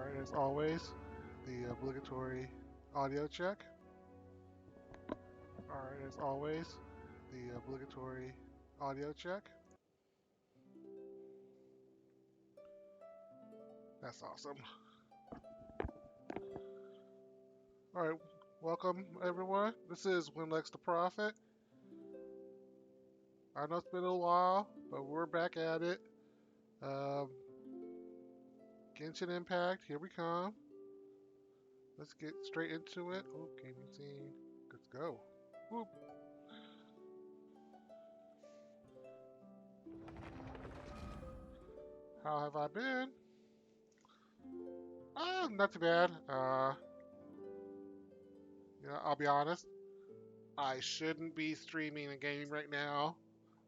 Alright, as always, the obligatory audio check. Alright, as always, the obligatory audio check. That's awesome. Alright, welcome everyone. This is Winlex the Prophet. I know it's been a while, but we're back at it. Genshin Impact, here we come. Let's get straight into it. Oh, gaming scene. Let's go. Whoop. How have I been? Not too bad. I'll be honest. I shouldn't be streaming and gaming right now.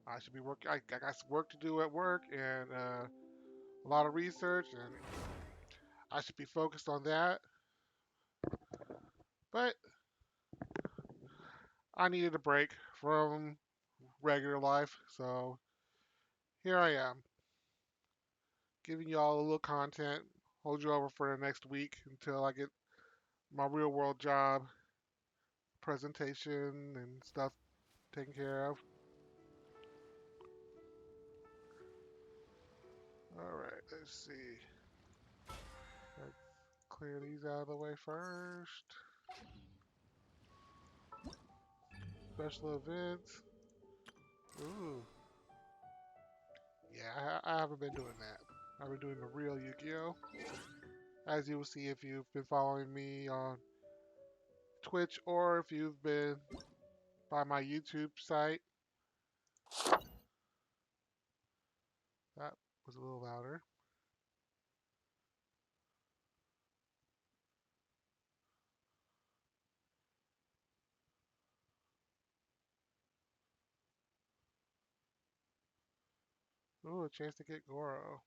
I should be working. I got some work to do at work and a lot of research, and I should be focused on that. But I needed a break from regular life, so here I am, giving y'all a little content. Hold you over for the next week until I get my real world job presentation and stuff taken care of. Alright, let's see. Let's clear these out of the way first. Special events. Ooh. Yeah, I haven't been doing that. I've been doing the real Yu-Gi-Oh! As you will see if you've been following me on Twitch or if you've been by my YouTube site. That was a little louder. Ooh, a chance to get Goro.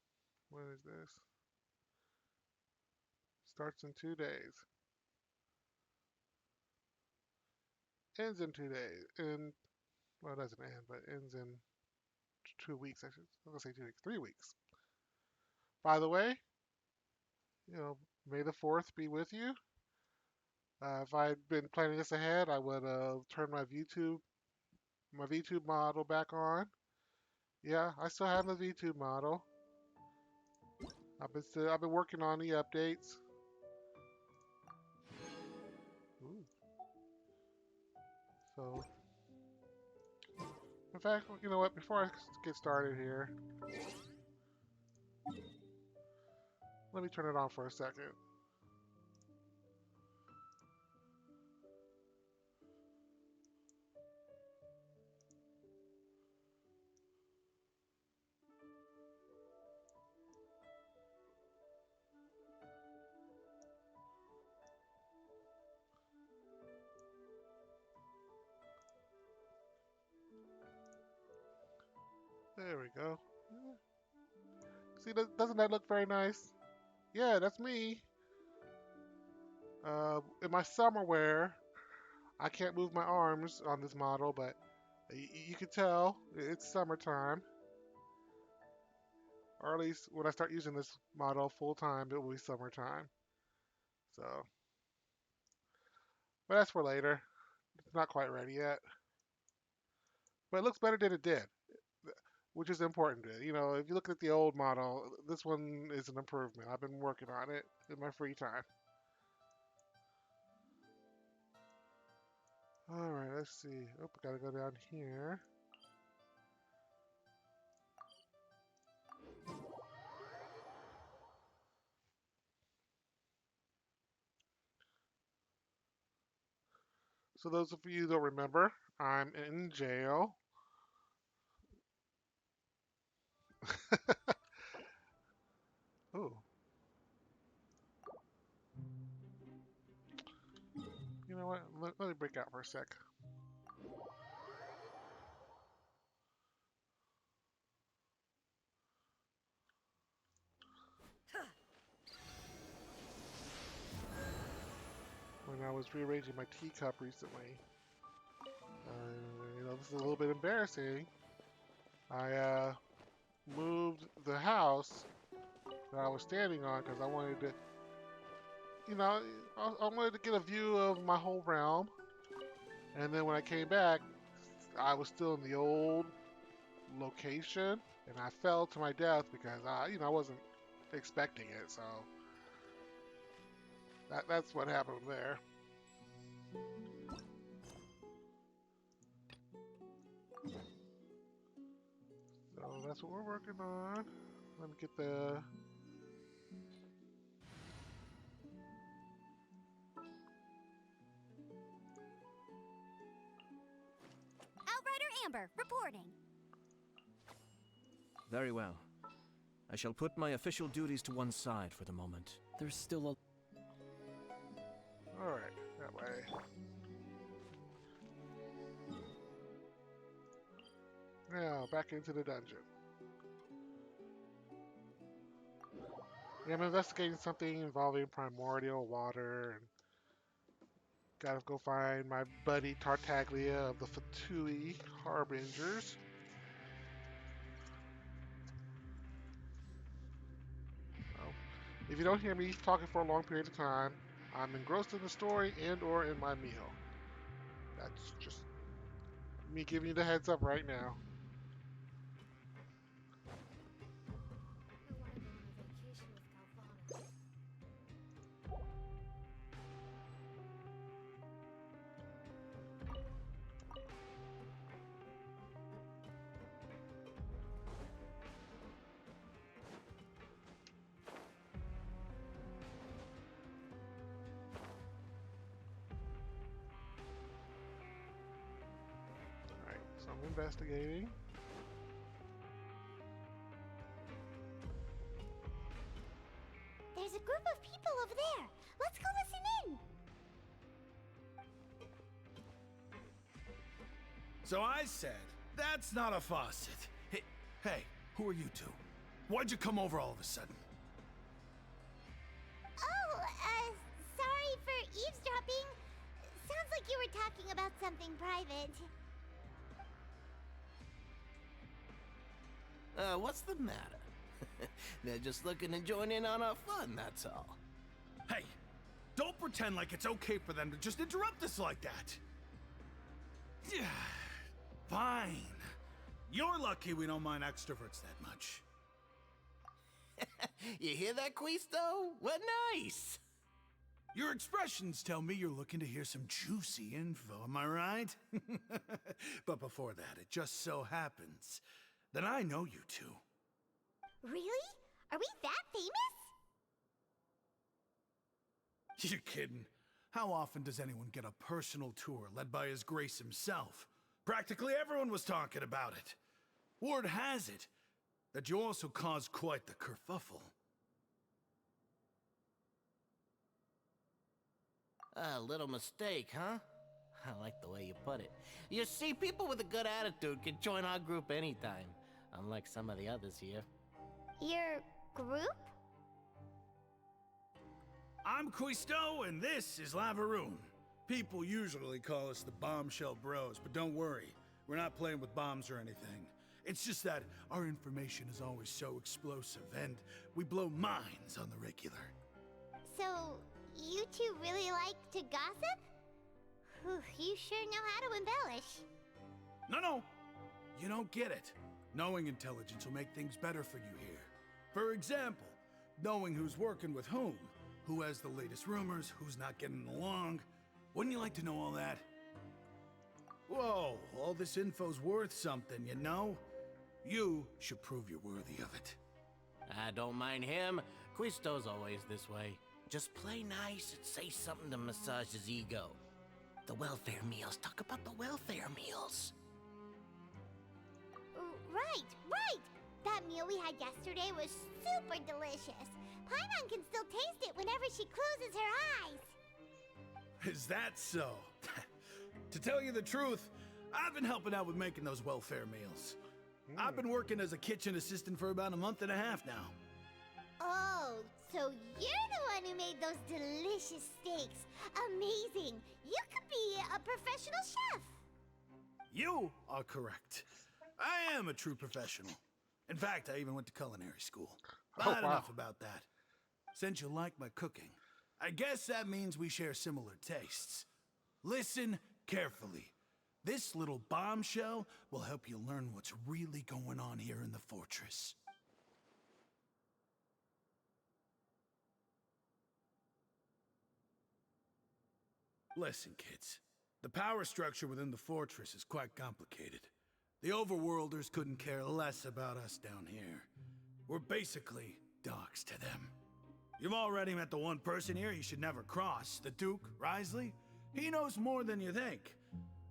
When is this? Starts in 2 days. Ends in 2 days. Well, it doesn't end, but ends in 2 weeks. I'm gonna say 2 weeks. 3 weeks. By the way, May the 4th be with you. If I'd been planning this ahead, I would turn my VTube model back on. Yeah, I still have the VTube model. I've been working on the updates. Ooh. So, in fact, you know what? Before I get started here, let me turn it on for a second. There we go. See, doesn't that look very nice? Yeah, that's me. In my summer wear, I can't move my arms on this model, but you can tell it's summertime. Or at least when I start using this model full time, it will be summertime. So, but that's for later. It's not quite ready yet. But it looks better than it did, which is important. If you look at the old model, this one is an improvement. I've been working on it in my free time. Alright, let's see. Oh, I gotta go down here. So those of you who don't remember, I'm in jail. Ooh. You know what? Let me break out for a sec. When I was rearranging my teacup recently, this is a little bit embarrassing. I moved the house that I was standing on because I wanted to you know, I wanted to get a view of my whole realm. And then when I came back, I was still in the old location, and I fell to my death because I wasn't expecting it. So that's what happened there. So that's what we're working on. Let me get the. Outrider Amber, reporting. Very well. I shall put my official duties to one side for the moment. There's still a... Alright, that way. Now, back into the dungeon. Yeah, I'm investigating something involving primordial water, and gotta go find my buddy Tartaglia of the Fatui Harbingers. Well, if you don't hear me talking for a long period of time, I'm engrossed in the story and or in my meal. That's just me giving you the heads up right now. Alright, so I'm investigating. There's a group of people over there. Let's go listen in. So I said, that's not a faucet. Hey, who are you two? Why'd you come over all of a sudden? Oh, sorry for eavesdropping. Sounds like you were talking about something private. What's the matter? They're just looking to join in on our fun, that's all. Hey, don't pretend like it's okay for them to just interrupt us like that. Yeah, fine. You're lucky we don't mind extroverts that much. You hear that, Quisto? What nice! Your expressions tell me you're looking to hear some juicy info, am I right? But before that, it just so happens that I know you two. Really? Are we that famous? You're kidding. How often does anyone get a personal tour led by His Grace himself? Practically everyone was talking about it. Word has it that you also caused quite the kerfuffle. A little mistake, huh? I like the way you put it. You see, people with a good attitude can join our group anytime, unlike some of the others here. Your group? I'm Quisto, and this is Lavaroon. People usually call us the Bombshell Bros, but don't worry. We're not playing with bombs or anything. It's just that our information is always so explosive, and we blow minds on the regular. So, you two really like to gossip? Whew, you sure know how to embellish. No. You don't get it. Knowing intelligence will make things better for you here. For example, knowing who's working with whom, who has the latest rumors, who's not getting along. Wouldn't you like to know all that? Whoa, all this info's worth something, you know? You should prove you're worthy of it. I don't mind him. Quisto's always this way. Just play nice and say something to massage his ego. The welfare meals. Talk about the welfare meals. Right. That meal we had yesterday was super delicious. Paimon can still taste it whenever she closes her eyes. Is that so? To tell you the truth, I've been helping out with making those welfare meals. I've been working as a kitchen assistant for about a month and a half now. Oh, so you're the one who made those delicious steaks. Amazing. You could be a professional chef. You are correct. I am a true professional. In fact, I even went to culinary school. But enough about that. Since you like my cooking, I guess that means we share similar tastes. Listen carefully. This little bombshell will help you learn what's really going on here in the fortress. Listen, kids. The power structure within the fortress is quite complicated. The overworlders couldn't care less about us down here. We're basically dogs to them. You've already met the one person here you should never cross, the Duke, Risley. He knows more than you think.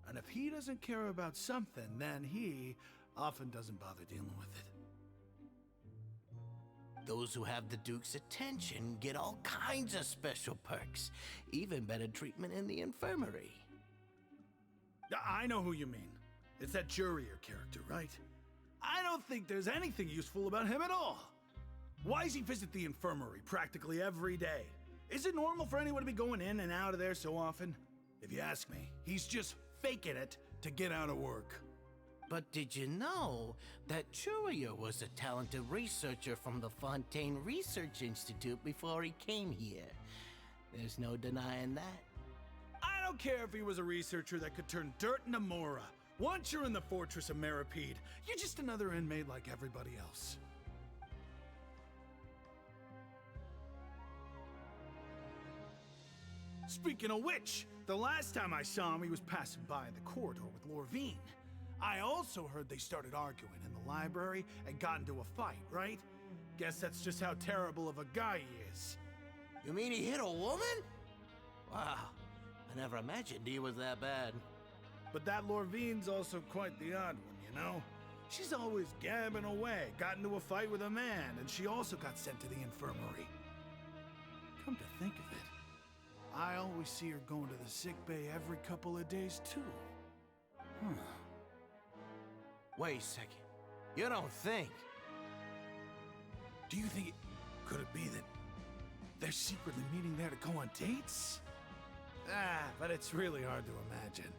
And if he doesn't care about something, then he often doesn't bother dealing with it. Those who have the Duke's attention get all kinds of special perks, even better treatment in the infirmary. I know who you mean. It's that Jurier character, right? I don't think there's anything useful about him at all. Why does he visit the infirmary practically every day? Is it normal for anyone to be going in and out of there so often? If you ask me, he's just faking it to get out of work. But did you know that Jurier was a talented researcher from the Fontaine Research Institute before he came here? There's no denying that. I don't care if he was a researcher that could turn dirt into Mora. Once you're in the Fortress of Meripede, you're just another inmate like everybody else. Speaking of which, the last time I saw him, he was passing by in the corridor with Lorvine. I also heard they started arguing in the library and got into a fight, right? Guess that's just how terrible of a guy he is. You mean he hit a woman? Wow, I never imagined he was that bad. But that Lorvine's also quite the odd one, you know? She's always gabbing away, got into a fight with a man, and she also got sent to the infirmary. Come to think of it, I always see her going to the sick bay every couple of days, too. Huh. Wait a second. You don't think? Do you think could it be that they're secretly meeting there to go on dates? But it's really hard to imagine.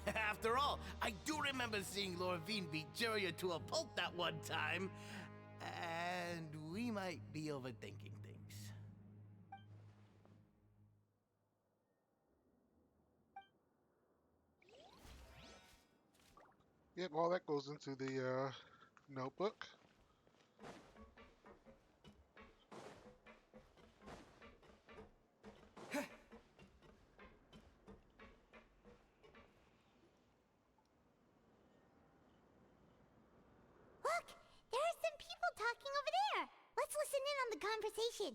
After all, I do remember seeing Lorvine beat Jurier to a pulp that one time. And we might be overthinking things. Yep, all that goes into the notebook. Look, there are some people talking over there. Let's listen in on the conversation.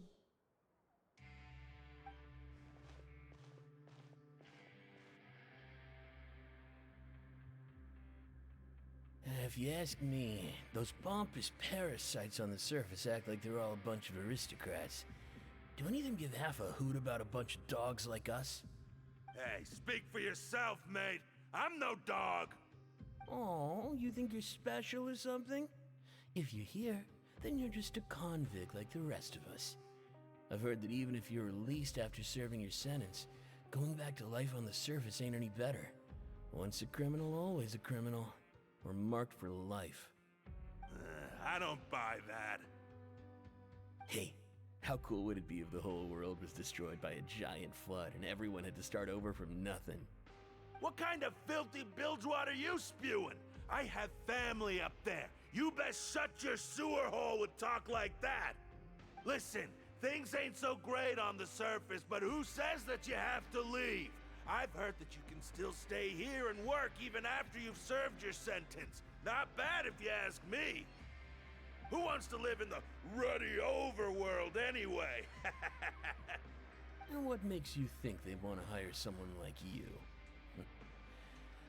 If you ask me, those pompous parasites on the surface act like they're all a bunch of aristocrats. Do any of them give half a hoot about a bunch of dogs like us? Hey, speak for yourself, mate. I'm no dog. Oh, you think you're special or something? If you're here, then you're just a convict like the rest of us. I've heard that even if you're released after serving your sentence, going back to life on the surface ain't any better. Once a criminal, always a criminal. We're marked for life. I don't buy that. Hey, how cool would it be if the whole world was destroyed by a giant flood and everyone had to start over from nothing? What kind of filthy bilgewater are you spewing? I have family up there. You best shut your sewer hole with talk like that. Listen, things ain't so great on the surface, but who says that you have to leave? I've heard that you can still stay here and work even after you've served your sentence. Not bad if you ask me. Who wants to live in the ruddy overworld anyway? And what makes you think they want to hire someone like you?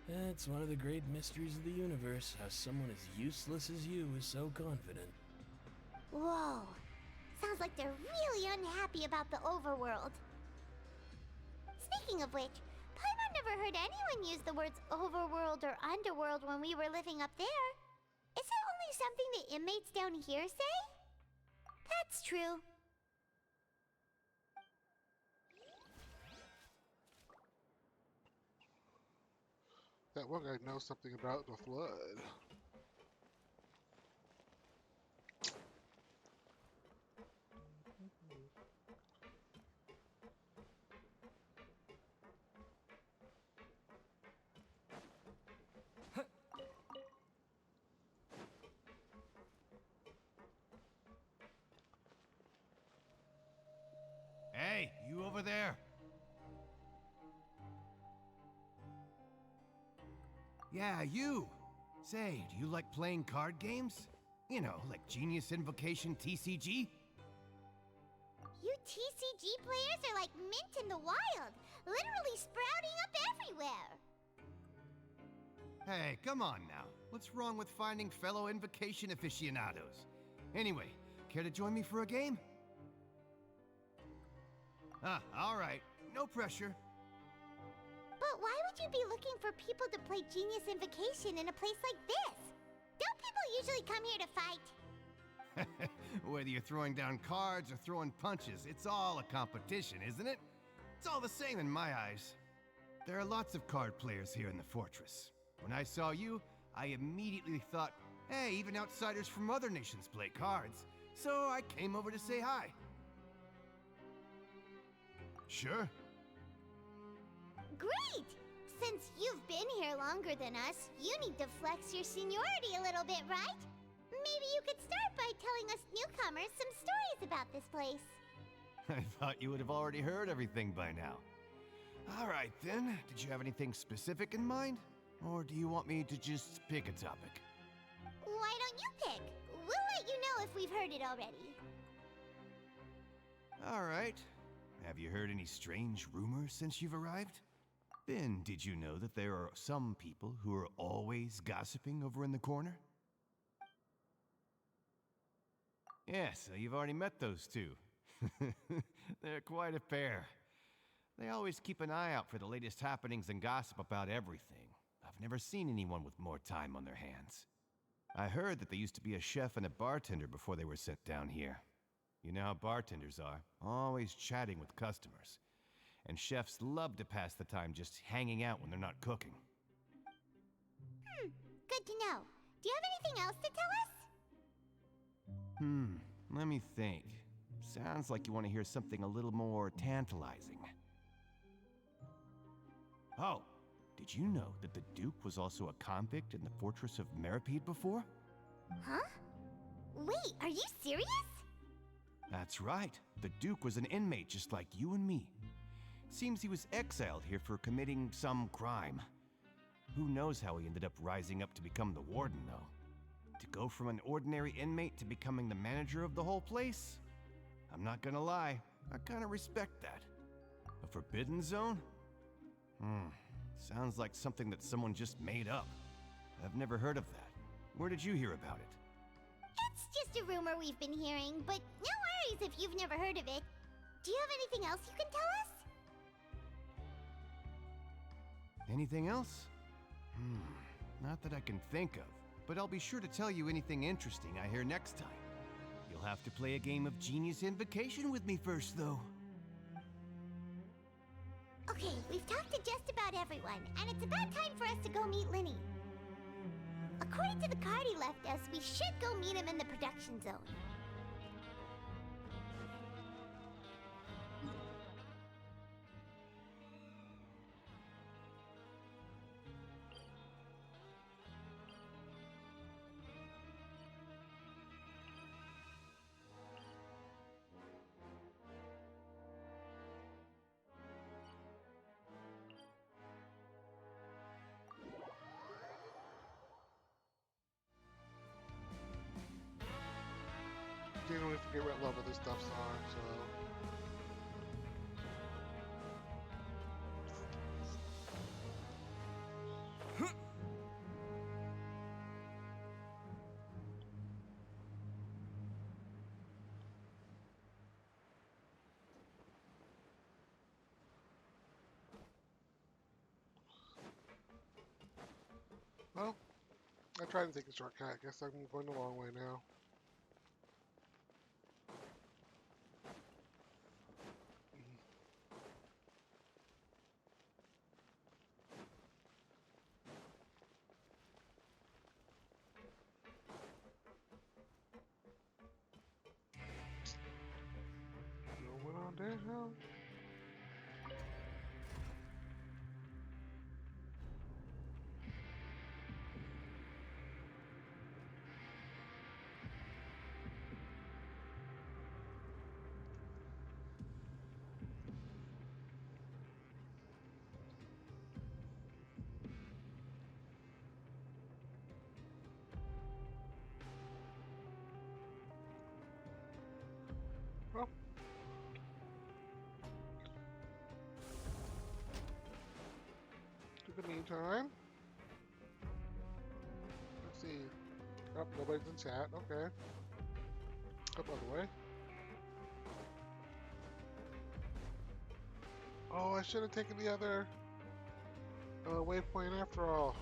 That's one of the great mysteries of the universe, how someone as useless as you is so confident. Whoa. Sounds like they're really unhappy about the overworld. Speaking of which, Paimon never heard anyone use the words overworld or underworld when we were living up there. Is it only something the inmates down here say? That's true. That one guy knows something about the flood. over there? Yeah, you! Say, do you like playing card games? You know, like Genius Invocation TCG? You TCG players are like mint in the wild, literally sprouting up everywhere. Hey, come on now. What's wrong with finding fellow Invocation aficionados? Anyway, care to join me for a game? Ah, alright. No pressure. But why would you be looking for people to play Genius Invocation in a place like this? Don't people usually come here to fight? Whether you're throwing down cards or throwing punches, it's all a competition, isn't it? It's all the same in my eyes. There are lots of card players here in the fortress. When I saw you, I immediately thought, hey, even outsiders from other nations play cards. So I came over to say hi. Sure. Great! Since you've been here longer than us, you need to flex your seniority a little bit, right? Maybe you could start by telling us newcomers some stories about this place. I thought you would have already heard everything by now. All right, then. Did you have anything specific in mind? Or do you want me to just pick a topic? Why don't you pick? We'll let you know if we've heard it already. All right. Have you heard any strange rumors since you've arrived? Then, did you know that there are some people who are always gossiping over in the corner? Yeah, so you've already met those two. They're quite a pair. They always keep an eye out for the latest happenings and gossip about everything. I've never seen anyone with more time on their hands. I heard that they used to be a chef and a bartender before they were sent down here. You know how bartenders are, always chatting with customers. And chefs love to pass the time just hanging out when they're not cooking. Good to know. Do you have anything else to tell us? Let me think. Sounds like you want to hear something a little more tantalizing. Oh, did you know that the Duke was also a convict in the fortress of Meripede before? Huh? Wait, are you serious? That's right. The Duke was an inmate just like you and me. Seems he was exiled here for committing some crime. Who knows how he ended up rising up to become the warden, though. To go from an ordinary inmate to becoming the manager of the whole place? I'm not gonna lie, I kinda respect that. A forbidden zone? Sounds like something that someone just made up. I've never heard of that. Where did you hear about it? It's just a rumor we've been hearing, but no worries if you've never heard of it. Do you have anything else you can tell us? Anything else? Not that I can think of, but I'll be sure to tell you anything interesting I hear next time. You'll have to play a game of Genius Invocation with me first, though. Okay, we've talked to just about everyone, and it's about time for us to go meet Linny. According to the card he left us, we should go meet him in the production zone. Generally forget what level this stuff's on, so. Well, I tried to take a shortcut. I guess I'm going the long way now. Going on down. meantime. Let's see. Oh, nobody's in chat. Okay. Up on the way. Oh, I should have taken the other waypoint after all.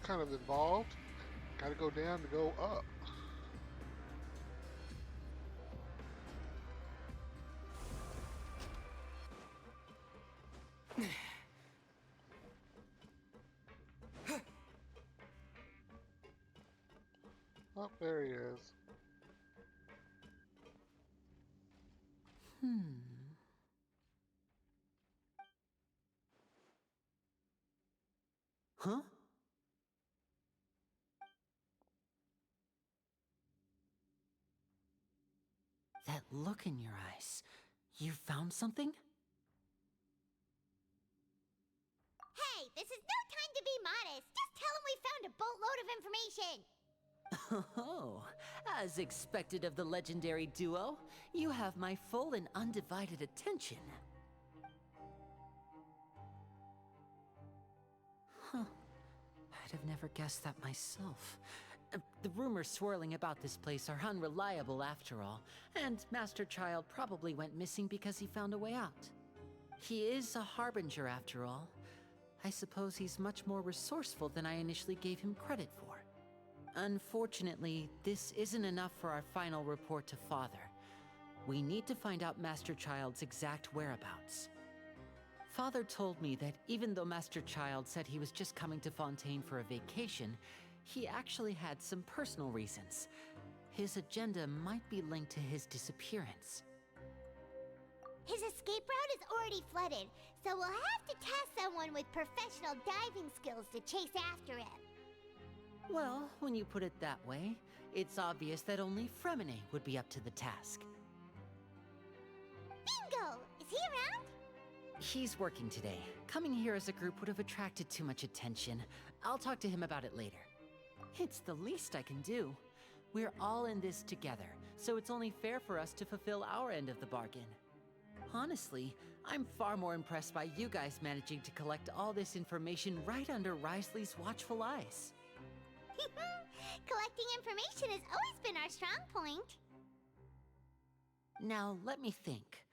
Kind of involved. Gotta go down to go up. Oh, there he is. Huh? That look in your eyes. You found something? Hey, this is no time to be modest. Just tell him we found a boatload of information. Oh, as expected of the legendary duo, you have my full and undivided attention. Huh. I'd have never guessed that myself. The rumors swirling about this place are unreliable after all, and Master Child probably went missing because he found a way out. He is a harbinger after all. I suppose he's much more resourceful than I initially gave him credit for. Unfortunately, this isn't enough for our final report to Father. We need to find out Master Child's exact whereabouts. Father told me that even though Master Child said he was just coming to Fontaine for a vacation, he actually had some personal reasons. His agenda might be linked to his disappearance. His escape route is already flooded, so we'll have to task someone with professional diving skills to chase after him. Well, when you put it that way, it's obvious that only Fremine would be up to the task. Bingo! Is he around? He's working today. Coming here as a group would have attracted too much attention. I'll talk to him about it later. It's the least I can do. We're all in this together, so it's only fair for us to fulfill our end of the bargain. Honestly, I'm far more impressed by you guys managing to collect all this information right under Risley's watchful eyes. Collecting information has always been our strong point. Now, let me think.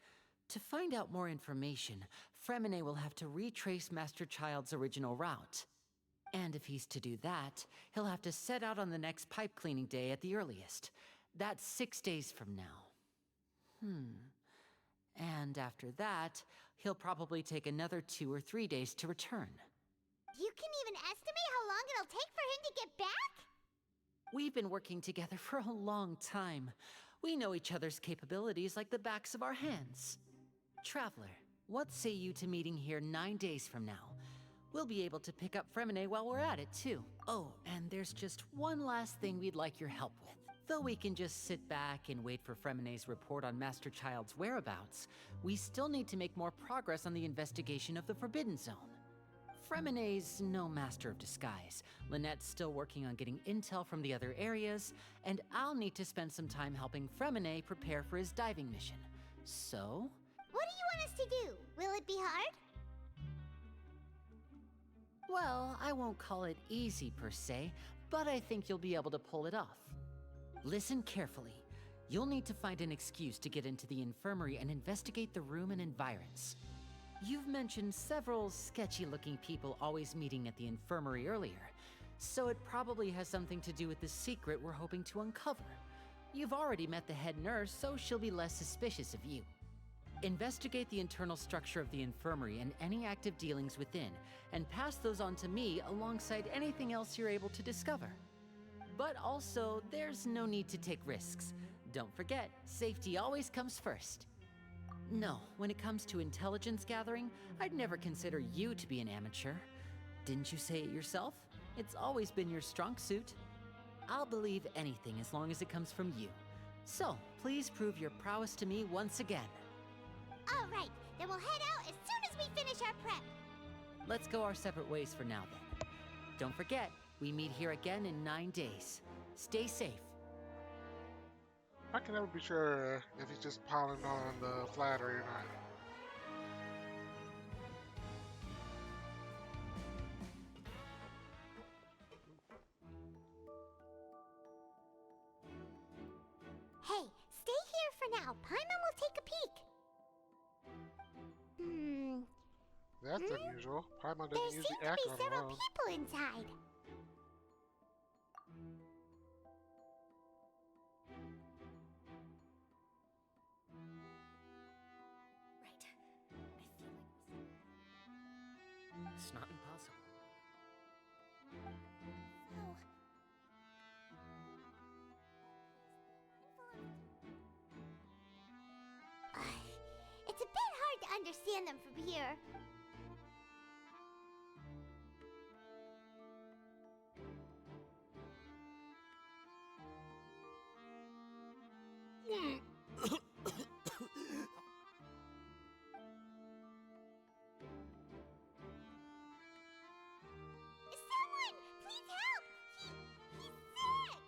To find out more information, Fremine will have to retrace Master Child's original route. And if he's to do that, he'll have to set out on the next pipe cleaning day at the earliest. That's 6 days from now. And after that, he'll probably take another 2 or 3 days to return. You can even estimate how long it'll take for him to get back? We've been working together for a long time. We know each other's capabilities like the backs of our hands. Traveler, what say you to meeting here 9 days from now? We'll be able to pick up Fremine while we're at it, too. Oh, and there's just one last thing we'd like your help with. Though we can just sit back and wait for Fremine's report on Master Child's whereabouts, we still need to make more progress on the investigation of the Forbidden Zone. Fremine's no master of disguise. Lynette's still working on getting intel from the other areas, and I'll need to spend some time helping Fremine prepare for his diving mission. So... What do you want us to do? Will it be hard? Well, I won't call it easy per se, but I think you'll be able to pull it off. Listen carefully. You'll need to find an excuse to get into the infirmary and investigate the room and environs. You've mentioned several sketchy-looking people always meeting at the infirmary earlier, so it probably has something to do with the secret we're hoping to uncover. You've already met the head nurse, so she'll be less suspicious of you. Investigate the internal structure of the infirmary and any active dealings within, and pass those on to me alongside anything else you're able to discover. But also, there's no need to take risks. Don't forget, safety always comes first. No, when it comes to intelligence gathering, I'd never consider you to be an amateur. Didn't you say it yourself? It's always been your strong suit. I'll believe anything as long as it comes from you. So, please prove your prowess to me once again. All right, then we'll head out as soon as we finish our prep. Let's go our separate ways for now then. Don't forget, we meet here again in 9 days. Stay safe. I can never be sure if he's just piling on the flattery or not. Hey, stay here for now. Paimon will take a peek. That's unusual. Paimon There doesn't seem usually to act be on several alone. people inside. Right. It's not impossible. Oh. It's a bit hard to understand them from here. Someone, please help! He's sick!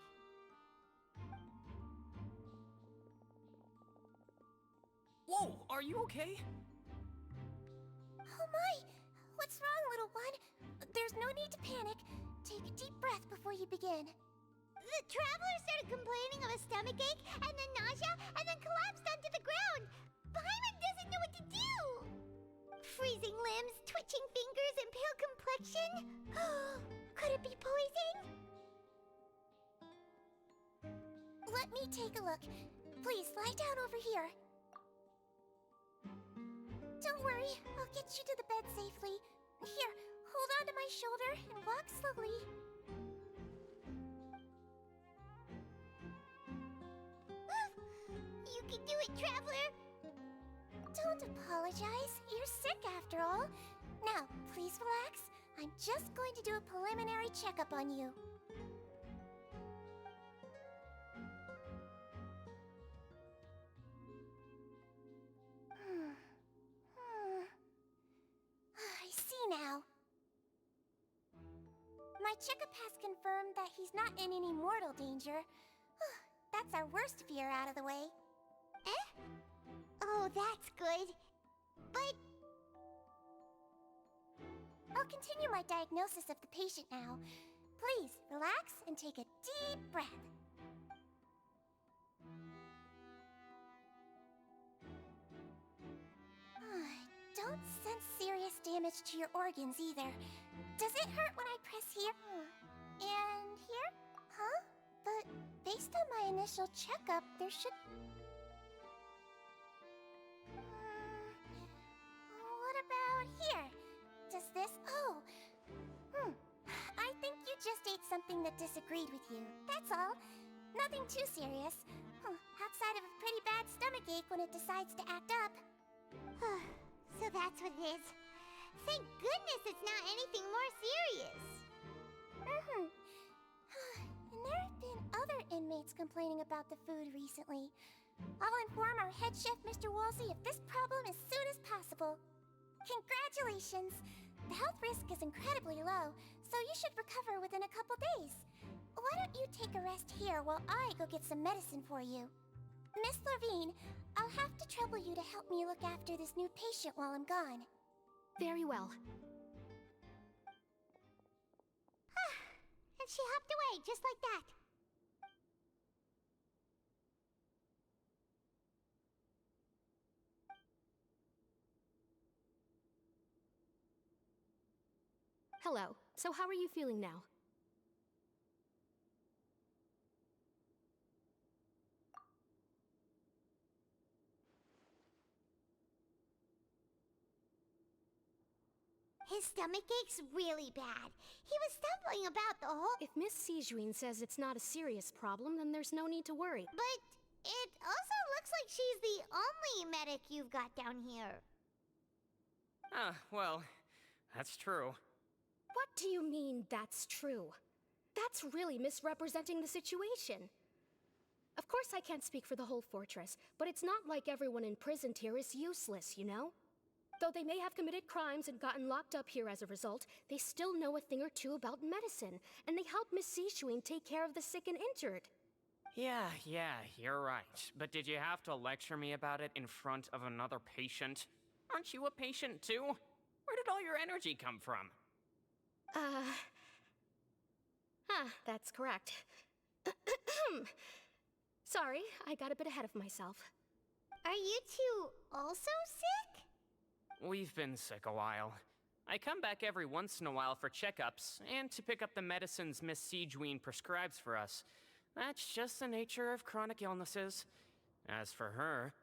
Whoa, are you okay? Oh my! What's wrong, little one? There's no need to panic. Take a deep breath before you begin. The traveler started complaining of a stomachache, and then nausea, and then collapsed onto the ground. Paimon doesn't know what to do! Freezing limbs, twitching fingers, and pale complexion? Could it be poison? Let me take a look. Please, lie down over here. Don't worry, I'll get you to the bed safely. Here, hold on to my shoulder and walk slowly. You can do it, Traveler! Don't apologize. You're sick after all. Now, please relax. I'm just going to do a preliminary checkup on you. I see now. My checkup has confirmed that he's not in any mortal danger. That's our worst fear out of the way. Eh? Oh, that's good. But... I'll continue my diagnosis of the patient now. Please, relax and take a deep breath. Don't sense serious damage to your organs either. Does it hurt when I press here? And here? Huh? But based on my initial checkup, there should... What about here? Does this... Oh! I think you just ate something that disagreed with you. That's all. Nothing too serious. Outside of a pretty bad stomachache when it decides to act up. So that's what it is. Thank goodness it's not anything more serious. And there have been other inmates complaining about the food recently. I'll inform our head chef, Mr. Wolsey, of this problem as soon as possible. Congratulations! The health risk is incredibly low, so you should recover within a couple days. Why don't you take a rest here while I go get some medicine for you? Miss Levine, I'll have to trouble you to help me look after this new patient while I'm gone. Very well. And she hopped away just like that. Hello. So how are you feeling now? His stomach ache's really bad. He was stumbling about the whole... If Miss Sijuin says it's not a serious problem, then there's no need to worry. But it also looks like she's the only tiny medic you've got down here. Ah, well, that's true. What do you mean, that's true? That's really misrepresenting the situation. Of course I can't speak for the whole fortress, but it's not like everyone imprisoned here is useless, you know? Though they may have committed crimes and gotten locked up here as a result, they still know a thing or two about medicine, and they help Miss Sishuin take care of the sick and injured. Yeah, you're right. But did you have to lecture me about it in front of another patient? Aren't you a patient too? Where did all your energy come from? That's correct. Sorry, I got a bit ahead of myself. Are you two also sick? We've been sick a while. I come back every once in a while for checkups, and to pick up the medicines Miss Sijween prescribes for us. That's just the nature of chronic illnesses. As for her...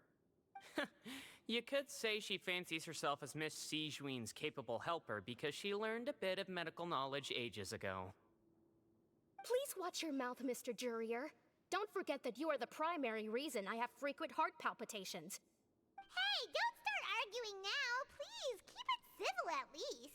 you could say she fancies herself as Miss Sijween's capable helper because she learned a bit of medical knowledge ages ago. Please watch your mouth, Mr. Jurier. Don't forget that you are the primary reason I have frequent heart palpitations. Hey, don't start arguing now! Please, keep it civil at least.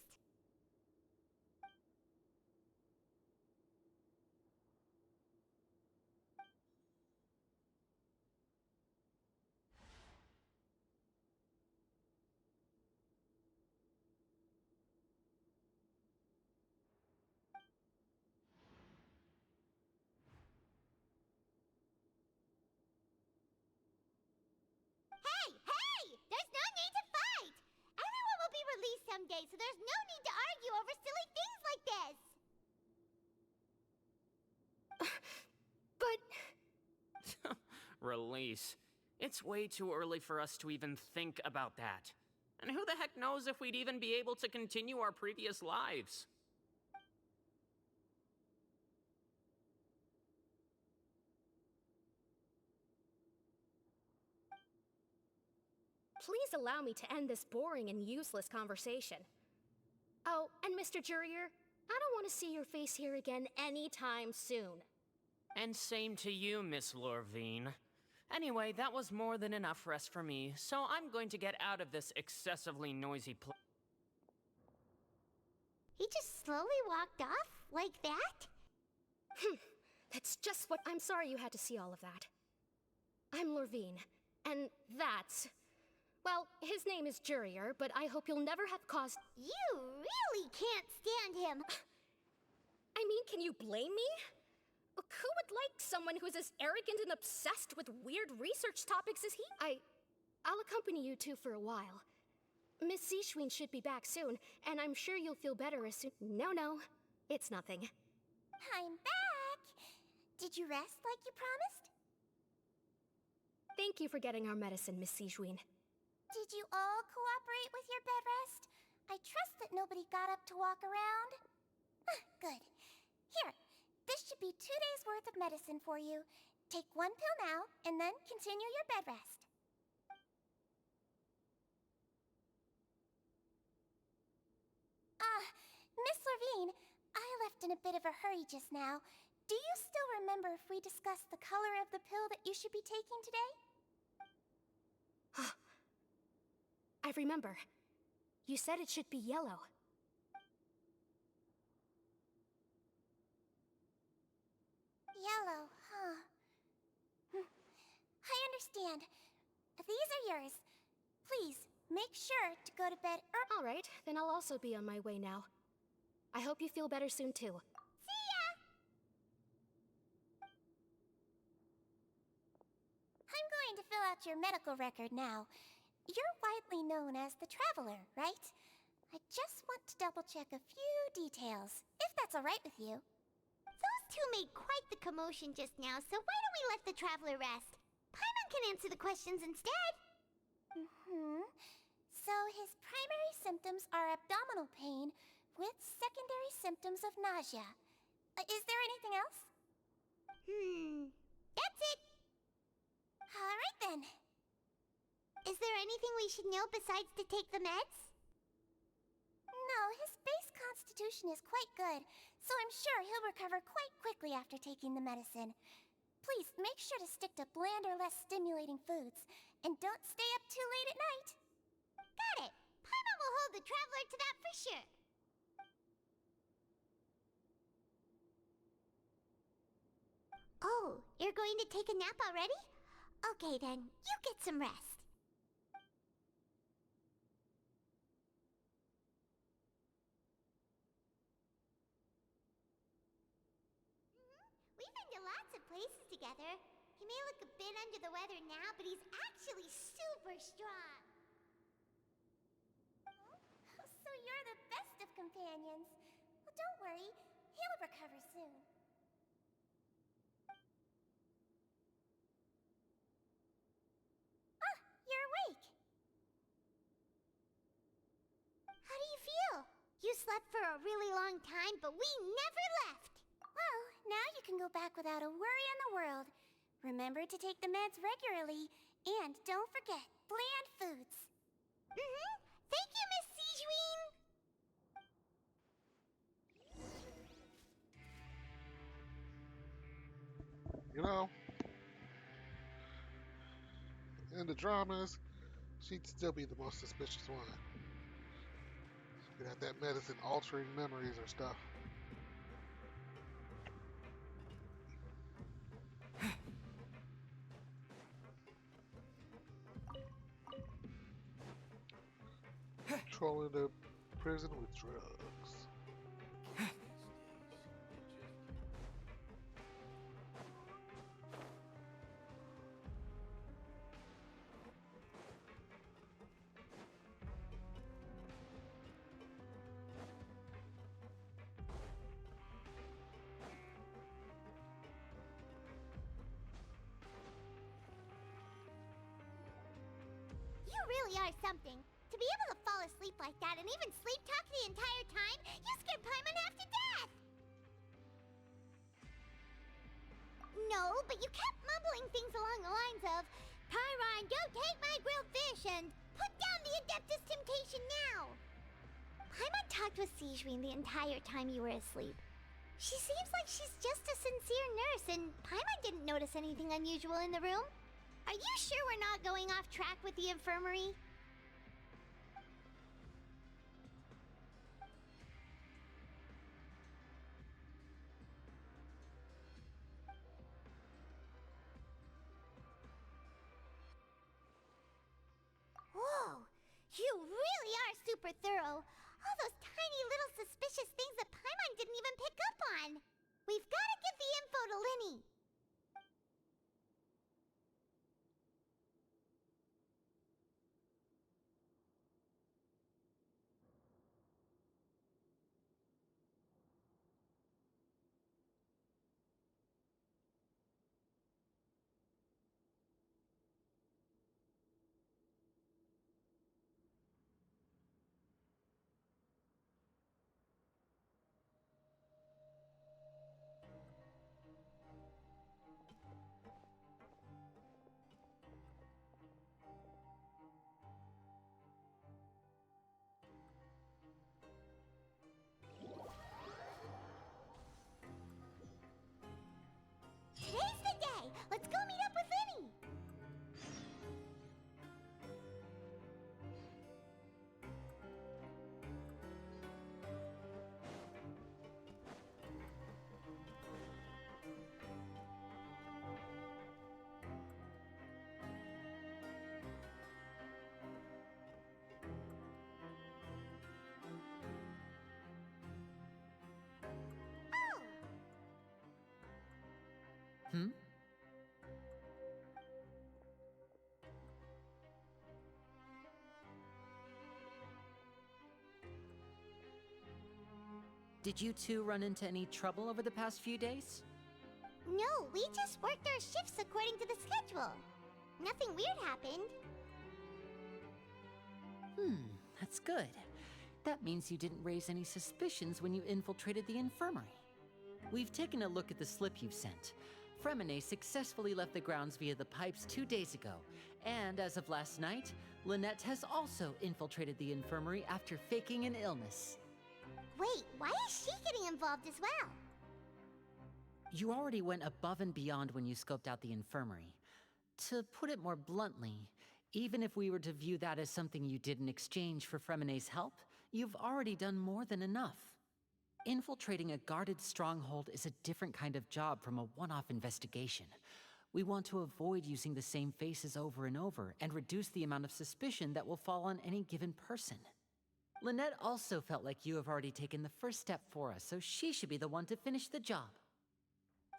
Hey! There's no need to fight! Everyone will be released someday, so there's no need to argue over silly things like this! But... Release. It's way too early for us to even think about that. And who the heck knows if we'd even be able to continue our previous lives? Please allow me to end this boring and useless conversation. Oh, and Mr. Jurier, I don't want to see your face here again anytime soon. And same to you, Miss Lorvine. Anyway, that was more than enough rest for me, so I'm going to get out of this excessively noisy place. He just slowly walked off? Like that? That's just what... I'm sorry you had to see all of that. I'm Lorvine, and that's... Well, his name is Jurier, but I hope you'll never have caused... You really can't stand him! I mean, can you blame me? Who would like someone who's as arrogant and obsessed with weird research topics as he? I'll accompany you two for a while. Miss Sishuin should be back soon, and I'm sure you'll feel better as soon... No, it's nothing. I'm back! Did you rest like you promised? Thank you for getting our medicine, Miss Sishuin. Did you all cooperate with your bed rest? I trust that nobody got up to walk around. Good. Here, this should be 2 days' worth of medicine for you. Take 1 pill now, and then continue your bed rest. Miss Lorvine, I left in a bit of a hurry just now. Do you still remember if we discussed the color of the pill that you should be taking today? I remember. You said it should be yellow. Yellow, huh? I understand. These are yours. Please, make sure to go to bed early. All right, then I'll also be on my way now. I hope you feel better soon, too. See ya! I'm going to fill out your medical record now. You're widely known as the Traveler, right? I just want to double-check a few details, if that's all right with you. Those two made quite the commotion just now, so why don't we let the Traveler rest? Paimon can answer the questions instead. So his primary symptoms are abdominal pain with secondary symptoms of nausea. Is there anything else? That's it! Alright then. Is there anything we should know besides to take the meds? No, his base constitution is quite good, so I'm sure he'll recover quite quickly after taking the medicine. Please make sure to stick to bland or less stimulating foods. And don't stay up too late at night. Got it. Paimon will hold the traveler to that for sure. Oh, you're going to take a nap already? Okay then, you get some rest. We've been to lots of places together. He may look a bit under the weather now, but he's actually super strong. So you're the best of companions. Well, don't worry. He'll recover soon. Ah, you're awake. How do you feel? You slept for a really long time, but we never left. Well, now you can go back without a worry in the world. Remember to take the meds regularly, and don't forget, bland foods. Thank you, Miss Sijuin. You know, in the dramas, she'd still be the most suspicious one. She could have that medicine altering memories or stuff. Controlling the prison with drugs. You really are something. To be able to fall asleep like that and even sleep talk the entire time, you scared Paimon half to death! No, but you kept mumbling things along the lines of, Pyron, don't take my grilled fish, and put down the Adeptus Temptation now! Paimon talked with Sijuin the entire time you were asleep. She seems like she's just a sincere nurse, and Paimon didn't notice anything unusual in the room. Are you sure we're not going off track with the infirmary? Whoa! You really are super thorough. All those tiny little suspicious things that Paimon didn't even pick up on. We've got to give the info to Linny. Today's the day! Let's go meet up with Linny! Oh! Hmm? Did you two run into any trouble over the past few days? No, we just worked our shifts according to the schedule. Nothing weird happened. That's good. That means you didn't raise any suspicions when you infiltrated the infirmary. We've taken a look at the slip you've sent. Fremine successfully left the grounds via the pipes 2 days ago, and as of last night, Lynette has also infiltrated the infirmary after faking an illness. Wait, why is she getting involved as well? You already went above and beyond when you scoped out the infirmary. To put it more bluntly, even if we were to view that as something you did in exchange for Fremene's help, you've already done more than enough. Infiltrating a guarded stronghold is a different kind of job from a one-off investigation. We want to avoid using the same faces over and over and reduce the amount of suspicion that will fall on any given person. Lynette also felt like you have already taken the first step for us, so she should be the one to finish the job.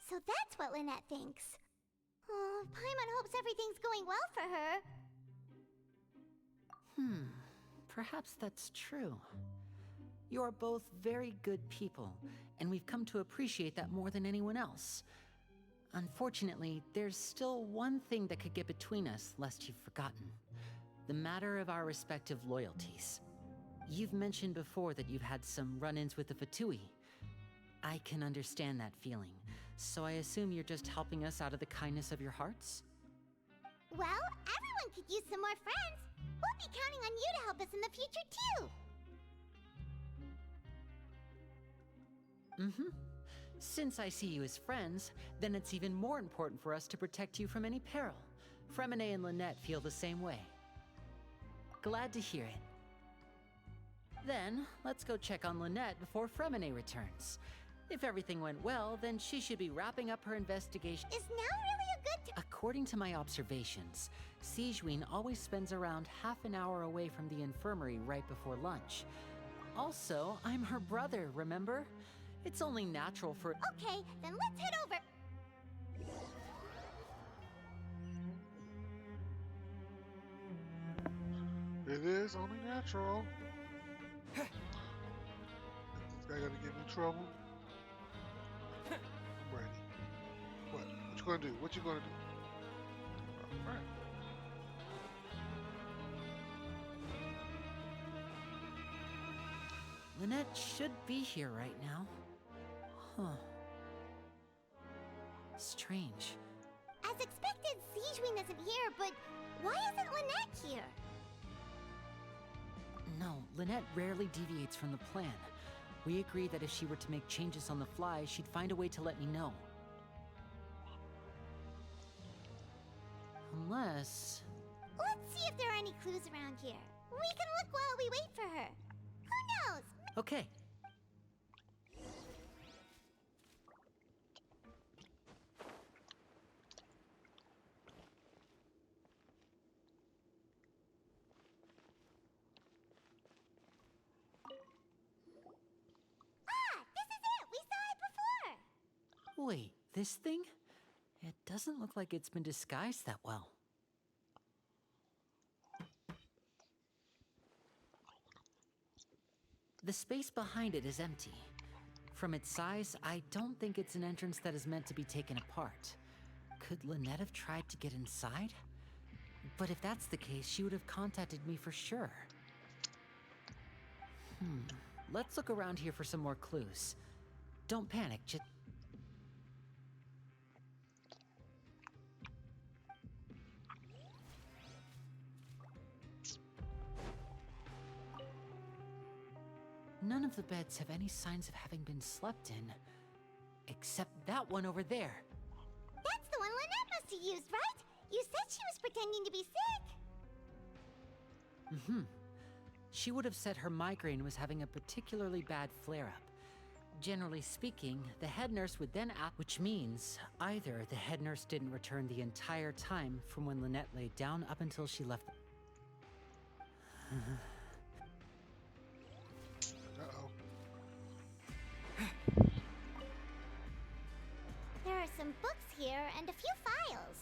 So that's what Lynette thinks. Oh, Paimon hopes everything's going well for her. Perhaps that's true. You're both very good people, and we've come to appreciate that more than anyone else. Unfortunately, there's still one thing that could get between us, lest you've forgotten. The matter of our respective loyalties. You've mentioned before that you've had some run-ins with the Fatui. I can understand that feeling, so I assume you're just helping us out of the kindness of your hearts? Well, everyone could use some more friends. We'll be counting on you to help us in the future, too. Since I see you as friends, then it's even more important for us to protect you from any peril. Fremene and Lynette feel the same way. Glad to hear it. Then, let's go check on Lynette before Fremene returns. If everything went well, then she should be wrapping up her investigation. Is now really a good time? According to my observations, Sigewinne always spends around half an hour away from the infirmary right before lunch. Also, I'm her brother, remember? It's only natural for— Okay, then let's head over. It is only natural. Is this guy gonna get me in trouble? I'm ready. What? What you gonna do? What you gonna do? Alright. Lynette should be here right now. Huh. Strange. As expected, Sigewinne isn't here, but why isn't Lynette here? No, Lynette rarely deviates from the plan. We agreed that if she were to make changes on the fly, she'd find a way to let me know. Unless... Let's see if there are any clues around here. We can look while we wait for her. Who knows? Okay. This is it! We saw it before! Wait, this thing? It doesn't look like it's been disguised that well. The space behind it is empty. From its size, I don't think it's an entrance that is meant to be taken apart. Could Lynette have tried to get inside? But if that's the case, she would have contacted me for sure. Let's look around here for some more clues. Don't panic, just... None of the beds have any signs of having been slept in. Except that one over there. That's the one Lynette must have used, right? You said she was pretending to be sick. She would have said her migraine was having a particularly bad flare-up. Generally speaking, the head nurse would then act, which means either the head nurse didn't return the entire time from when Lynette laid down up until she left. Uh-oh. There are some books here and a few files.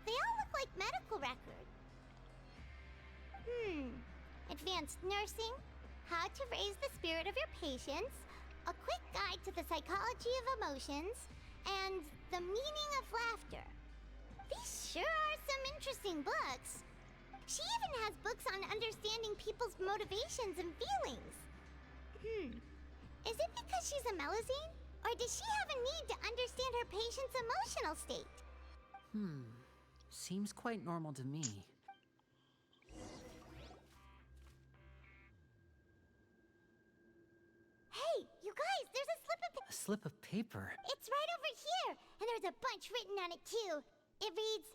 They all look like medical records. Advanced nursing, how to raise the spirit of your patients, a quick guide to the psychology of emotions, and the meaning of laughter. These sure are some interesting books. She even has books on understanding people's motivations and feelings. Is it because she's a Melusine? Or does she have a need to understand her patient's emotional state? Seems quite normal to me. Hey, you guys, there's a slip of A slip of paper? It's right over here. there's a bunch written on it too. It reads,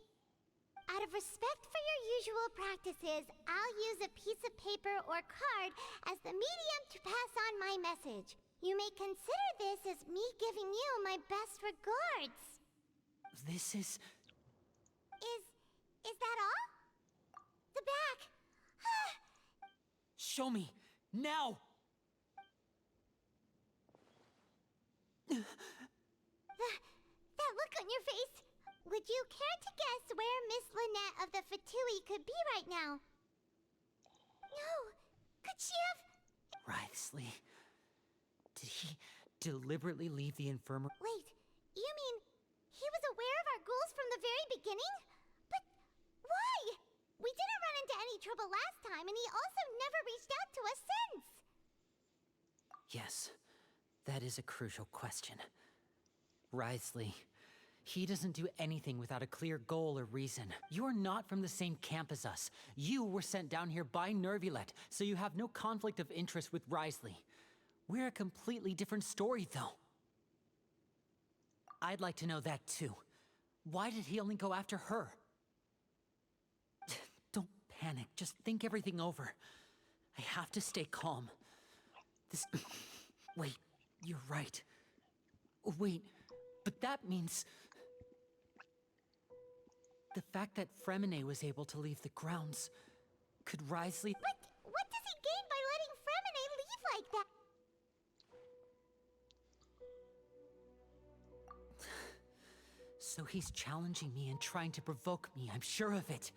out of respect for your usual practices, I'll use a piece of paper or card as the medium to pass on my message. You may consider this as me giving you my best regards. This is... Is that all? The back. Show me! Now! That look on your face. Would you care to guess where Miss Lynette of the Fatui could be right now? No. Could she have... Wriothesley. Did he deliberately leave the infirmary? Wait, you mean he was aware of our goals from the very beginning? But why? We didn't run into any trouble last time, and he also never reached out to us since. Yes, that is a crucial question. Wriothesley, he doesn't do anything without a clear goal or reason. You're not from the same camp as us. You were sent down here by Nervulet, so you have no conflict of interest with Wriothesley. We're a completely different story, though. I'd like to know that, too. Why did he only go after her? Don't panic. Just think everything over. I have to stay calm. This... Wait, you're right. Wait, but that means... The fact that Fremine was able to leave the grounds... Could Wriothesley... What does he gain by letting Fremine leave like that? So he's challenging me and trying to provoke me, I'm sure of it.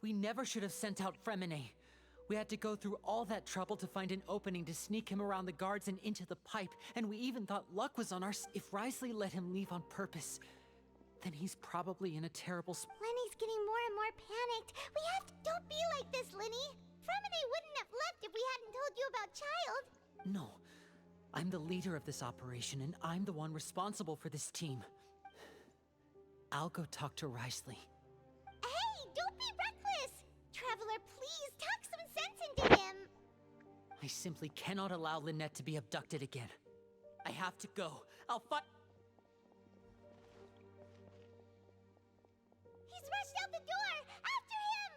We never should have sent out Fremine. We had to go through all that trouble to find an opening to sneak him around the guards and into the pipe, and we even thought luck was on our side. If Wriothesley let him leave on purpose, then he's probably in a terrible spot. Lenny's getting more and more panicked. We have to... Don't be like this, Lenny. Fremine wouldn't have left if we hadn't told you about Child. No. I'm the leader of this operation, and I'm the one responsible for this team. I'll go talk to Wriothesley. Hey, don't be reckless! Traveler, please talk some sense into him. I simply cannot allow Lynette to be abducted again. I have to go. I'll fight. He's rushed out the door! After him!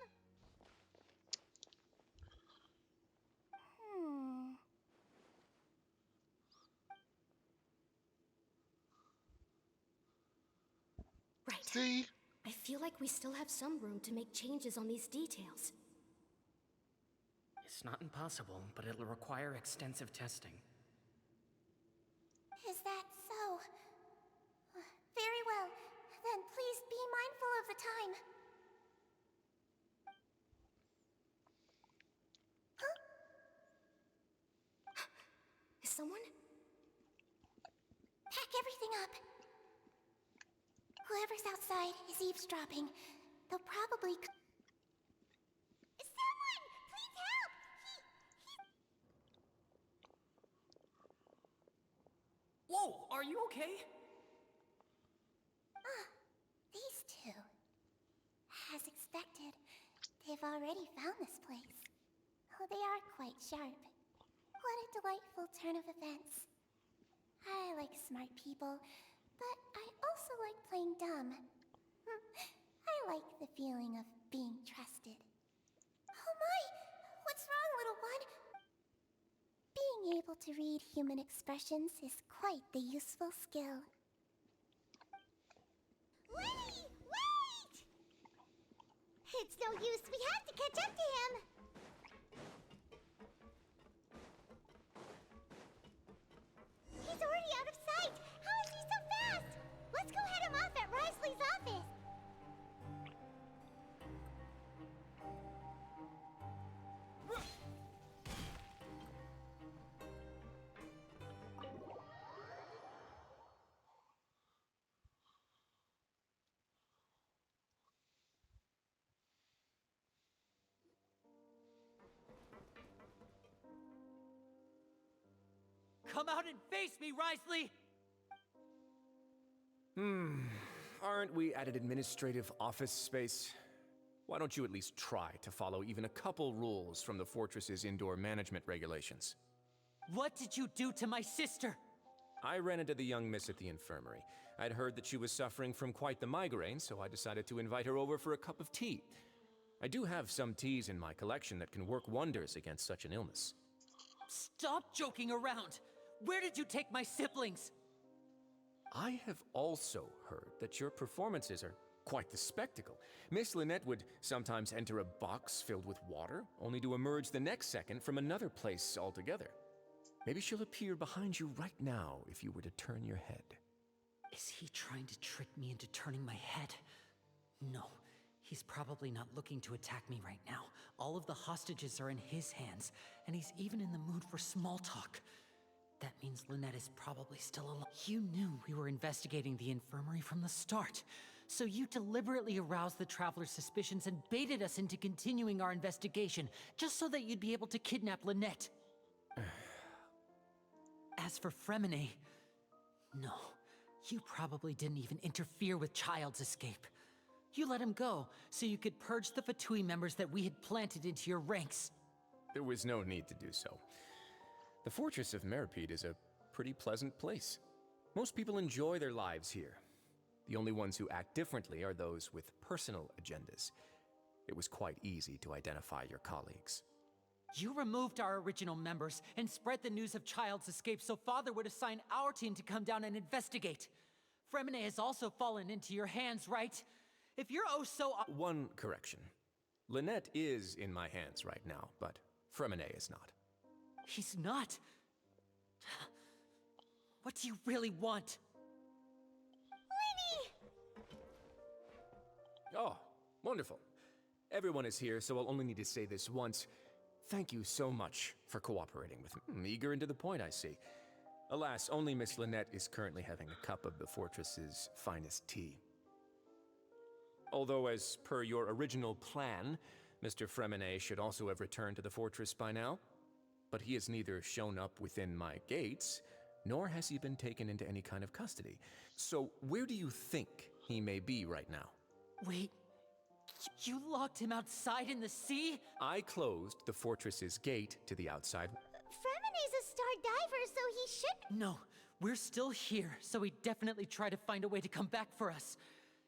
Right. See? I feel like we still have some room to make changes on these details. It's not impossible, but it'll require extensive testing. Is that so? Very well. Then please be mindful of the time. Huh? Is someone? Pack everything up. Whoever's outside is eavesdropping. They'll probably... Someone! Please help! Whoa, are you okay? These two. As expected, they've already found this place. Oh, they are quite sharp. What a delightful turn of events. I like smart people, but I also like playing dumb. I like the feeling of being trusted. Oh my! What's wrong, little one? Being able to read human expressions is quite the useful skill. Lenny! Wait! It's no use. We have to catch up to him. He's already out of sight. How is he so fast? Let's go head him off at Wriothesley's office. Come out and face me, Wriothesley! Aren't we at an administrative office space? Why don't you at least try to follow even a couple rules from the fortress's indoor management regulations? What did you do to my sister? I ran into the young miss at the infirmary. I'd heard that she was suffering from quite the migraine, so I decided to invite her over for a cup of tea. I do have some teas in my collection that can work wonders against such an illness. Stop joking around! Where did you take my siblings? I have also heard that your performances are quite the spectacle. Miss Lynette would sometimes enter a box filled with water, only to emerge the next second from another place altogether. Maybe she'll appear behind you right now if you were to turn your head. Is he trying to trick me into turning my head? No, he's probably not looking to attack me right now. All of the hostages are in his hands, and he's even in the mood for small talk. That means Lynette is probably still alive. You knew we were investigating the infirmary from the start, so you deliberately aroused the Traveler's suspicions and baited us into continuing our investigation, just so that you'd be able to kidnap Lynette. As for Fremine, no, you probably didn't even interfere with Child's escape. You let him go, so you could purge the Fatui members that we had planted into your ranks. There was no need to do so. The Fortress of Meripede is a pretty pleasant place. Most people enjoy their lives here. The only ones who act differently are those with personal agendas. It was quite easy to identify your colleagues. You removed our original members and spread the news of Child's escape so Father would assign our team to come down and investigate. Fremine has also fallen into your hands, right? If you're oh so... One correction. Lynette is in my hands right now, but Fremine is not. He's not? What do you really want? Oh, wonderful. Everyone is here, so I'll only need to say this once. Thank you so much for cooperating with me. Eager and to the point, I see. Alas, only Miss Lynette is currently having a cup of the fortress's finest tea. Although, as per your original plan, Mr. Fremine should also have returned to the fortress by now. But he has neither shown up within my gates, nor has he been taken into any kind of custody. So where do you think he may be right now? Wait, you locked him outside in the sea? I closed the fortress's gate to the outside. Fremine's a star diver, so he should... No, we're still here, so he definitely tried to find a way to come back for us.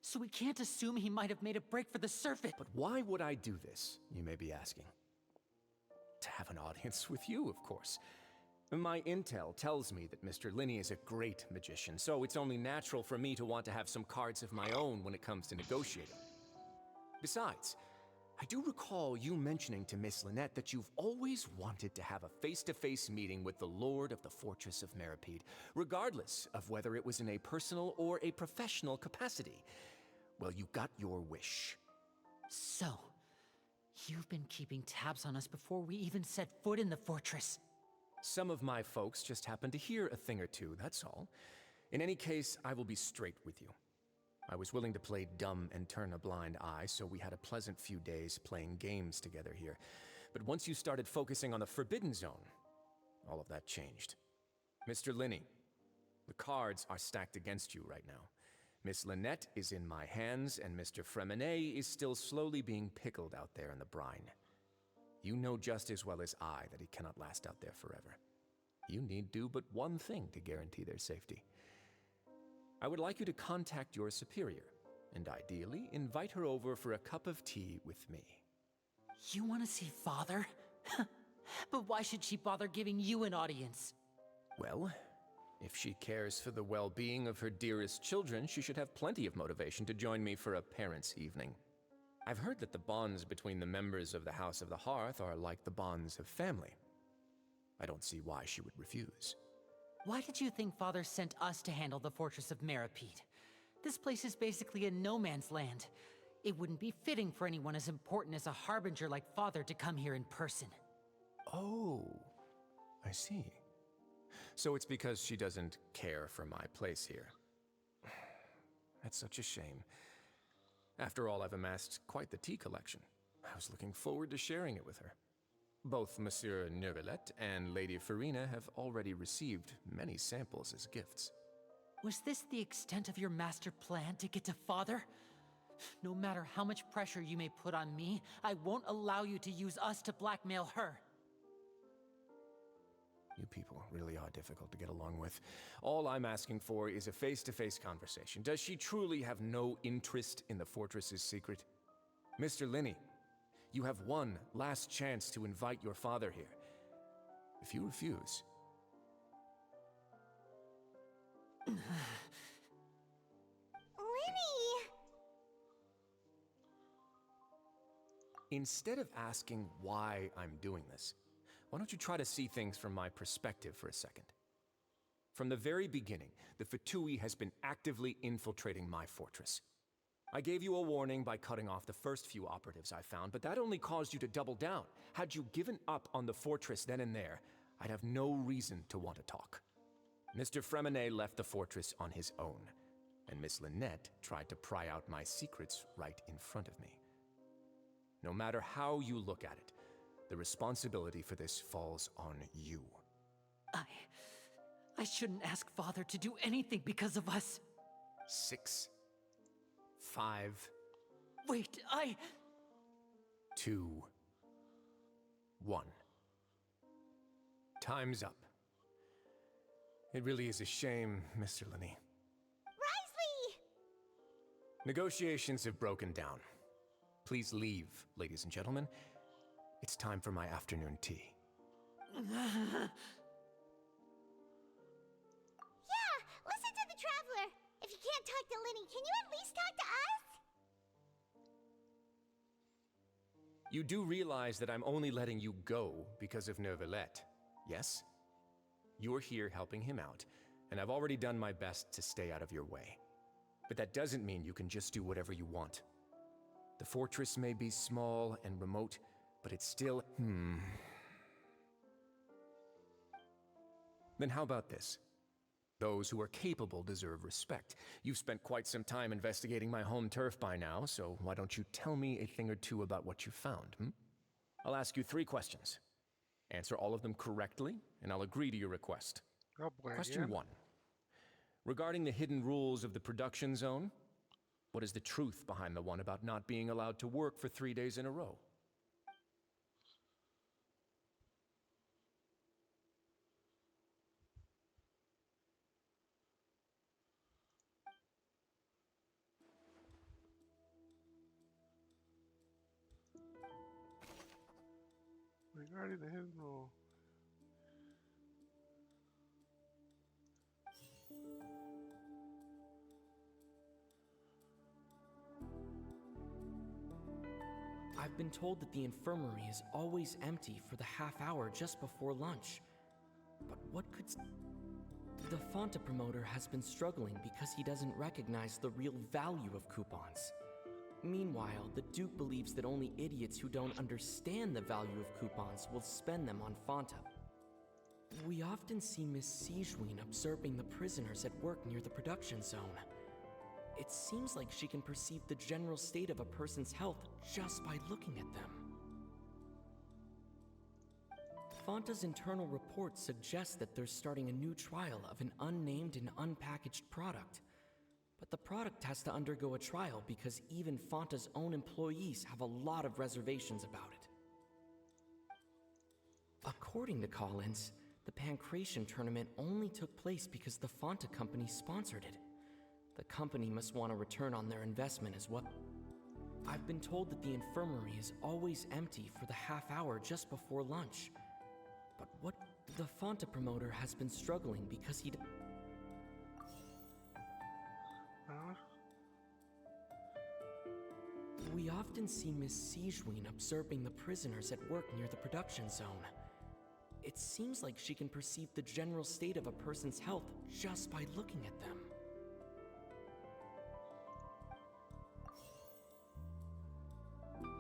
So we can't assume he might have made a break for the surface. But why would I do this, you may be asking? To have an audience with you, of course. My intel tells me that Mr. Linney is a great magician, so it's only natural for me to want to have some cards of my own when it comes to negotiating. Besides, I do recall you mentioning to Miss Lynette that you've always wanted to have a face-to-face meeting with the Lord of the Fortress of Meripede, regardless of whether it was in a personal or a professional capacity. Well, you got your wish. So, you've been keeping tabs on us before we even set foot in the fortress. Some of my folks just happened to hear a thing or two, that's all. In any case, I will be straight with you. I was willing to play dumb and turn a blind eye, so we had a pleasant few days playing games together here. But once you started focusing on the Forbidden Zone, all of that changed. Mr. Linney, the cards are stacked against you right now. Miss Lynette is in my hands, and Mr. Fremine is still slowly being pickled out there in the brine. You know just as well as I that he cannot last out there forever. You need do but one thing to guarantee their safety. I would like you to contact your superior, and ideally invite her over for a cup of tea with me. You want to see Father? But why should she bother giving you an audience? Well, if she cares for the well-being of her dearest children, she should have plenty of motivation to join me for a parents' evening. I've heard that the bonds between the members of the House of the Hearth are like the bonds of family. I don't see why she would refuse. Why did you think Father sent us to handle the Fortress of Meripede? This place is basically a no-man's land. It wouldn't be fitting for anyone as important as a harbinger like Father to come here in person. Oh, I see. So it's because she doesn't care for my place here. That's such a shame. After all, I've amassed quite the tea collection. I was looking forward to sharing it with her. Both Monsieur Neuvillette and Lady Farina have already received many samples as gifts. Was this the extent of your master plan to get to Father? No matter how much pressure you may put on me, I won't allow you to use us to blackmail her. You people really are difficult to get along with. All I'm asking for is a face-to-face conversation. Does she truly have no interest in the fortress's secret? Mr. Linney, you have one last chance to invite your father here. If you refuse... Linny! Instead of asking why I'm doing this, why don't you try to see things from my perspective for a second? From the very beginning, the Fatui has been actively infiltrating my fortress. I gave you a warning by cutting off the first few operatives I found, but that only caused you to double down. Had you given up on the fortress then and there, I'd have no reason to want to talk. Mr. Fremenet left the fortress on his own, and Miss Lynette tried to pry out my secrets right in front of me. No matter how you look at it, the responsibility for this falls on you. I shouldn't ask Father to do anything because of us. 6, 5... Wait, 2, 1. Time's up. It really is a shame, Mr. Linney. Risley! Negotiations have broken down. Please leave, ladies and gentlemen. It's time for my afternoon tea. Yeah, listen to the Traveler. If you can't talk to Linny, can you at least talk to us? You do realize that I'm only letting you go because of Neuvillette, yes? You're here helping him out, and I've already done my best to stay out of your way. But that doesn't mean you can just do whatever you want. The fortress may be small and remote, but it's still... Then how about this? Those who are capable deserve respect. You've spent quite some time investigating my home turf by now, so why don't you tell me a thing or two about what you found, I'll ask you 3 questions. Answer all of them correctly, and I'll agree to your request. Oh boy, Question again? 1. Regarding the hidden rules of the production zone, what is the truth behind the one about not being allowed to work for 3 days in a row? Regarding the hidden rule. I've been told that the infirmary is always empty for the half hour just before lunch. But what could... The Fonta promoter has been struggling because he doesn't recognize the real value of coupons. Meanwhile, the Duke believes that only idiots who don't understand the value of coupons will spend them on Fonta. We often see Miss Sigewin observing the prisoners at work near the production zone. It seems like she can perceive the general state of a person's health just by looking at them. Fonta's internal report suggests that they're starting a new trial of an unnamed and unpackaged product. But the product has to undergo a trial because even Fonta's own employees have a lot of reservations about it. According to Collins, the Pancration tournament only took place because the Fonta company sponsored it. The company must want a return on their investment as well. I've been told that the infirmary is always empty for the half hour just before lunch. But what... The Fonta promoter has been struggling because he... We often see Miss Sigewin observing the prisoners at work near the production zone. It seems like she can perceive the general state of a person's health just by looking at them.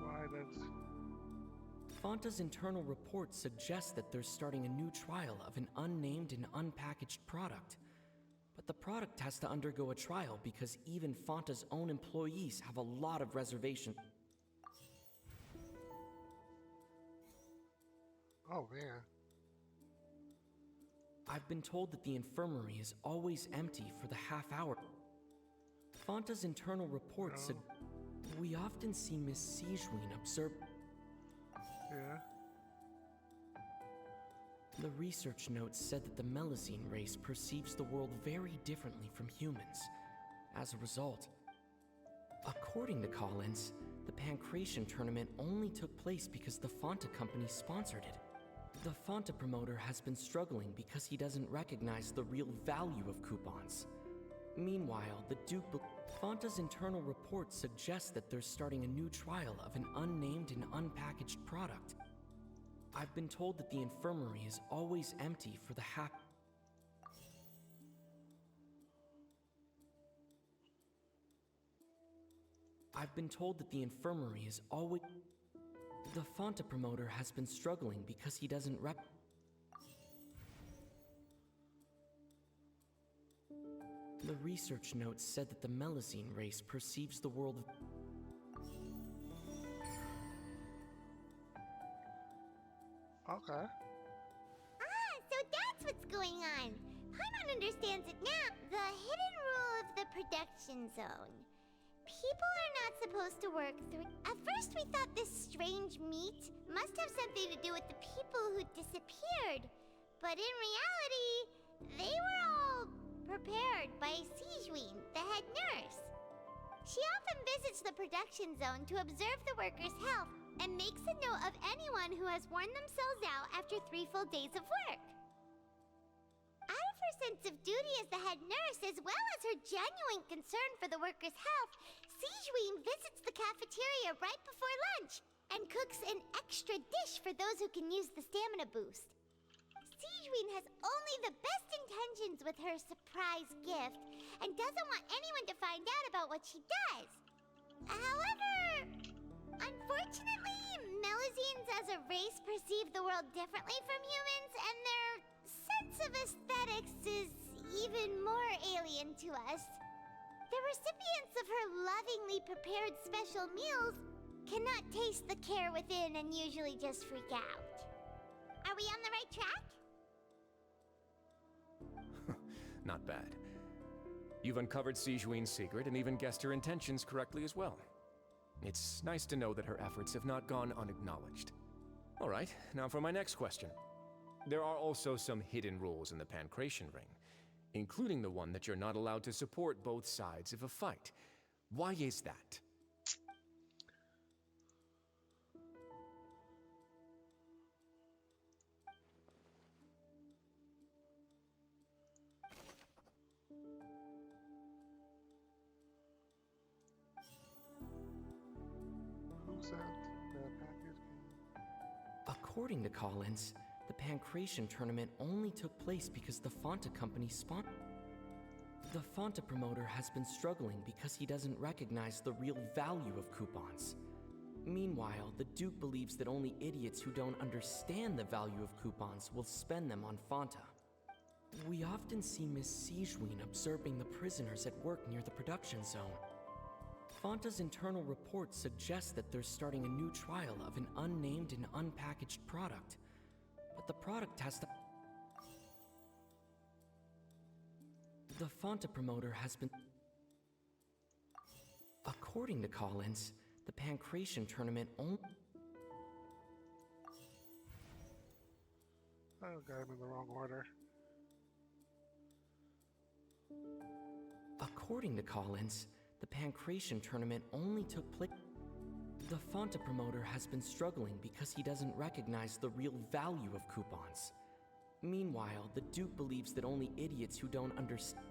Why that's... Fonta's internal report suggests that they're starting a new trial of an unnamed and unpackaged product. But the product has to undergo a trial because even Fonta's own employees have a lot of reservations. Oh, man. I've been told that the infirmary is always empty for the half hour. Fonta's internal report we often see Miss Sigewin observe... Yeah. The research notes said that the Melazine race perceives the world very differently from humans. As a result, according to Collins, the Pancration tournament only took place because the Fonta company sponsored it. The Fonta promoter has been struggling because he doesn't recognize the real value of coupons. Meanwhile, the Fonta's internal report suggests that they're starting a new trial of an unnamed and unpackaged product. I've been told that the infirmary is always empty for the I've been told that the infirmary is always... The Fonta promoter has been struggling because he doesn't The research notes said that the Melazine race perceives the world... Okay. Ah, so that's what's going on. Paimon understands it now. The hidden rule of the production zone. People are not supposed to work through... At first we thought this strange meat must have something to do with the people who disappeared. But in reality, they were all prepared by Sijuin, the head nurse. She often visits the production zone to observe the workers' health and makes a note of anyone who has worn themselves out after 3 full days of work. Out of her sense of duty as the head nurse, as well as her genuine concern for the workers' health, Sijuin visits the cafeteria right before lunch and cooks an extra dish for those who can use the stamina boost. Sijuin has only the best intentions with her surprise gift and doesn't want anyone to find out about what she does. However, unfortunately, Melazines as a race perceive the world differently from humans, and their sense of aesthetics is even more alien to us. The recipients of her lovingly prepared special meals cannot taste the care within and usually just freak out. Are we on the right track? Not bad. You've uncovered Sijuin's secret and even guessed her intentions correctly as well. It's nice to know that her efforts have not gone unacknowledged. All right, now for my next question. There are also some hidden rules in the Pancration ring, including the one that you're not allowed to support both sides of a fight. Why is that? Who said the package came? According to Collins, the Pancration tournament only took place because the Fonta company sponsored. The Fonta promoter has been struggling because he doesn't recognize the real value of coupons. Meanwhile, the Duke believes that only idiots who don't understand the value of coupons will spend them on Fonta. We often see Miss Sijuin observing the prisoners at work near the production zone. Fonta's internal report suggests that they're starting a new trial of an unnamed and unpackaged product. But the product has to... The Fonta promoter has been... According to Collins, the Pancration tournament only... I got him in the wrong order. According to Collins, the Pancration tournament only took place... The Fonta promoter has been struggling because he doesn't recognize the real value of coupons. Meanwhile, the Duke believes that only idiots who don't understand...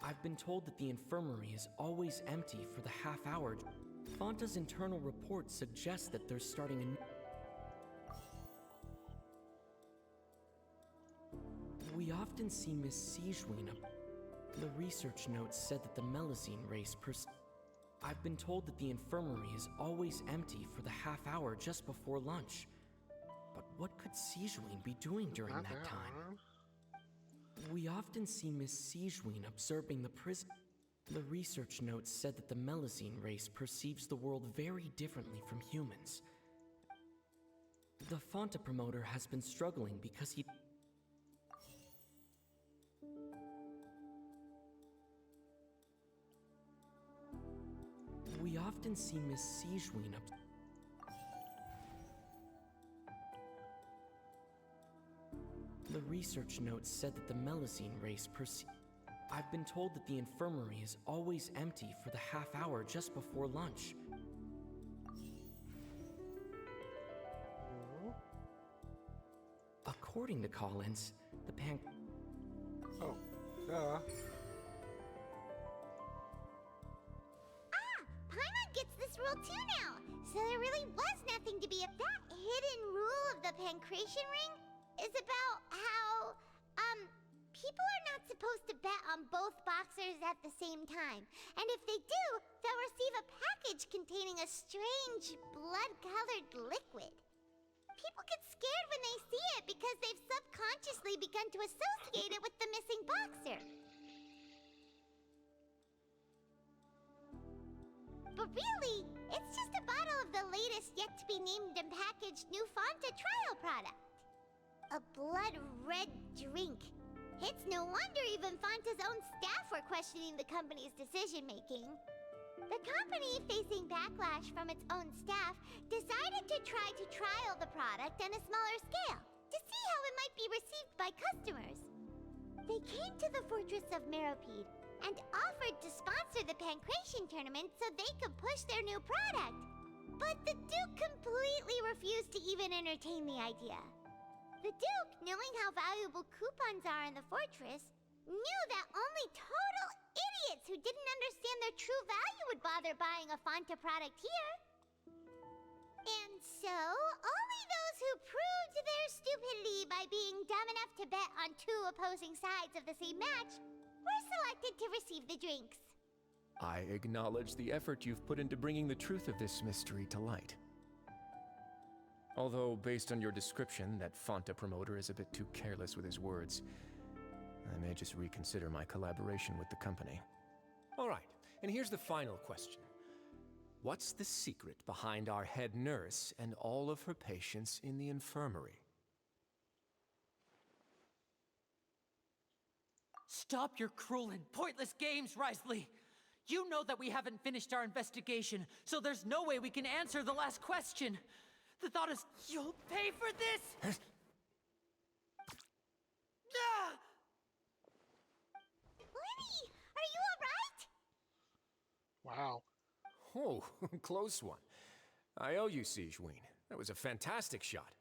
I've been told that the infirmary is always empty for the half-hour... Fonta's internal report suggests that they're starting a new... We often see Miss Sijuin... The research notes said that the Melazine race I've been told that the infirmary is always empty for the half-hour just before lunch. But what could Sijuin be doing during that time? We often see Miss Sijuin observing the prison. The research notes said that the Melazine race perceives the world very differently from humans. The Fonta promoter has been struggling because he... We often see Miss Sijuin The research notes said that the Melusine race I've been told that the infirmary is always empty for the half hour just before lunch. According to Collins, the Oh, duh. Paimon gets this rule too now. So there really was nothing to be of that hidden rule of the pancreation ring is about how, people are not supposed to bet on both boxers at the same time. And if they do, they'll receive a package containing a strange, blood-colored liquid. People get scared when they see it because they've subconsciously begun to associate it with the missing boxer. But really, it's just a bottle of the latest yet-to-be-named and packaged new Fanta trial product. A blood-red drink. It's no wonder even Fanta's own staff were questioning the company's decision-making. The company, facing backlash from its own staff, decided to try to trial the product on a smaller scale to see how it might be received by customers. They came to the fortress of Meropide and offered to sponsor the Pancration tournament so they could push their new product. But the Duke completely refused to even entertain the idea. The Duke, knowing how valuable coupons are in the fortress, knew that only total idiots who didn't understand their true value would bother buying a Fanta product here. And so, only those who proved their stupidity by being dumb enough to bet on two opposing sides of the same match were selected to receive the drinks. I acknowledge the effort you've put into bringing the truth of this mystery to light. Although, based on your description, that Fanta promoter is a bit too careless with his words, I may just reconsider my collaboration with the company. All right, and here's the final question. What's the secret behind our head nurse and all of her patients in the infirmary? Stop your cruel and pointless games, Risley! You know that we haven't finished our investigation, so there's no way we can answer the last question. The thought is, you'll pay for this! Ah! Lenny, are you alright? Wow. Oh, close one. I owe you, Sigewinne. That was a fantastic shot.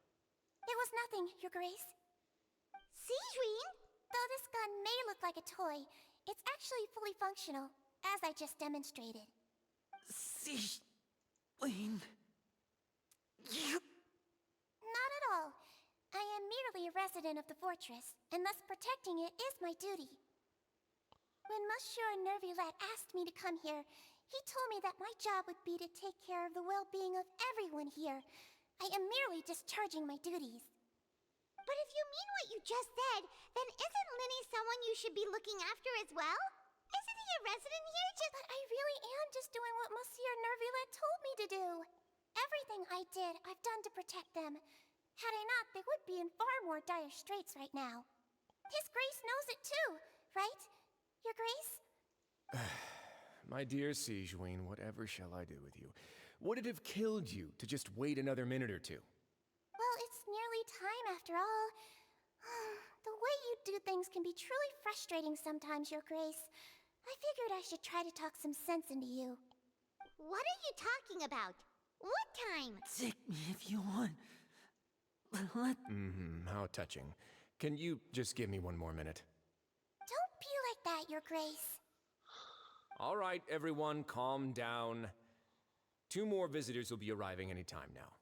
It was nothing, Your Grace. Sigewinne? Though this gun may look like a toy, it's actually fully functional, as I just demonstrated. Sigewinne... You... Not at all. I am merely a resident of the fortress, and thus protecting it is my duty. When Monsieur Nervulette asked me to come here, he told me that my job would be to take care of the well-being of everyone here. I am merely discharging my duties. But if you mean what you just said, then isn't Lenny someone you should be looking after as well? Isn't he a resident here just— But I really am just doing what Monsieur Nervulette told me to do. Everything I did, I've done to protect them. Had I not, they would be in far more dire straits right now. His Grace knows it too, right? Your Grace? My dear Sigewinne, whatever shall I do with you? Would it have killed you to just wait another minute or two? Well, it's nearly time after all. The way you do things can be truly frustrating sometimes, Your Grace. I figured I should try to talk some sense into you. What are you talking about? What time? Take me if you want. Let... How touching. Can you just give me one more minute? Don't be like that, Your Grace. All right, everyone, calm down. 2 more visitors will be arriving any time now.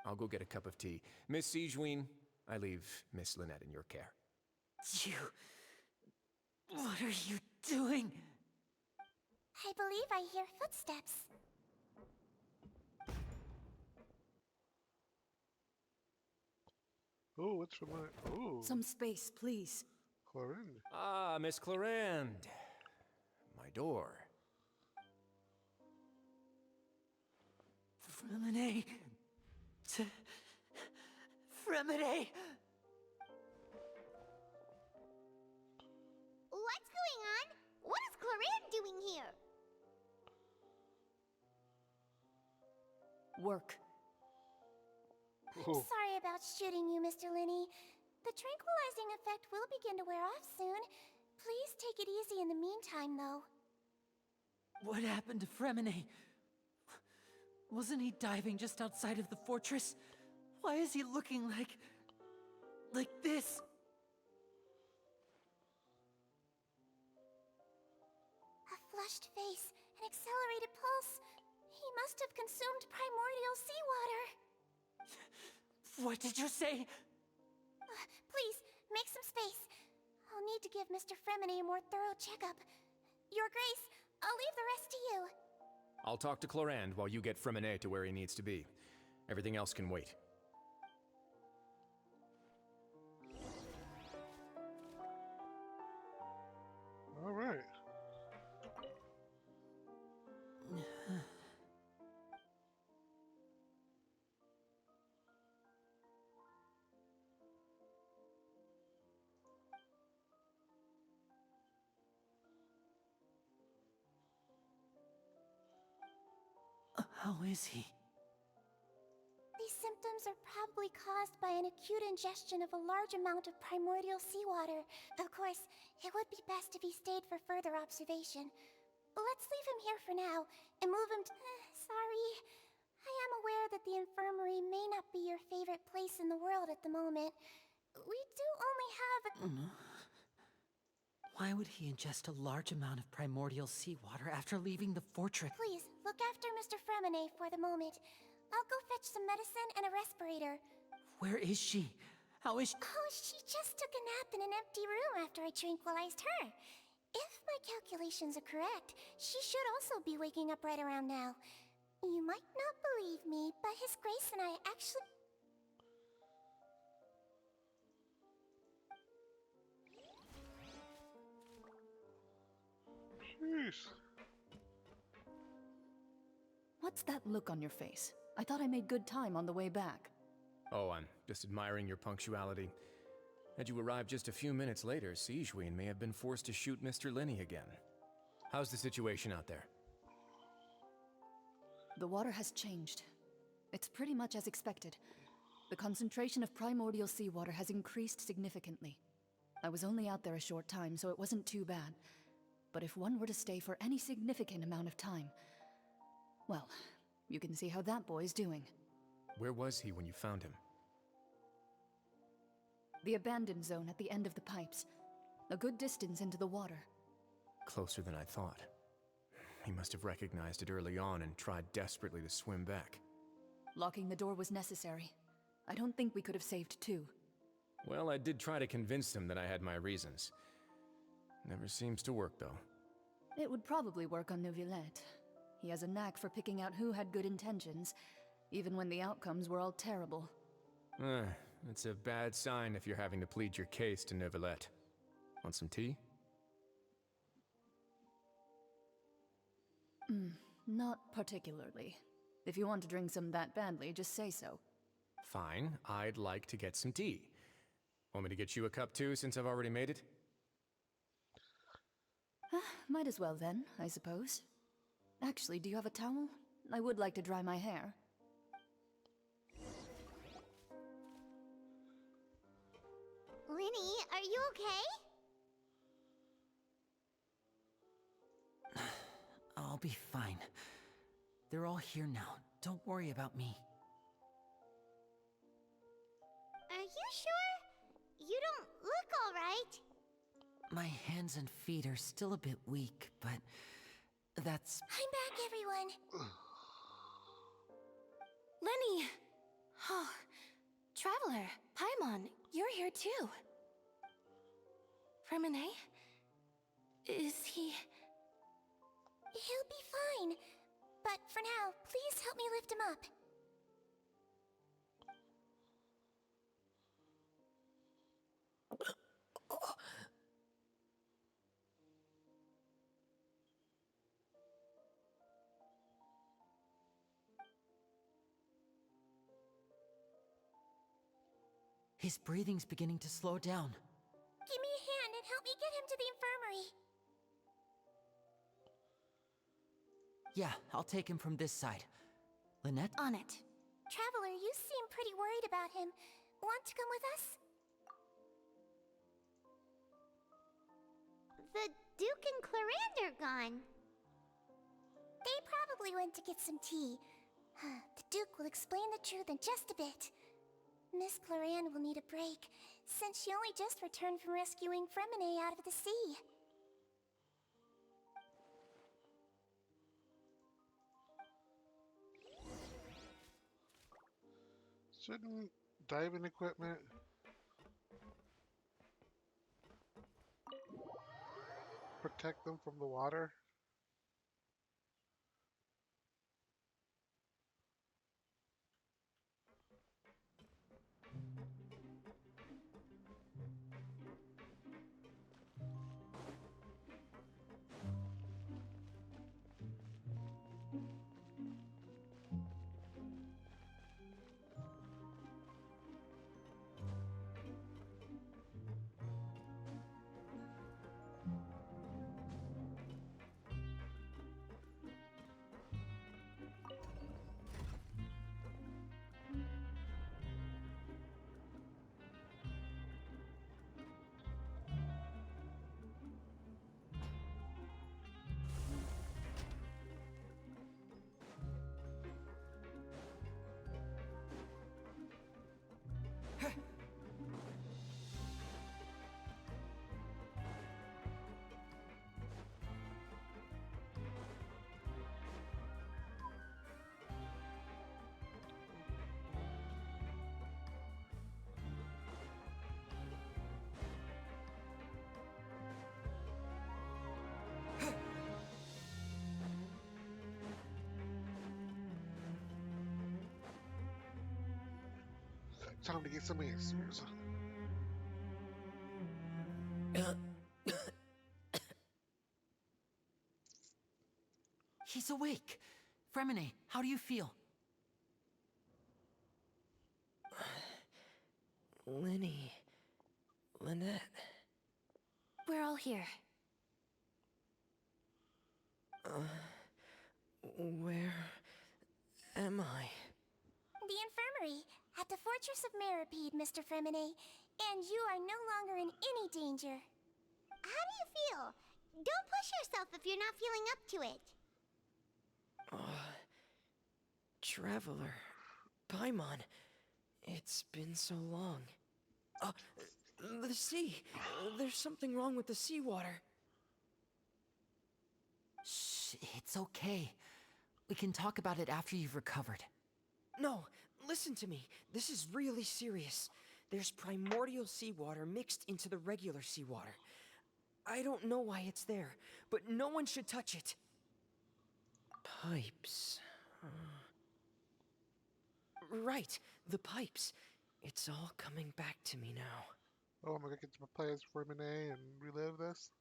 I'll go get a cup of tea. Miss Sigewinne, I leave Miss Lynette in your care. You... What are you doing? I believe I hear footsteps. Ooh, what's for my... Ooh. Some space, please. Chlorinde. Ah, Miss Clorinde. My door. Fremine... Fremine... What's going on? What is Clorinde doing here? Work. I'm sorry about shooting you, Mr. Linney. The tranquilizing effect will begin to wear off soon. Please take it easy in the meantime, though. What happened to Fremine? Wasn't he diving just outside of the fortress? Why is he looking like this? A flushed face, an accelerated pulse. He must have consumed primordial seawater. What did you say? Please, make some space. I'll need to give Mr. Fremine a more thorough checkup. Your Grace, I'll leave the rest to you. I'll talk to Clorand while you get Fremine to where he needs to be. Everything else can wait. All right. How is he? These symptoms are probably caused by an acute ingestion of a large amount of primordial seawater. Of course, it would be best if he stayed for further observation. Let's leave him here for now, and move him to... sorry. I am aware that the infirmary may not be your favorite place in the world at the moment. We do only have... Why would he ingest a large amount of primordial seawater after leaving the fortress? Please, look after Mr. Fremine for the moment. I'll go fetch some medicine and a respirator. Where is she? How is she? Oh, she just took a nap in an empty room after I tranquilized her. If my calculations are correct, she should also be waking up right around now. You might not believe me, but His Grace and I actually... Jeez. What's that look on your face? I thought I made good time on the way back. Oh, I'm just admiring your punctuality. Had you arrived just a few minutes later, Sigewinne may have been forced to shoot Mr. Linney again. How's the situation out there? The water has changed. It's pretty much as expected. The concentration of primordial seawater has increased significantly. I was only out there a short time, so it wasn't too bad. But if one were to stay for any significant amount of time... well, you can see how that boy's doing. Where was he when you found him? The abandoned zone at the end of the pipes. A good distance into the water. Closer than I thought. He must have recognized it early on and tried desperately to swim back. Locking the door was necessary. I don't think we could have saved two. Well, I did try to convince him that I had my reasons. Never seems to work, though. It would probably work on Neuvillette. He has a knack for picking out who had good intentions, even when the outcomes were all terrible. It's a bad sign if you're having to plead your case to Neuvillette. Want some tea? Not particularly. If you want to drink some that badly, just say so. Fine, I'd like to get some tea. Want me to get you a cup too, since I've already made it? Might as well then, I suppose. Actually, do you have a towel? I would like to dry my hair. Linny, are you okay? I'll be fine. They're all here now. Don't worry about me. Are you sure? You don't look alright. My hands and feet are still a bit weak, but that's... I'm back, everyone. Lenny! Oh, Traveler, Paimon, you're here too. Fremine? Is he... He'll be fine. But for now, please help me lift him up. His breathing's beginning to slow down. Give me a hand and help me get him to the infirmary. Yeah, I'll take him from this side. Lynette? On it. Traveler, you seem pretty worried about him. Want to come with us? The Duke and Clarande are gone. They probably went to get some tea. The Duke will explain the truth in just a bit. Miss Clarande will need a break, since she only just returned from rescuing Fremine out of the sea. Shouldn't diving equipment protect them from the water? Time to get some answers. He's awake. Fremine, how do you feel? Lenny. Lynette. We're all here. Where am I? The infirmary, at the Fortress of Meripede, Mr. Fremine. And you are no longer in any danger. How do you feel? Don't push yourself if you're not feeling up to it. Traveler. Paimon. It's been so long. The sea. There's something wrong with the seawater. Shh, it's okay. We can talk about it after you've recovered. No, listen to me. This is really serious. There's primordial seawater mixed into the regular seawater. I don't know why it's there, but no one should touch it. Pipes. Right, the pipes. It's all coming back to me now. Oh, I'm gonna get to play as Fremine and relive this.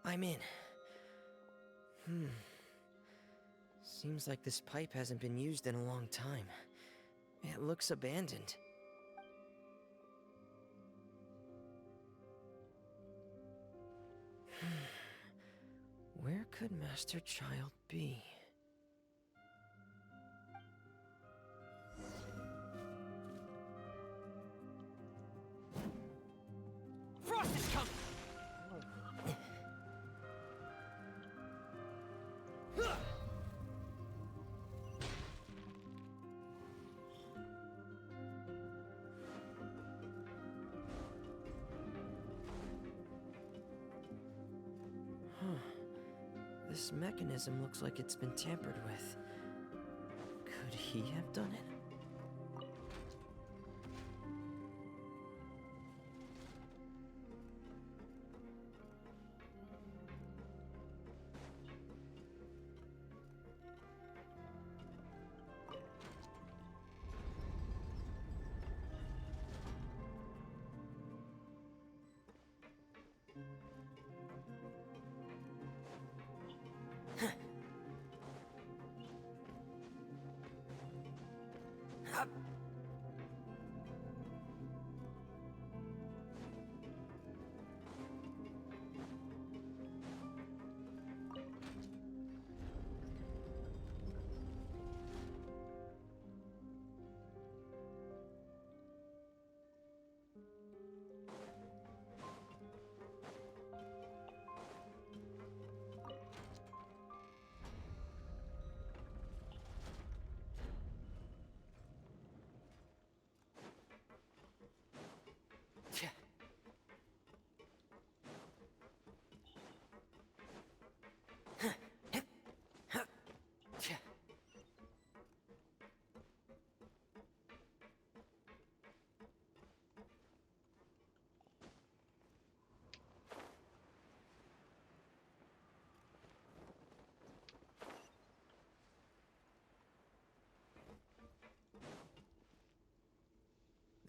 I'm in. Seems like this pipe hasn't been used in a long time. It looks abandoned. Where could Master Child be? Frost is coming! This mechanism looks like it's been tampered with. Could he have done it?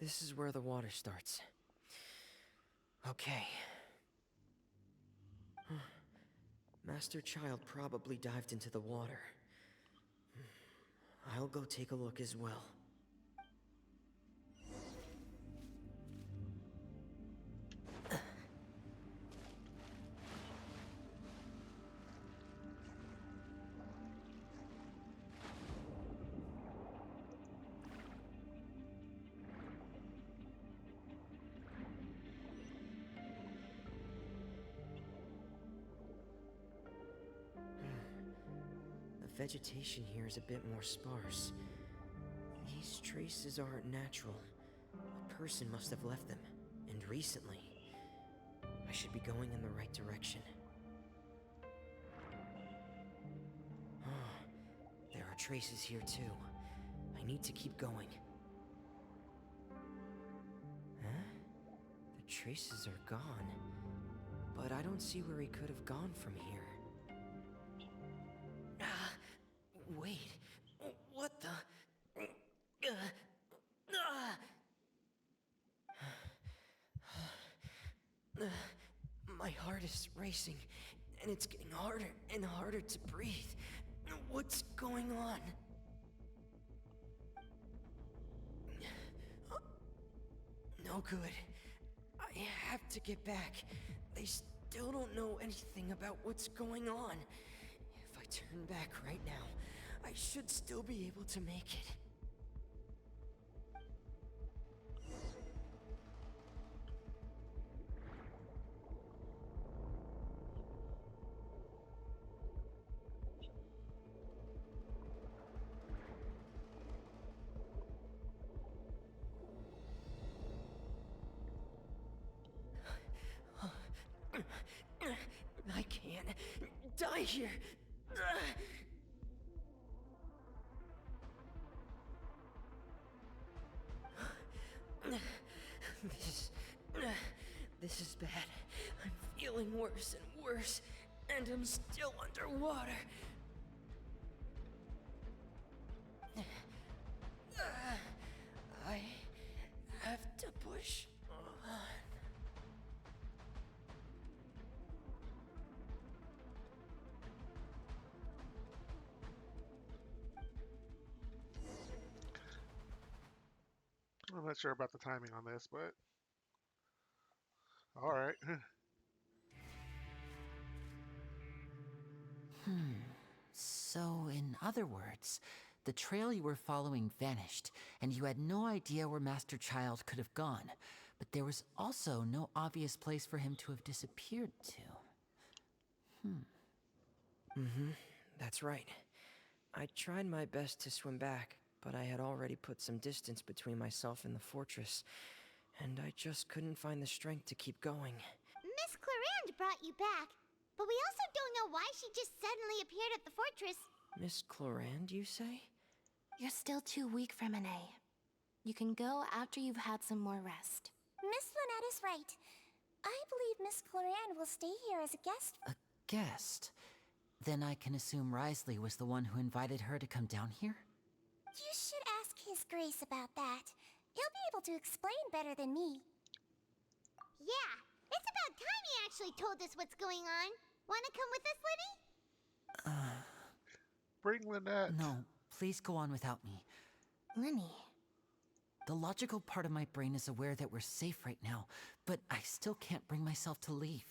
This is where the water starts. Okay. Master Child probably dived into the water. I'll go take a look as well. The vegetation here is a bit more sparse. These traces aren't natural. A person must have left them, and recently. I should be going in the right direction. There are traces here too. I need to keep going. Huh? The traces are gone. But I don't see where he could have gone from here. Wait, what the? My heart is racing, and it's getting harder and harder to breathe. What's going on? No good. I have to get back. They still don't know anything about what's going on. If I turn back right now, I should still be able to make it. I can't die here. This is bad. I'm feeling worse and worse, and I'm still underwater. I have to push on. I'm not sure about the timing on this, but all right. So, in other words, the trail you were following vanished, and you had no idea where Master Child could have gone. But there was also no obvious place for him to have disappeared to. That's right. I tried my best to swim back, but I had already put some distance between myself and the fortress, and I just couldn't find the strength to keep going. Miss Clarande brought you back, but we also don't know why she just suddenly appeared at the fortress. Miss Clarande, you say? You're still too weak for Monet. You can go after you've had some more rest. Miss Lynette is right. I believe Miss Clarande will stay here as a guest. A guest? Then I can assume Risley was the one who invited her to come down here? You should ask His Grace about that. He'll be able to explain better than me. Yeah, it's about time he actually told us what's going on. Wanna come with us, Linny? Bring Lynette. No, please go on without me. Linny. The logical part of my brain is aware that we're safe right now, but I still can't bring myself to leave.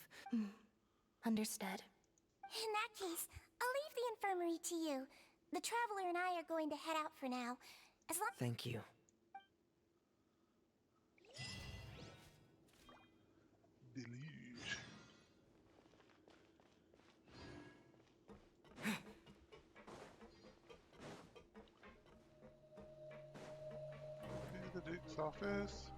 Understood. In that case, I'll leave the infirmary to you. The Traveler and I are going to head out for now. As long Thank you. Deluge. Okay, the Duke's office.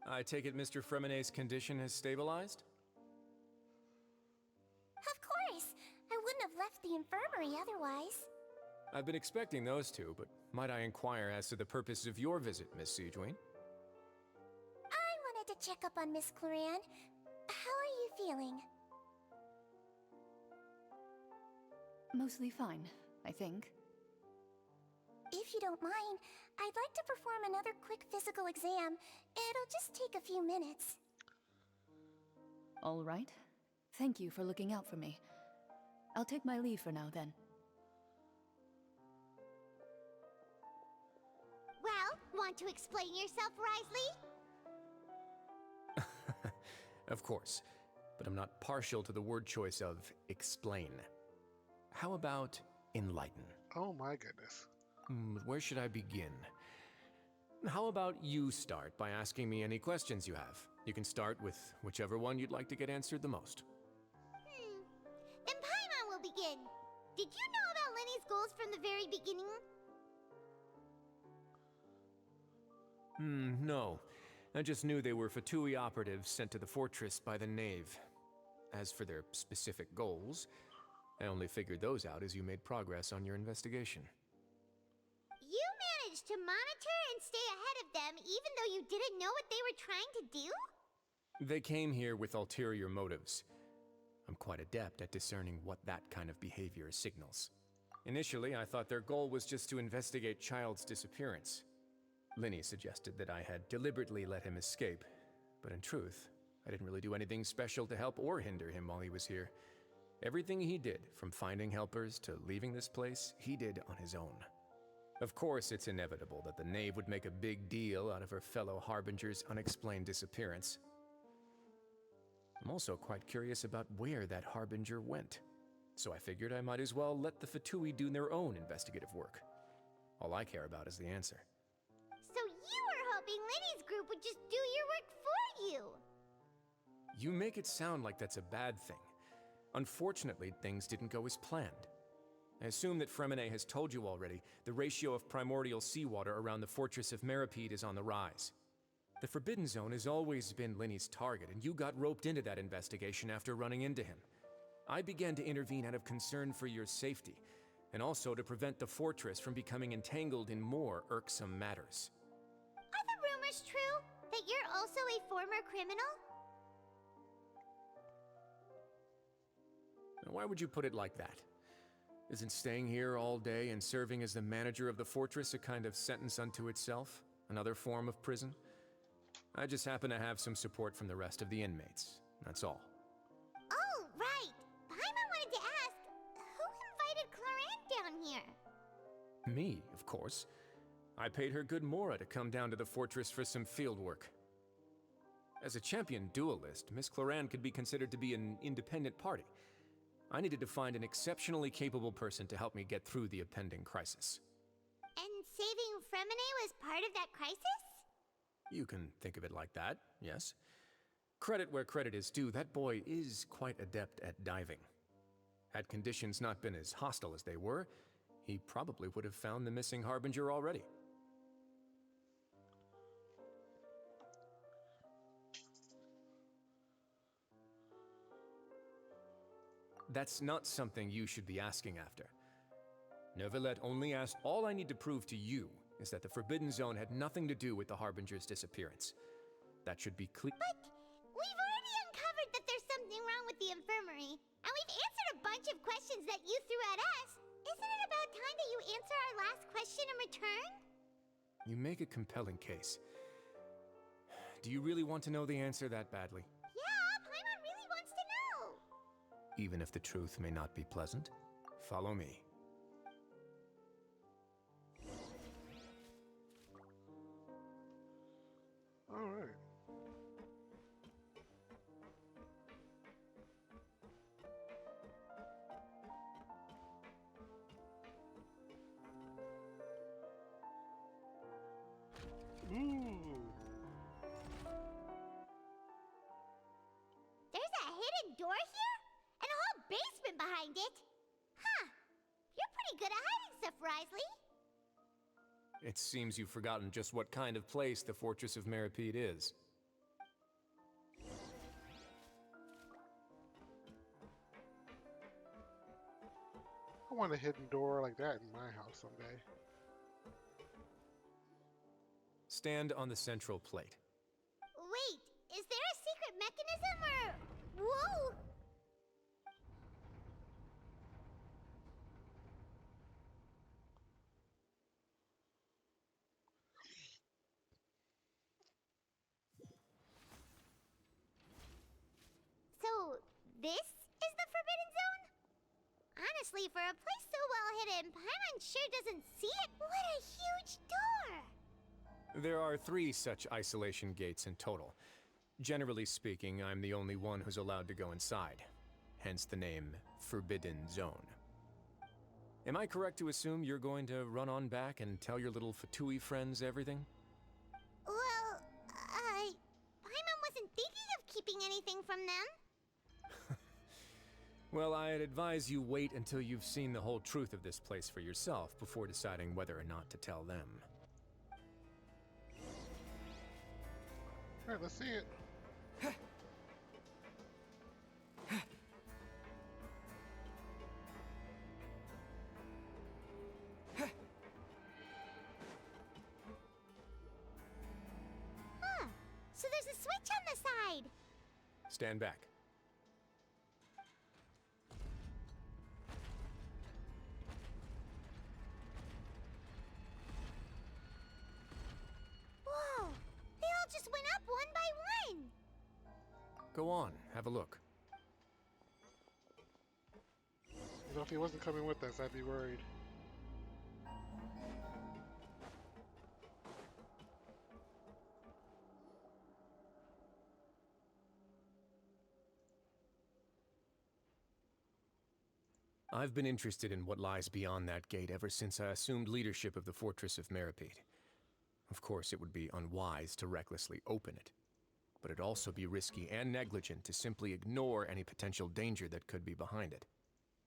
I take it Mr. Fremenet's condition has stabilized? Of course! I wouldn't have left the infirmary otherwise. I've been expecting those two, but might I inquire as to the purpose of your visit, Miss Siegeween? I wanted to check up on Miss Cloran. How are you feeling? Mostly fine, I think. If you don't mind, I'd like to perform another quick physical exam. It'll just take a few minutes. All right. Thank you for looking out for me. I'll take my leave for now, then. Well, want to explain yourself, Risley? Of course, but I'm not partial to the word choice of explain. How about enlighten? Oh my goodness. Where should I begin? How about you start by asking me any questions you have? You can start with whichever one you'd like to get answered the most. Then Paimon will begin. Did you know about Lenny's goals from the very beginning? No. I just knew they were Fatui operatives sent to the fortress by the Knave. As for their specific goals, I only figured those out as you made progress on your investigation. You managed to monitor and stay ahead of them even though you didn't know what they were trying to do? They came here with ulterior motives. I'm quite adept at discerning what that kind of behavior signals. Initially, I thought their goal was just to investigate Child's disappearance. Linny suggested that I had deliberately let him escape, but in truth, I didn't really do anything special to help or hinder him while he was here. Everything he did, from finding helpers to leaving this place, he did on his own. Of course, it's inevitable that the Knave would make a big deal out of her fellow Harbinger's unexplained disappearance. I'm also quite curious about where that Harbinger went, so I figured I might as well let the Fatui do their own investigative work. All I care about is the answer. So you were hoping Lenny's group would just do your work for you! You make it sound like that's a bad thing. Unfortunately, things didn't go as planned. I assume that Fremenet has told you already, the ratio of primordial seawater around the fortress of Meripede is on the rise. The Forbidden Zone has always been Linny's target, and you got roped into that investigation after running into him. I began to intervene out of concern for your safety, and also to prevent the fortress from becoming entangled in more irksome matters. Are the rumors true? That you're also a former criminal? Now, why would you put it like that? Isn't staying here all day and serving as the manager of the fortress a kind of sentence unto itself? Another form of prison? I just happen to have some support from the rest of the inmates. That's all. Oh, right! Paimon wanted to ask, who invited Cloran down here? Me, of course. I paid her good mora to come down to the fortress for some field work. As a champion duelist, Miss Cloran could be considered to be an independent party. I needed to find an exceptionally capable person to help me get through the impending crisis. And saving Fremenet was part of that crisis? You can think of it like that, yes. Credit where credit is due, that boy is quite adept at diving. Had conditions not been as hostile as they were, he probably would have found the missing Harbinger already. That's not something you should be asking after. Neuvillette only asked. All I need to prove to you is that the Forbidden Zone had nothing to do with the Harbinger's disappearance. That should be clear. But we've already uncovered that there's something wrong with the infirmary, and we've answered a bunch of questions that you threw at us. Isn't it about time that you answer our last question in return? You make a compelling case. Do you really want to know the answer that badly? Yeah, Paimon really wants to know. Even if the truth may not be pleasant? Follow me. All right. Ooh. There's a hidden door here? And a whole basement behind it? Huh. You're pretty good at hiding stuff, Risley. It seems you've forgotten just what kind of place the Fortress of Meripede is. I want a hidden door like that in my house someday. Stand on the central plate. Wait, is there a secret mechanism or... Whoa! So, this is the Forbidden Zone? Honestly, for a place so well hidden, Paimon sure doesn't see it. What a huge door! There are 3 such isolation gates in total. Generally speaking, I'm the only one who's allowed to go inside. Hence the name Forbidden Zone. Am I correct to assume you're going to run on back and tell your little Fatui friends everything? Well, Paimon wasn't thinking of keeping anything from them. Well, I'd advise you wait until you've seen the whole truth of this place for yourself before deciding whether or not to tell them. Alright, let's see it. Huh. So there's a switch on the side. Stand back. Whoa. They all just went up one by one. Go on, have a look. You know, if he wasn't coming with us, I'd be worried. I've been interested in what lies beyond that gate ever since I assumed leadership of the Fortress of Meripede. Of course, it would be unwise to recklessly open it, but it'd also be risky and negligent to simply ignore any potential danger that could be behind it.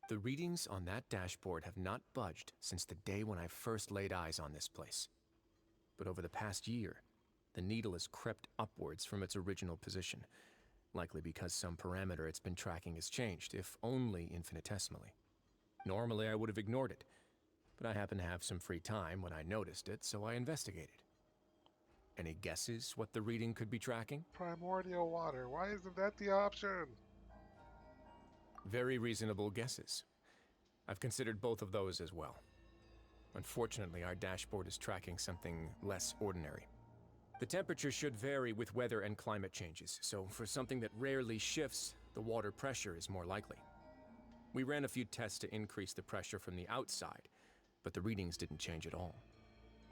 The readings on that dashboard have not budged since the day when I first laid eyes on this place. But over the past year, the needle has crept upwards from its original position, likely because some parameter it's been tracking has changed, if only infinitesimally. Normally, I would have ignored it, but I happened to have some free time when I noticed it, so I investigated. Any guesses what the reading could be tracking? Primordial water. Why isn't that the option? Very reasonable guesses. I've considered both of those as well. Unfortunately, our dashboard is tracking something less ordinary. The temperature should vary with weather and climate changes, so for something that rarely shifts, the water pressure is more likely. We ran a few tests to increase the pressure from the outside, but the readings didn't change at all.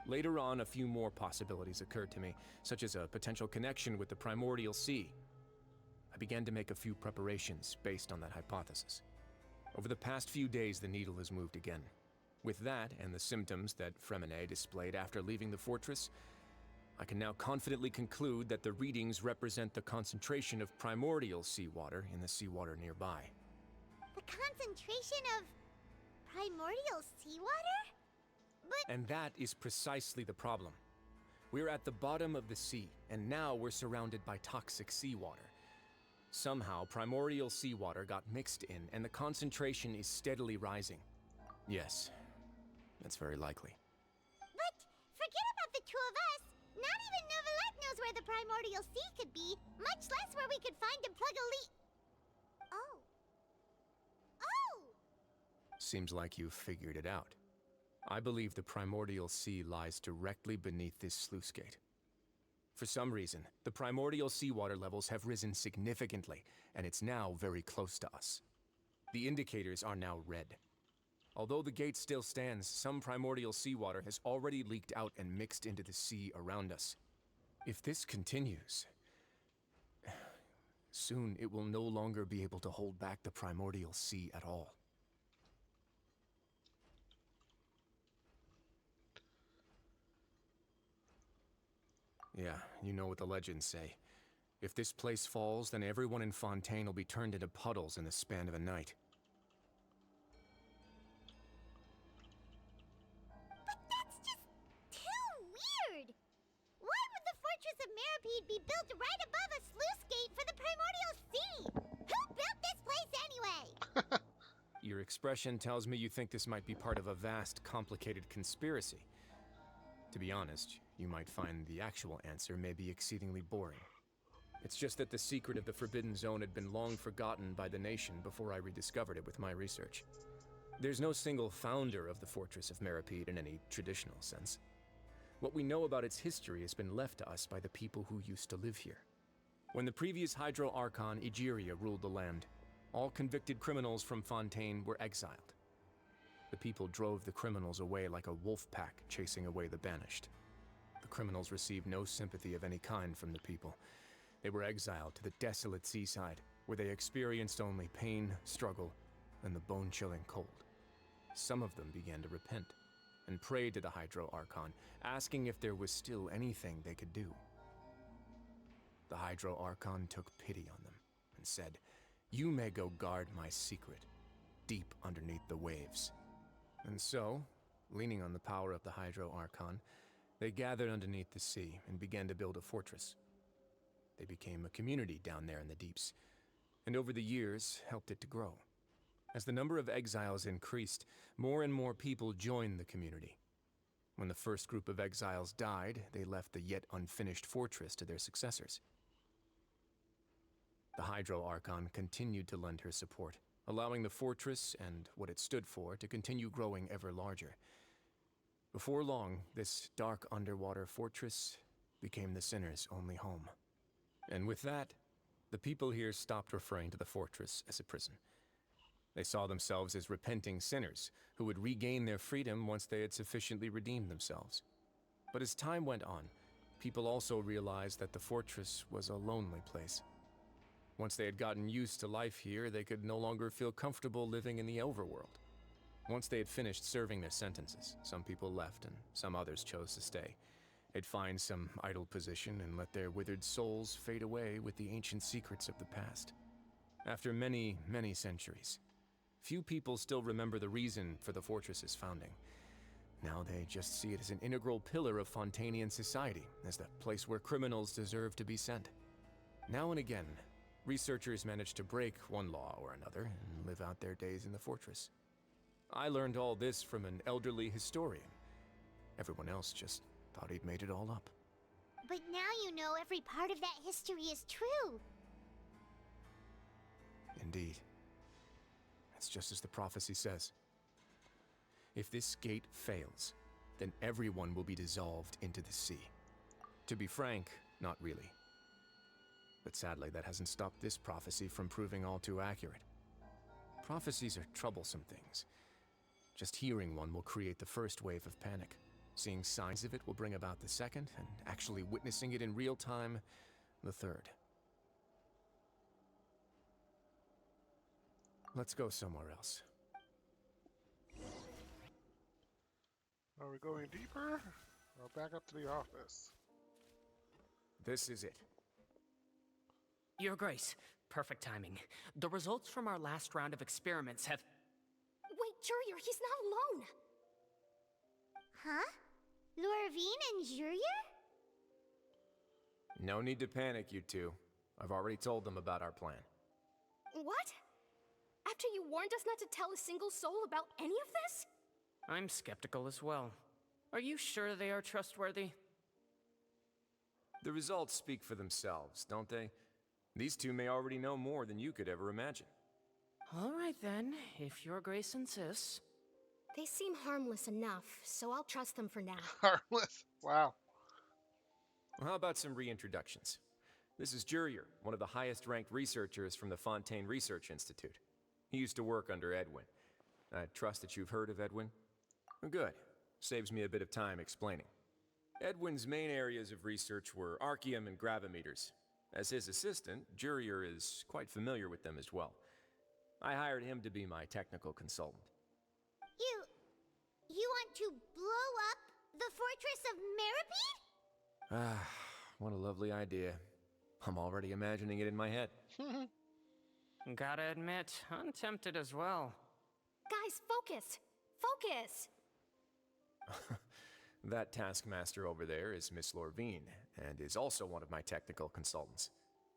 Later on, a few more possibilities occurred to me, such as a potential connection with the primordial sea. I began to make a few preparations based on that hypothesis. Over the past few days, the needle has moved again. With that, and the symptoms that Fremine displayed after leaving the fortress, I can now confidently conclude that the readings represent the concentration of primordial seawater in the seawater nearby. The concentration of primordial seawater? But... And that is precisely the problem. We're at the bottom of the sea, and now we're surrounded by toxic seawater. Somehow, primordial seawater got mixed in, and the concentration is steadily rising. Yes, that's very likely. But forget about the two of us. Not even Novelette knows where the primordial sea could be, much less where we could find and plug a leak. Oh. Oh! Seems like you've figured it out. I believe the primordial sea lies directly beneath this sluice gate. For some reason, the primordial seawater levels have risen significantly, and it's now very close to us. The indicators are now red. Although the gate still stands, some primordial seawater has already leaked out and mixed into the sea around us. If this continues, soon it will no longer be able to hold back the primordial sea at all. Yeah, you know what the legends say. If this place falls, then everyone in Fontaine will be turned into puddles in the span of a night. But that's just too weird! Why would the Fortress of Meripede be built right above a sluice gate for the primordial sea? Who built this place anyway? You're expression tells me you think this might be part of a vast, complicated conspiracy. To be honest, you might find the actual answer may be exceedingly boring. It's just that the secret of the Forbidden Zone had been long forgotten by the nation before I rediscovered it with my research. There's no single founder of the Fortress of Meripede in any traditional sense. What we know about its history has been left to us by the people who used to live here. When the previous Hydro Archon Egeria ruled the land, all convicted criminals from Fontaine were exiled. The people drove the criminals away like a wolf pack chasing away the banished. The criminals received no sympathy of any kind from the people. They were exiled to the desolate seaside, where they experienced only pain, struggle, and the bone-chilling cold. Some of them began to repent and prayed to the Hydro Archon, asking if there was still anything they could do. The Hydro Archon took pity on them and said, "You may go guard my secret, deep underneath the waves." And so, leaning on the power of the Hydro Archon, they gathered underneath the sea and began to build a fortress. They became a community down there in the deeps, and over the years helped it to grow. As the number of exiles increased, more and more people joined the community. When the first group of exiles died, they left the yet unfinished fortress to their successors. The Hydro Archon continued to lend her support, allowing the fortress and what it stood for to continue growing ever larger. Before long, this dark underwater fortress became the sinner's only home. And with that, the people here stopped referring to the fortress as a prison. They saw themselves as repenting sinners who would regain their freedom once they had sufficiently redeemed themselves. But as time went on, people also realized that the fortress was a lonely place. Once they had gotten used to life here, they could no longer feel comfortable living in the overworld. Once they had finished serving their sentences, some people left and some others chose to stay. They'd find some idle position and let their withered souls fade away with the ancient secrets of the past. After many, many centuries, few people still remember the reason for the fortress's founding. Now they just see it as an integral pillar of Fontainian society, as the place where criminals deserve to be sent. Now and again, researchers manage to break one law or another and live out their days in the fortress. I learned all this from an elderly historian. Everyone else just thought he'd made it all up. But now you know every part of that history is true. Indeed. It's just as the prophecy says. If this gate fails, then everyone will be dissolved into the sea. To be frank, not really. But sadly, that hasn't stopped this prophecy from proving all too accurate. Prophecies are troublesome things. Just hearing one will create the first wave of panic. Seeing signs of it will bring about the second, and actually witnessing it in real time, the third. Let's go somewhere else. Are we going deeper or back up to the office? This is it. Your Grace, perfect timing. The results from our last round of experiments have... Wait, Jurier, he's not alone! Huh? Lorvine and Jurier? No need to panic, you two. I've already told them about our plan. What? After you warned us not to tell a single soul about any of this? I'm skeptical as well. Are you sure they are trustworthy? The results speak for themselves, don't they? These two may already know more than you could ever imagine. All right then, if Your Grace insists. They seem harmless enough, so I'll trust them for now. Harmless? Wow. Well, how about some reintroductions? This is Jurier, one of the highest-ranked researchers from the Fontaine Research Institute. He used to work under Edwin. I trust that you've heard of Edwin? Good. Saves me a bit of time explaining. Edwin's main areas of research were archaeum and gravimeters. As his assistant, Jurier is quite familiar with them as well. I hired him to be my technical consultant. You want to blow up the Fortress of Meripede? Ah, what a lovely idea. I'm already imagining it in my head. Gotta admit, I'm tempted as well. Guys, focus! Focus! That taskmaster over there is Miss Lorvine, and is also one of my technical consultants.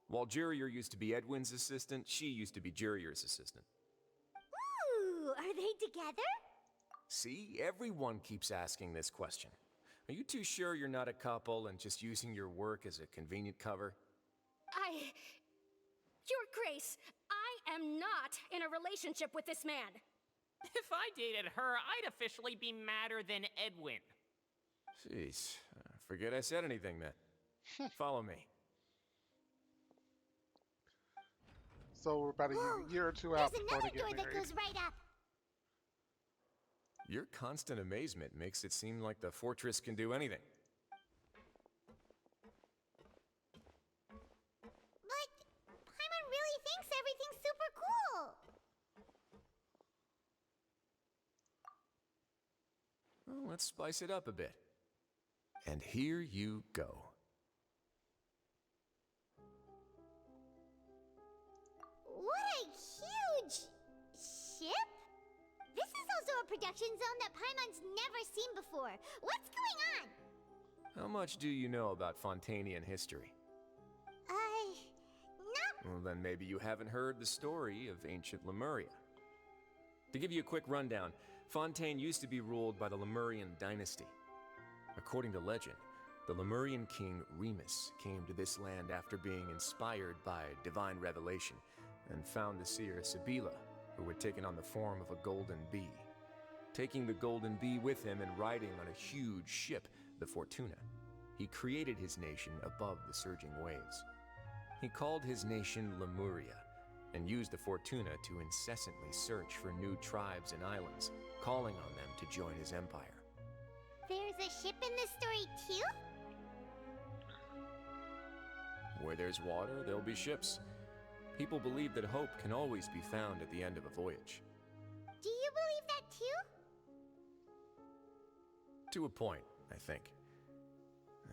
While Jurier used to be Edwin's assistant, she used to be Jurier's assistant. Ooh, are they together? See, everyone keeps asking this question. Are you too sure you're not a couple and just using your work as a convenient cover? Your Grace, I am not in a relationship with this man. If I dated her, I'd officially be madder than Edwin. Jeez, forget I said anything then. Follow me. So we're about Whoa, a year or two out there's before they another get door that married. goes right up. Your constant amazement makes it seem like the fortress can do anything. But Paimon really thinks everything's super cool. Well, let's spice it up a bit. And here you go. What a huge ship! This is also a production zone that Paimon's never seen before. What's going on? How much do you know about Fontainian history? No. Well, then maybe you haven't heard the story of ancient Lemuria. To give you a quick rundown, Fontaine used to be ruled by the Lemurian dynasty. According to legend, the Lemurian king Remus came to this land after being inspired by divine revelation and found the seer Sibila, who had taken on the form of a golden bee. Taking the golden bee with him and riding on a huge ship, the Fortuna, he created his nation above the surging waves. He called his nation Lemuria and used the Fortuna to incessantly search for new tribes and islands, calling on them to join his empire. There's a ship in this story too? Where there's water, there'll be ships. People believe that hope can always be found at the end of a voyage. Do you believe that too? To a point, I think.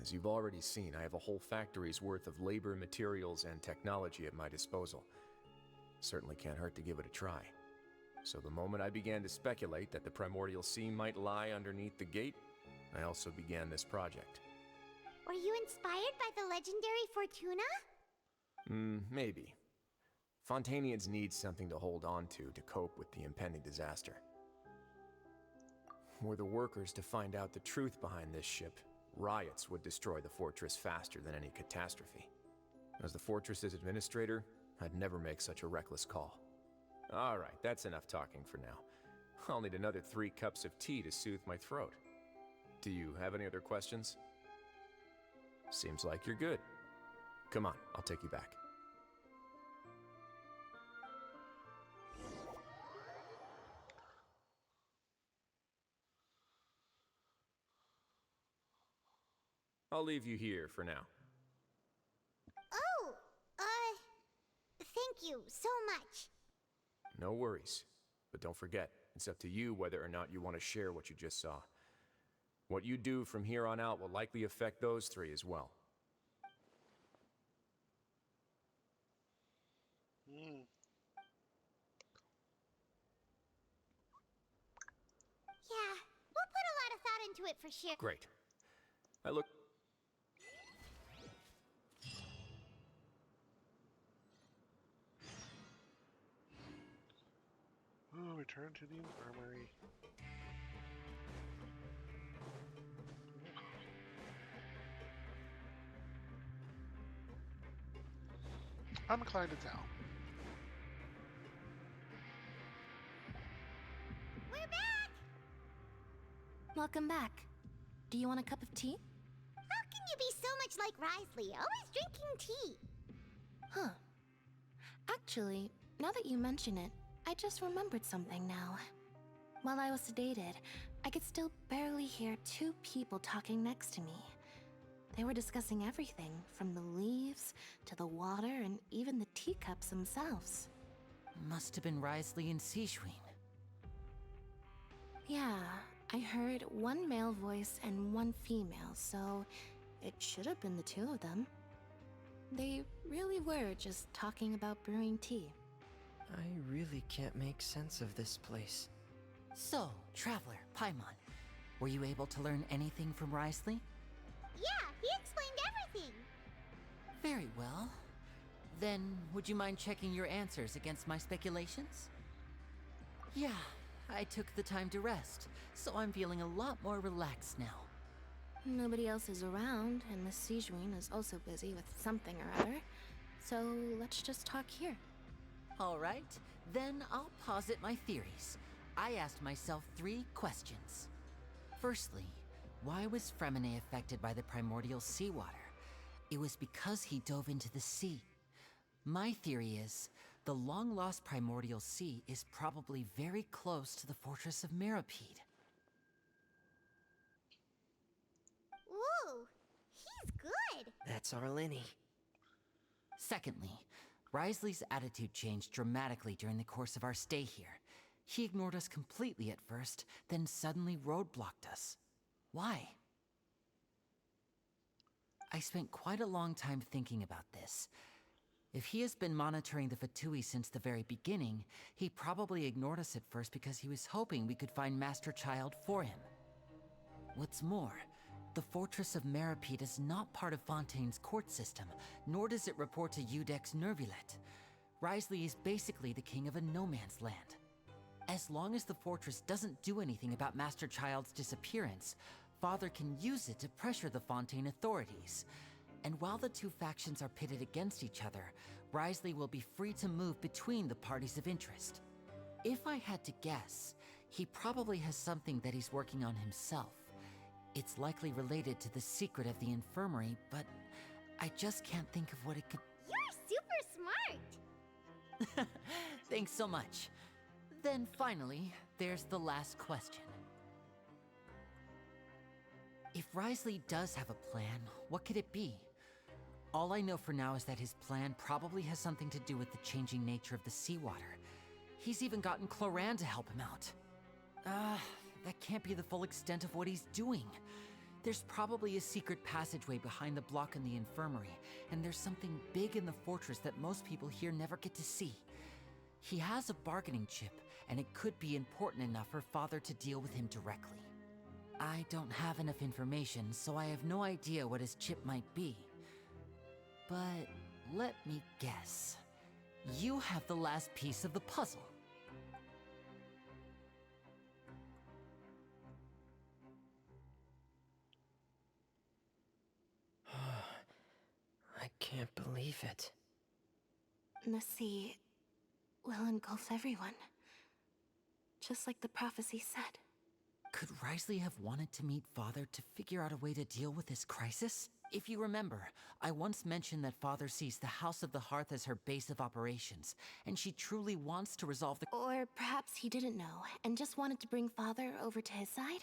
As you've already seen, I have a whole factory's worth of labor, materials, and technology at my disposal. Certainly can't hurt to give it a try. So the moment I began to speculate that the primordial sea might lie underneath the gate, I also began this project. Were you inspired by the legendary Fortuna? Maybe. Fontainians need something to hold on to cope with the impending disaster. Were the workers to find out the truth behind this ship, riots would destroy the fortress faster than any catastrophe. As the fortress's administrator, I'd never make such a reckless call. Alright, that's enough talking for now. I'll need another 3 cups of tea to soothe my throat. Do you have any other questions? Seems like you're good. Come on, I'll take you back. I'll leave you here for now. Oh, thank you so much. No worries. But don't forget, it's up to you whether or not you want to share what you just saw. What you do from here on out will likely affect those 3 as well. Mm. Yeah, we'll put a lot of thought into it for sure. Great. I look... Oh, return to the infirmary. I'm inclined to tell. We're back! Welcome back. Do you want a cup of tea? How can you be so much like Risley, always drinking tea? Huh. Actually, now that you mention it, I just remembered something now. While I was sedated, I could still barely hear 2 people talking next to me. They were discussing everything, from the leaves, to the water, and even the teacups themselves. Must have been Risley and Sijwin. Yeah, I heard 1 male voice and 1 female, so it should have been the 2 of them. They really were just talking about brewing tea. I really can't make sense of this place. So, Traveler, Paimon, were you able to learn anything from Risley? Yeah, he explained everything. Very well. Then, would you mind checking your answers against my speculations? Yeah, I took the time to rest, so I'm feeling a lot more relaxed now. Nobody else is around, and Miss Sijuin is also busy with something or other. So let's just talk here. All right, then I'll posit my theories. I asked myself 3 questions. Firstly, why was Fremine affected by the primordial seawater? It was because he dove into the sea. My theory is, the long-lost primordial sea is probably very close to the fortress of Mirapede. Ooh, he's good. That's our Lenny. Secondly, Risley's attitude changed dramatically during the course of our stay here. He ignored us completely at first, then suddenly roadblocked us. Why? I spent quite a long time thinking about this. If he has been monitoring the Fatui since the very beginning, he probably ignored us at first because he was hoping we could find Master Child for him. What's more, the Fortress of Mirapede is not part of Fontaine's court system, nor does it report to Udex Nervulet. Risley is basically the king of a no-man's land. As long as the fortress doesn't do anything about Master Child's disappearance, Father can use it to pressure the Fontaine authorities. And while the 2 factions are pitted against each other, Risley will be free to move between the parties of interest. If I had to guess, he probably has something that he's working on himself. It's likely related to the secret of the infirmary, but I just can't think of what it could... You're super smart. Thanks so much. Then finally, there's the last question. If Risley does have a plan, what could it be? All I know for now is that his plan probably has something to do with the changing nature of the seawater. He's even gotten Cloran to help him out. That can't be the full extent of what he's doing. There's probably a secret passageway behind the block in the infirmary, and there's something big in the fortress that most people here never get to see. He has a bargaining chip, and it could be important enough for Father to deal with him directly. I don't have enough information, so I have no idea what his chip might be. But let me guess. You have the last piece of the puzzle. I can't believe it. The sea will engulf everyone. Just like the prophecy said. Could Risley have wanted to meet Father to figure out a way to deal with this crisis? If you remember, I once mentioned that Father sees the House of the Hearth as her base of operations, and she truly wants to resolve the... Or perhaps he didn't know, and just wanted to bring Father over to his side?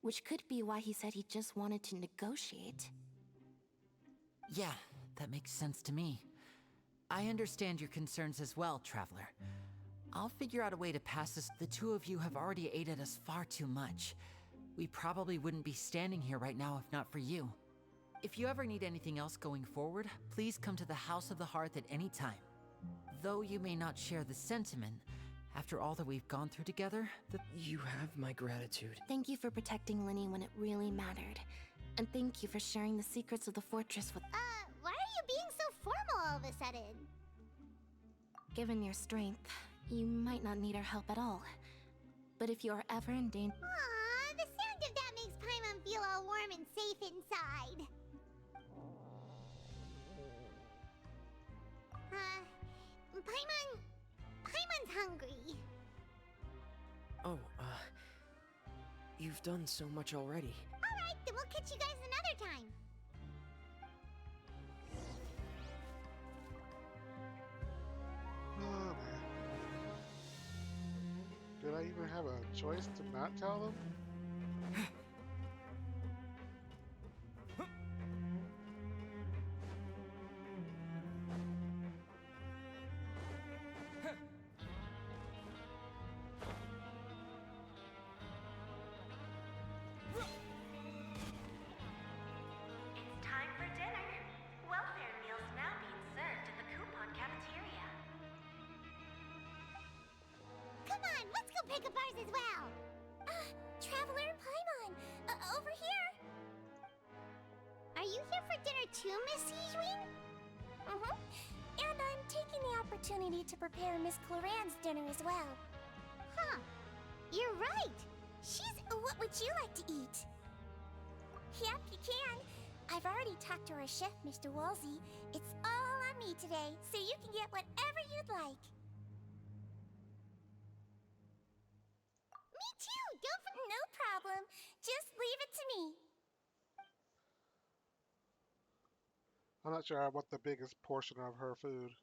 Which could be why he said he just wanted to negotiate. Yeah, that makes sense to me. I understand your concerns as well, Traveler. I'll figure out a way to pass this. The 2 of you have already aided us far too much. We probably wouldn't be standing here right now if not for you. If you ever need anything else going forward, please come to the House of the Hearth at any time. Though you may not share the sentiment, after all that we've gone through together, You have my gratitude. Thank you for protecting Lenny when it really mattered. And thank you for sharing the secrets of the fortress with... Why are you being so formal all of a sudden? Given your strength, you might not need our help at all. But if you are ever in danger... Aww, the sound of that makes Paimon feel all warm and safe inside. Paimon's hungry. Oh, you've done so much already. Alright, then we'll catch you guys another time. Oh, man. Did I even have a choice to not tell them? It's time for dinner. Welfare meals now being served in the coupon cafeteria. Come on, let's go pick up ours as well. Traveler Paimon, over here. Are you here for dinner too, Miss Sijuin? Mm-hmm. And I'm taking the opportunity to prepare Miss Cloran's dinner as well. Huh. You're right. What would you like to eat? Yep, you can. I've already talked to our chef, Mr. Wolsey. It's all on me today, so you can get whatever you'd like. Me too. Don't forget. No problem. Just leave it to me. I'm not sure I want the biggest portion of her food.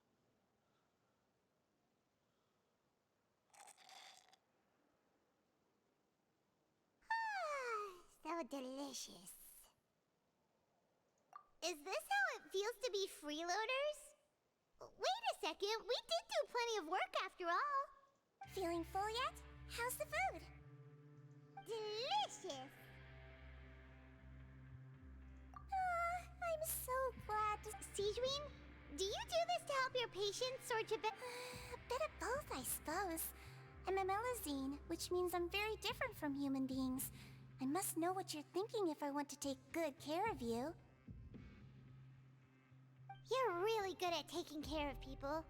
So delicious. Is this how it feels to be freeloaders? Wait a second, we did do plenty of work after all. Feeling full yet? How's the food? Delicious. I'm so glad to... Sijuin, do you do this to help your patients or to A bit of both, I suppose. I'm a Melazine, which means I'm very different from human beings. I must know what you're thinking if I want to take good care of you. You're really good at taking care of people.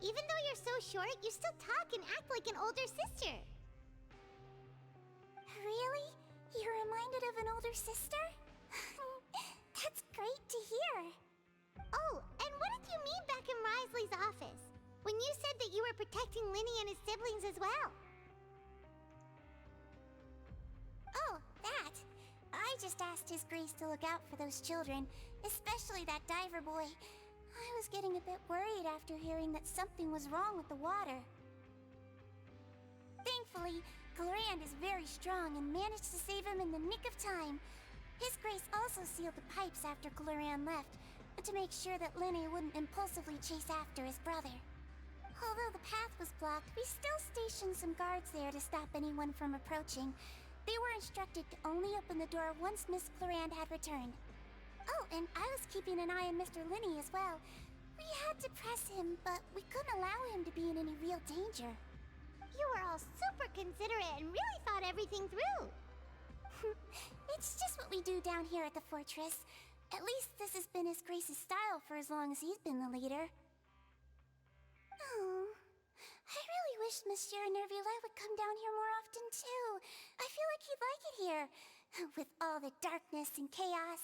Even though you're so short, you still talk and act like an older sister. Really? You're reminded of an older sister? That's great to hear. Oh, and what did you mean back in Risley's office? When you said that you were protecting Linny and his siblings as well? Oh, that. I just asked His Grace to look out for those children, especially that diver boy. I was getting a bit worried after hearing that something was wrong with the water. Thankfully, Glorand is very strong and managed to save him in the nick of time. His Grace also sealed the pipes after Glorand left, to make sure that Linny wouldn't impulsively chase after his brother. Although the path was blocked, we still stationed some guards there to stop anyone from approaching. They were instructed to only open the door once Miss Glorand had returned. Oh, and I was keeping an eye on Mr. Linny as well. We had to press him, but we couldn't allow him to be in any real danger. You were all super considerate and really thought everything through. It's just what we do down here at the fortress. At least this has been His Grace's style for as long as he's been the leader. Oh, I really wish Monsieur Nervula would come down here more often too. I feel like he'd like it here, with all the darkness and chaos.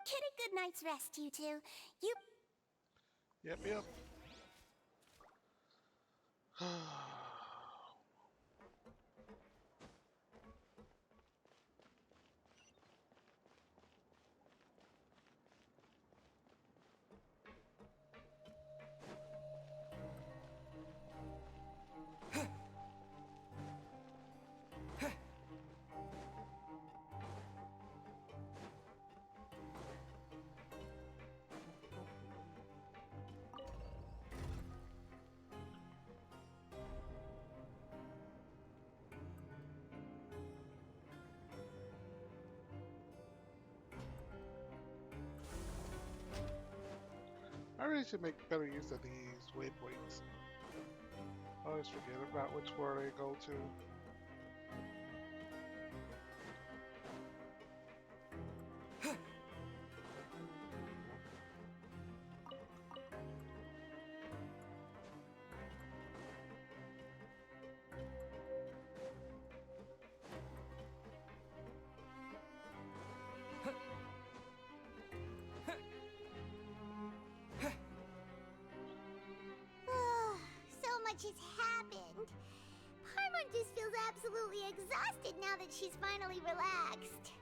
Get a good night's rest, you two. Yep. I really should make better use of these waypoints. I always forget about which world I go to. So much has happened. Paimon just feels absolutely exhausted now that she's finally relaxed.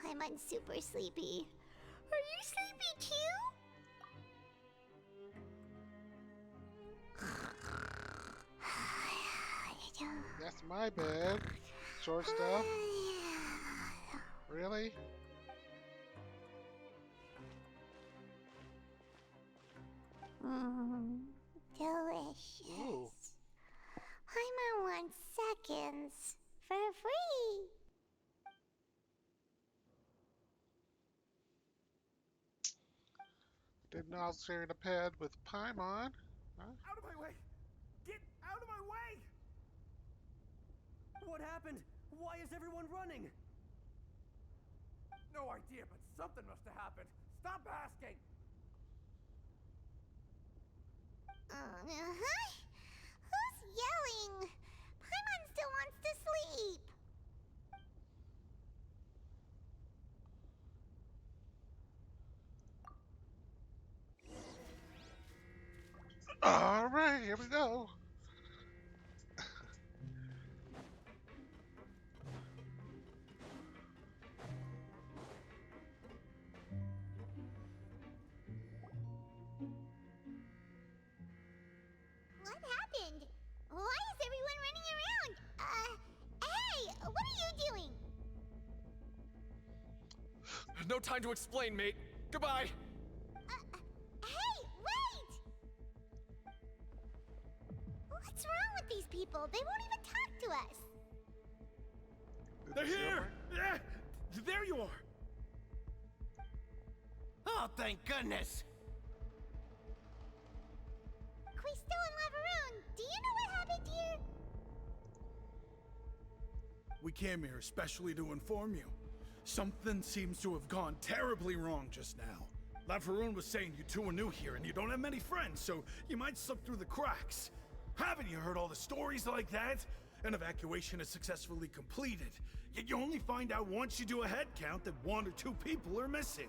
Paimon's super sleepy. Are you sleepy too? That's my bed. Short stuff. Really? Delicious. Ooh. Paimon wants seconds for free. Didn't know I was sharing a pad with Paimon. Huh? Out of my way! Get out of my way! What happened? Why is everyone running? No idea, but something must have happened. Stop asking! Uh-huh. Who's yelling? Paimon still wants to sleep. All right, here we go. What happened? Why is everyone running around? Hey, what are you doing? No time to explain, mate. Goodbye. Hey, wait! What's wrong with these people? They won't even talk to us. They're here! Yeah, there you are! Oh, thank goodness! Quisto and Lavaroon, do you know what happened here? We came here especially to inform you. Something seems to have gone terribly wrong just now. Lavaroon was saying you two are new here and you don't have many friends, so you might slip through the cracks. Haven't you heard all the stories like that? An evacuation is successfully completed, yet you only find out once you do a head count that 1 or 2 people are missing.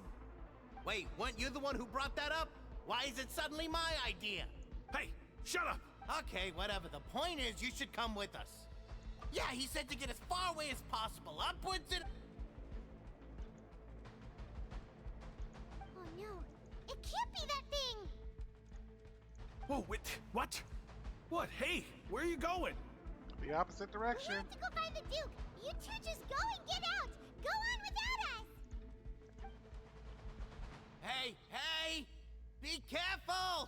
Wait, weren't you the one who brought that up? Why is it suddenly my idea? Hey, shut up! Okay, whatever. The point is, you should come with us. Yeah, he said to get as far away as possible, upwards and... Oh no, it can't be that thing! Whoa, wait, what? What? Hey, where are you going? The opposite direction. We have to go find the Duke! You two just go and get out! Go on without us! Hey, hey! Be careful!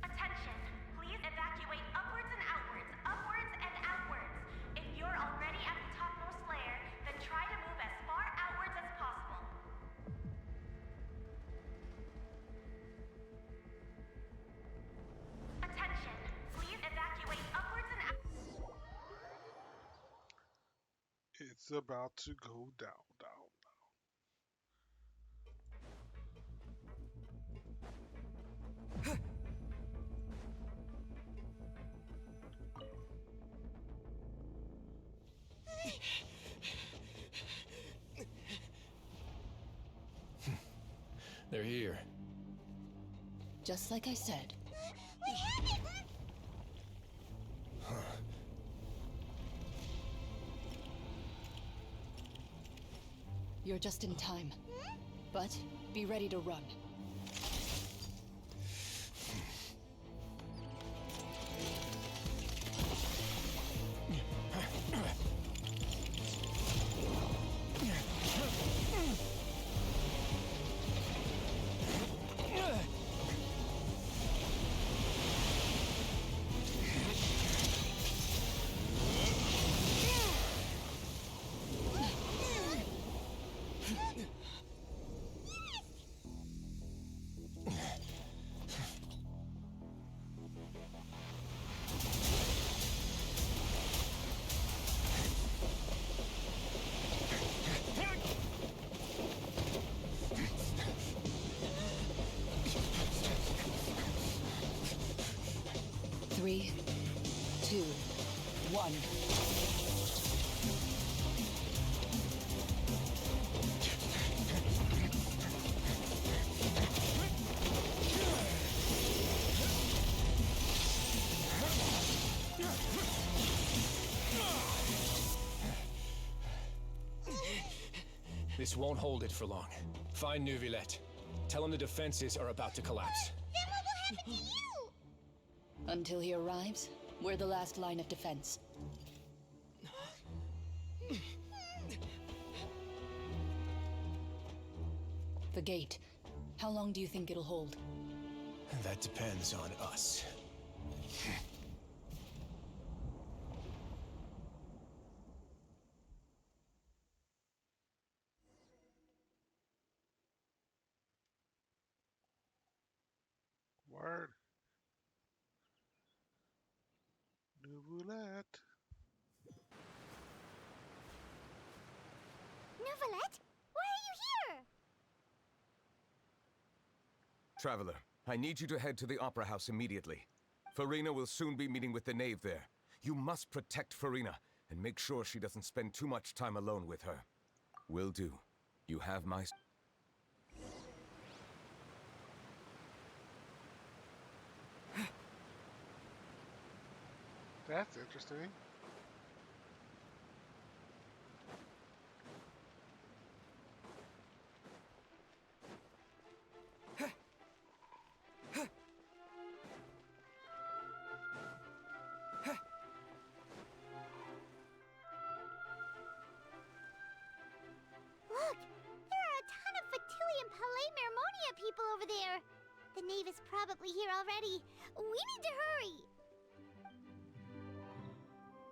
Attention! Please evacuate upwards and outwards, upwards and outwards. If you're already at the topmost layer, then try to move as far outwards as possible. Attention! Please evacuate upwards and outwards. It's about to go down, down. They're here. Just like I said. We have it! You're just in time. But be ready to run. Three, two, one. This won't hold it for long. Find Neuvillette. Tell him the defenses are about to collapse. Then what will happen to you? Until he arrives, we're the last line of defense. The gate. How long do you think it'll hold? That depends on us. Word. New roulette. Neuvillette? Why are you here? Traveler, I need you to head to the Opera House immediately. Farina will soon be meeting with the knave there. You must protect Farina, and make sure she doesn't spend too much time alone with her. Will do. You have my... That's interesting. Look! There are a ton of Fatui and Palais Mermonia people over there! The knave is probably here already. We need to hurry!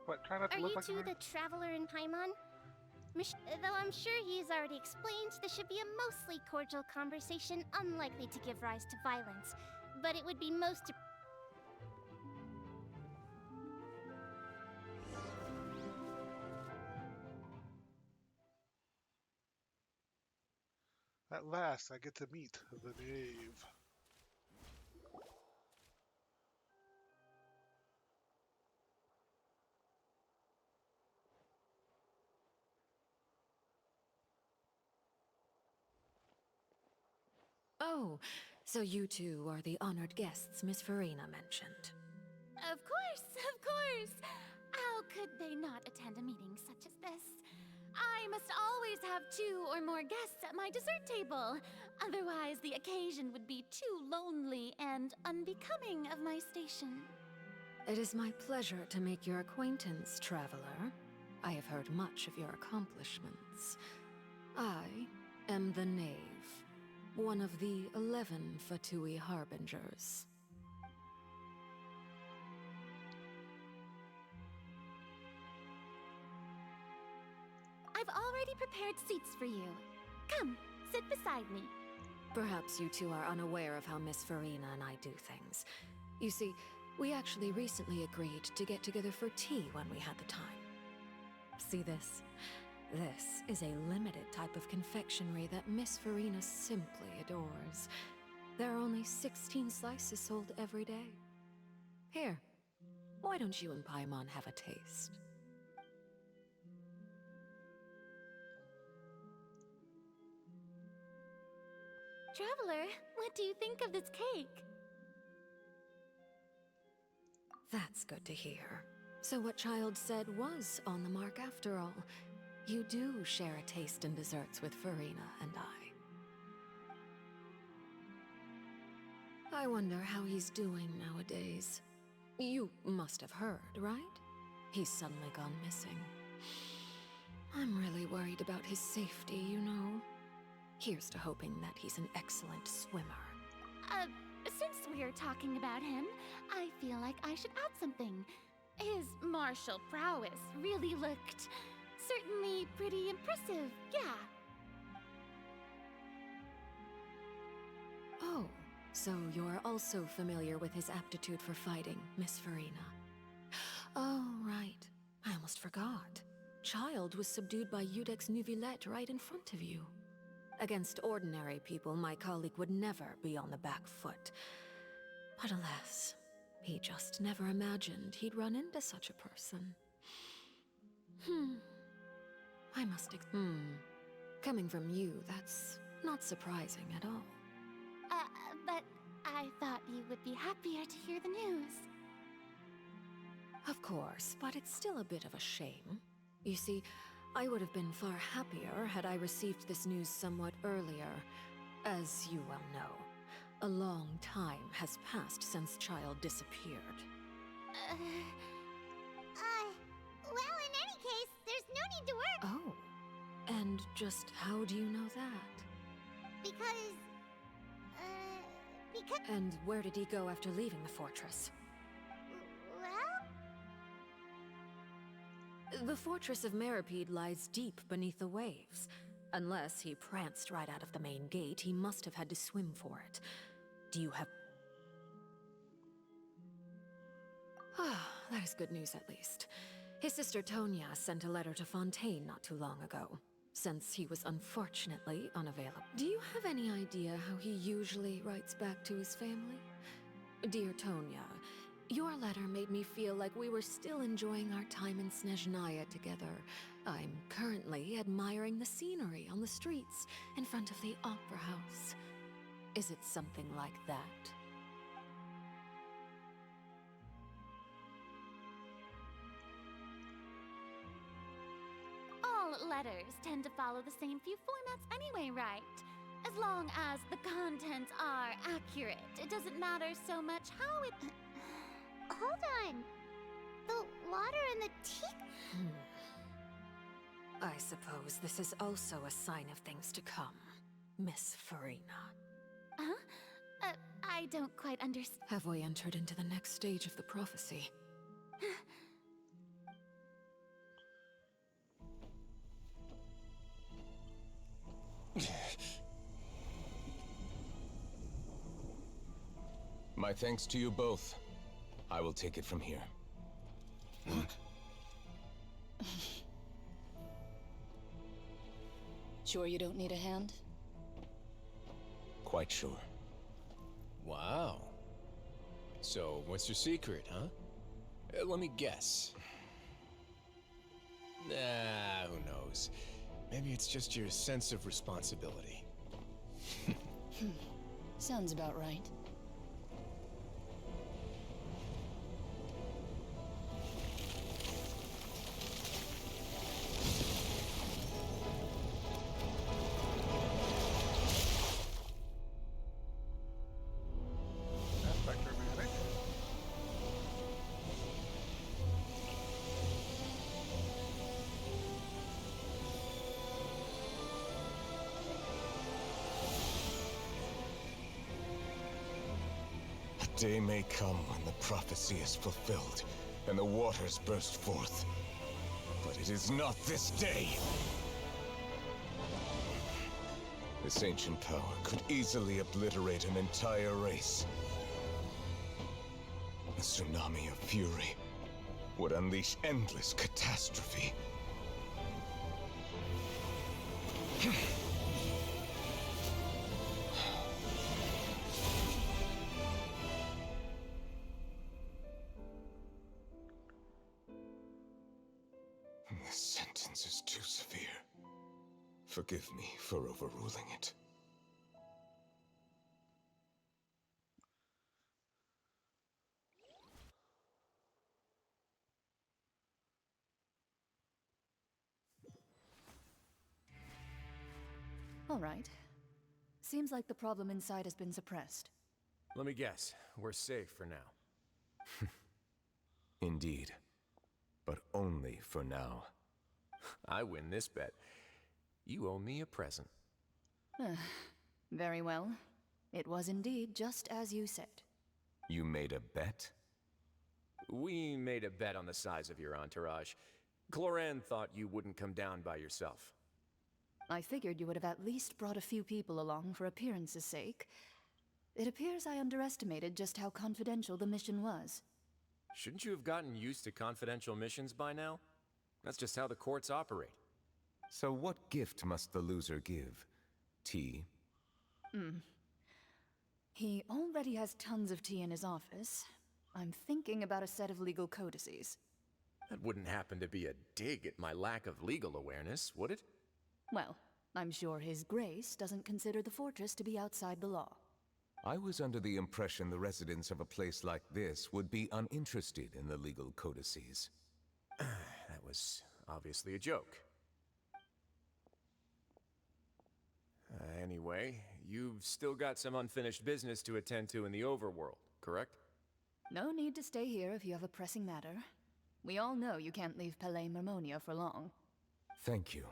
What, try not to Are look you like two her? the traveler in Paimon? Though I'm sure he's already explained, this should be a mostly cordial conversation, unlikely to give rise to violence. But it would be most... At last, I get to meet the knave. Oh, so you two are the honored guests Miss Farina mentioned. Of course, of course! How could they not attend a meeting such as this? I must always have 2 or more guests at my dessert table. Otherwise, the occasion would be too lonely and unbecoming of my station. It is my pleasure to make your acquaintance, traveler. I have heard much of your accomplishments. I am the Knave, one of the 11 Fatui Harbingers. I've already prepared seats for you. Come, sit beside me. Perhaps you two are unaware of how Miss Farina and I do things. You see, we actually recently agreed to get together for tea when we had the time. See this? This is a limited type of confectionery that Miss Farina simply adores. There are only 16 slices sold every day. Here, why don't you and Paimon have a taste? Traveler, what do you think of this cake? That's good to hear. So what Child said was on the mark after all. You do share a taste in desserts with Farina and I wonder how he's doing nowadays. You must have heard, right? He's suddenly gone missing. I'm really worried about his safety, you know. Here's to hoping that he's an excellent swimmer. Since we're talking about him, I feel like I should add something. His martial prowess really looked certainly pretty impressive, yeah. Oh, so you're also familiar with his aptitude for fighting, Miss Farina. Oh, right. I almost forgot. Child was subdued by Udex Nuvillette right in front of you. Against ordinary people, my colleague would never be on the back foot. But alas, he just never imagined he'd run into such a person. I must Coming from you, that's not surprising at all. But I thought you would be happier to hear the news. Of course, but it's still a bit of a shame. You see, I would have been far happier had I received this news somewhat earlier. As you well know, a long time has passed since Child disappeared. Well, in any case, there's no need to worry. Oh, and just how do you know that? Because... And where did he go after leaving the fortress? Well... The fortress of Meripede lies deep beneath the waves. Unless he pranced right out of the main gate, he must have had to swim for it. Do you have... Ah, that is good news at least. His sister Tonya sent a letter to Fontaine not too long ago. since he was unfortunately unavailable. Do you have any idea how he usually writes back to his family? Dear Tonya, your letter made me feel like we were still enjoying our time in Snezhnaya together. I'm currently admiring the scenery on the streets in front of the Opera House. Is it something like that? All letters tend to follow the same few formats anyway, right? As long as the contents are accurate, it doesn't matter so much how it... Hold on. The water in the tea... I suppose this is also a sign of things to come, Miss Farina. Huh? I don't quite understand. Have we entered into the next stage of the prophecy? My thanks to you both. I will take it from here. Sure you don't need a hand? Quite sure. Wow. So, what's your secret, huh? Let me guess. Nah, who knows? Maybe it's just your sense of responsibility. Sounds about right. That's electromagnetic. A day may come when the prophecy is fulfilled, and the waters burst forth. But it is not this day! This ancient power could easily obliterate an entire race. A tsunami of fury would unleash endless catastrophe. This sentence is too severe. Forgive me for overruling it. All right. Seems like the problem inside has been suppressed. Let me guess. We're safe for now. Indeed. But only for now. I win this bet. You owe me a present. Very well. It was indeed just as you said. You made a bet? We made a bet on the size of your entourage. Cloran thought you wouldn't come down by yourself. I figured you would have at least brought a few people along for appearance's sake. It appears I underestimated just how confidential the mission was. Shouldn't you have gotten used to confidential missions by now? That's just how the courts operate. So what gift must the loser give? Tea? He already has tons of tea in his office. I'm thinking about a set of legal codices. That wouldn't happen to be a dig at my lack of legal awareness, would it? Well, I'm sure His Grace doesn't consider the fortress to be outside the law. I was under the impression the residents of a place like this would be uninterested in the legal codices. That was obviously a joke. Anyway, you've still got some unfinished business to attend to in the overworld, correct? No need to stay here if you have a pressing matter. We all know you can't leave Palais Mermonia for long. Thank you.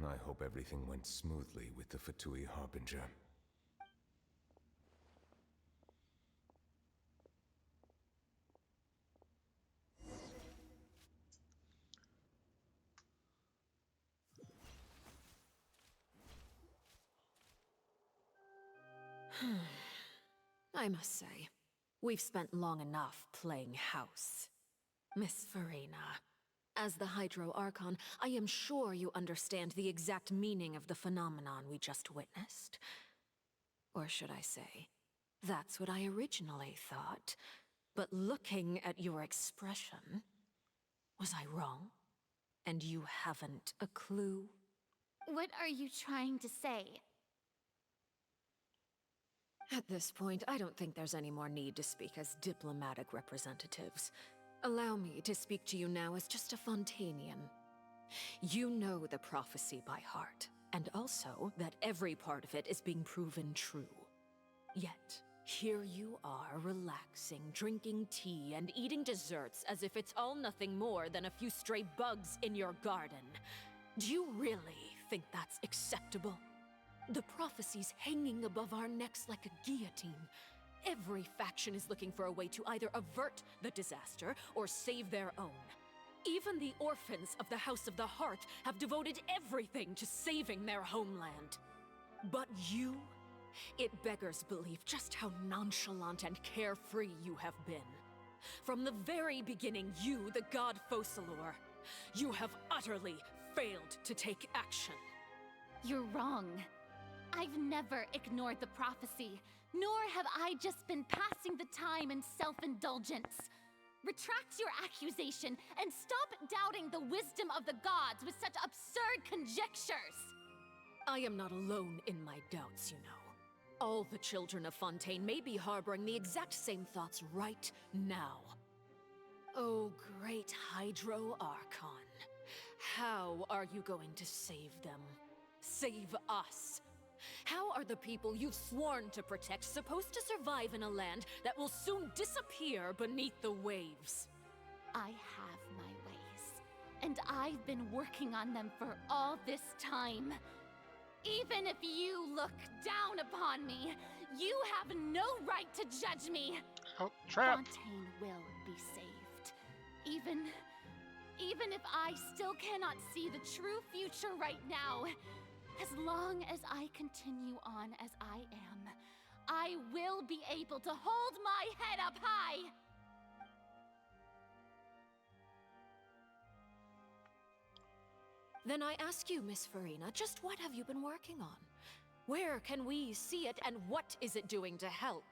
I hope everything went smoothly with the Fatui Harbinger. I must say, we've spent long enough playing house. Miss Farina, As the Hydro Archon, I am sure you understand the exact meaning of the phenomenon we just witnessed. Or should I say, that's what I originally thought. But looking at your expression, was I wrong? And you haven't a clue? What are you trying to say? At this point, I don't think there's any more need to speak as diplomatic representatives. Allow me to speak to you now as just a Fontainian. You know the prophecy by heart, and also that every part of it is being proven true. Yet, here you are relaxing, drinking tea, and eating desserts as if it's all nothing more than a few stray bugs in your garden. Do you really think that's acceptable? The prophecy's hanging above our necks like a guillotine. Every faction is looking for a way to either avert the disaster or save their own. Even the orphans of the House of the Hearth have devoted everything to saving their homeland. But you, it beggars belief just how nonchalant and carefree you have been. From the very beginning, you, the god Focalor, you have utterly failed to take action. You're wrong. I've never ignored the prophecy, nor have I just been passing the time in self-indulgence. Retract your accusation and stop doubting the wisdom of the gods with such absurd conjectures! I am not alone in my doubts, you know. All the children of Fontaine may be harboring the exact same thoughts right now. Oh, great Hydro Archon. How are you going to save them? Save us? How are the people you've sworn to protect supposed to survive in a land that will soon disappear beneath the waves? I have my ways, and I've been working on them for all this time. Even if you look down upon me, you have no right to judge me. Oh, trapped. Fontaine will be saved. Even if I still cannot see the true future right now, as long as I continue on as I am, I will be able to hold my head up high! Then I ask you, Miss Farina, just what have you been working on? Where can we see it, and what is it doing to help?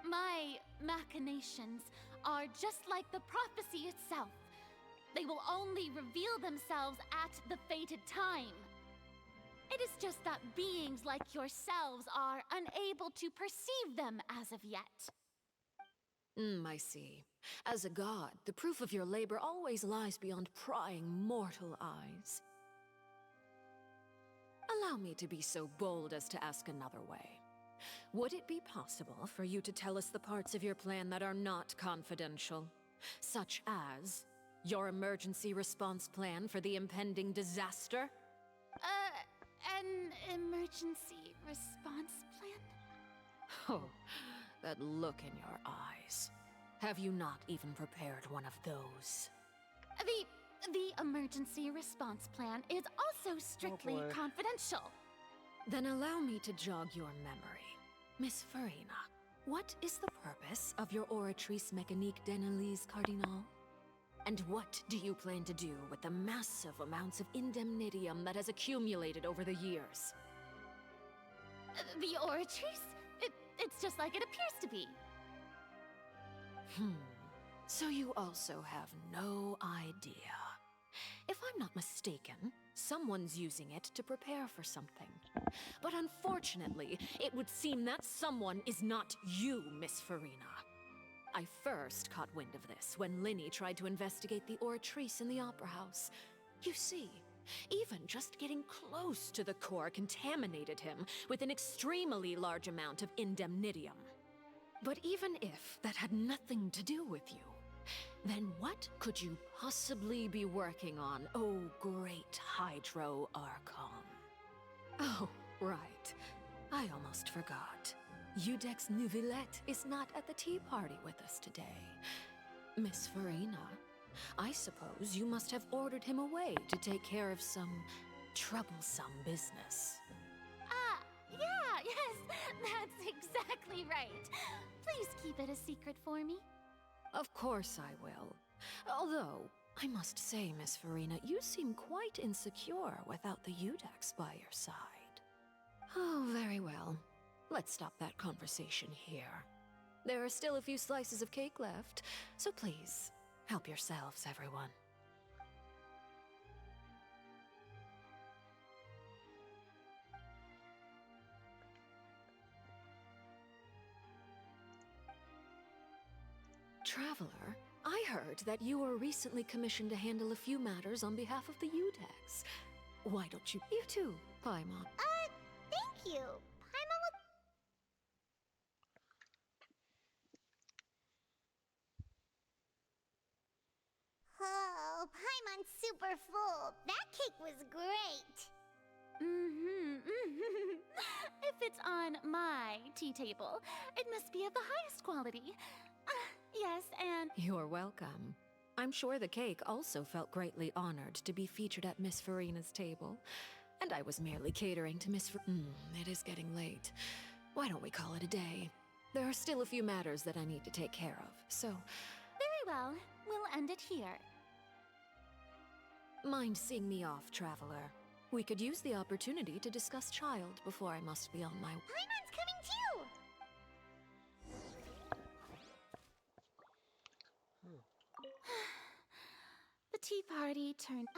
My machinations are just like the prophecy itself. They will only reveal themselves at the fated time. It is just that beings like yourselves are unable to perceive them as of yet. I see. As a god, the proof of your labor always lies beyond prying mortal eyes. Allow me to be so bold as to ask another way. Would it be possible for you to tell us the parts of your plan that are not confidential? Such as your emergency response plan for the impending disaster? An emergency response plan? Oh, that look in your eyes. Have you not even prepared one of those? The emergency response plan is also strictly confidential. Then allow me to jog your memory. Miss Farina, what is the purpose of your Oratrice Mécanique d'Analyse Cardinal? And what do you plan to do with the massive amounts of indemnitium that has accumulated over the years? The Oratrice? It's just like it appears to be. So you also have no idea. If I'm not mistaken, someone's using it to prepare for something. But unfortunately, it would seem that someone is not you, Miss Farina. I first caught wind of this when Linny tried to investigate the Oratrice in the Opera House. You see, even just getting close to the core contaminated him with an extremely large amount of indemnitium. But even if that had nothing to do with you, then what could you possibly be working on, oh great Hydro Archon? Oh, right. I almost forgot. Udex Nouvillette is not at the tea party with us today. Miss Farina, I suppose you must have ordered him away to take care of some troublesome business. Yes, that's exactly right. Please keep it a secret for me. Of course I will. Although, I must say, Miss Farina, you seem quite insecure without the Udex by your side. Oh, very well. Let's stop that conversation here. There are still a few slices of cake left, so please, help yourselves, everyone. Traveler, I heard that you were recently commissioned to handle a few matters on behalf of the Udex. Why don't you too, Paimon? Thank you. Paimon will... Oh, Paimon's super full. That cake was great. If it's on my tea table, it must be of the highest quality. Yes, and... You're welcome. I'm sure the cake also felt greatly honored to be featured at Miss Farina's table. And I was merely catering to Miss it is getting late. Why don't we call it a day? There are still a few matters that I need to take care of, so... Very well. We'll end it here. Mind seeing me off, Traveler? We could use the opportunity to discuss Child before I must be on my... Paimon's coming too! The tea party turned...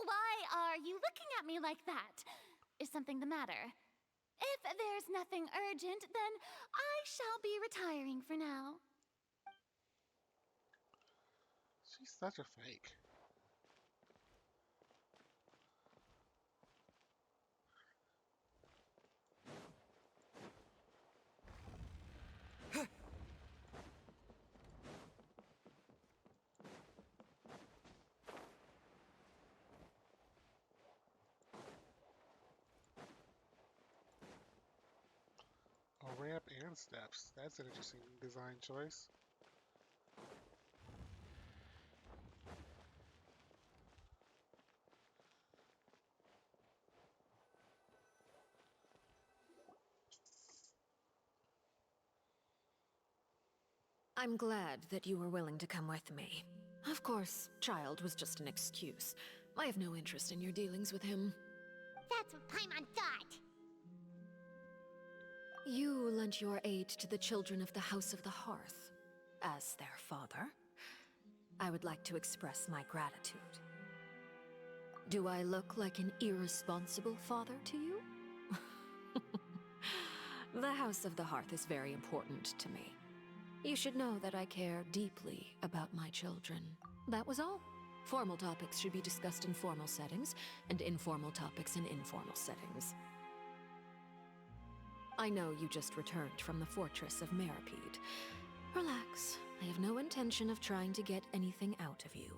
Why are you looking at me like that? Is something the matter? If there's nothing urgent, then I shall be retiring for now. She's such a fake. A ramp and steps. That's an interesting design choice. I'm glad that you were willing to come with me. Of course, Child was just an excuse. I have no interest in your dealings with him. That's what Paimon thought. You lent your aid to the children of the House of the Hearth. As their father, I would like to express my gratitude. Do I look like an irresponsible father to you? The House of the Hearth is very important to me. You should know that I care deeply about my children. That was all. Formal topics should be discussed in formal settings, and informal topics in informal settings. I know you just returned from the fortress of Meripede. Relax. I have no intention of trying to get anything out of you.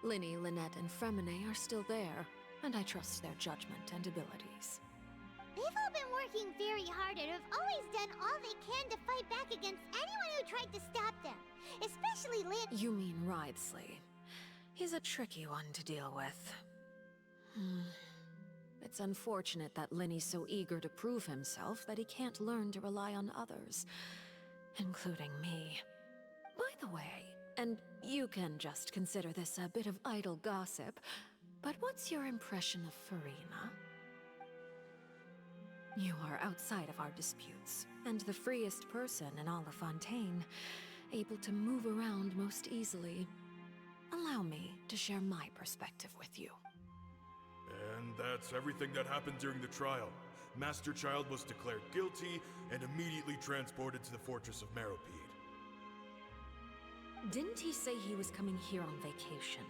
Linny, Lynette, and Fremine are still there, and I trust their judgment and abilities. They've all been working very hard and have always done all they can to fight back against anyone who tried to stop them. Especially Lynn. You mean Wriothesley. He's a tricky one to deal with. It's unfortunate that Linny's so eager to prove himself that he can't learn to rely on others, including me. By the way, and you can just consider this a bit of idle gossip, but what's your impression of Farina? You are outside of our disputes, and the freest person in all of Fontaine, able to move around most easily. Allow me to share my perspective with you. And that's everything that happened during the trial. Master Child was declared guilty and immediately transported to the Fortress of Meripede. Didn't he say he was coming here on vacation?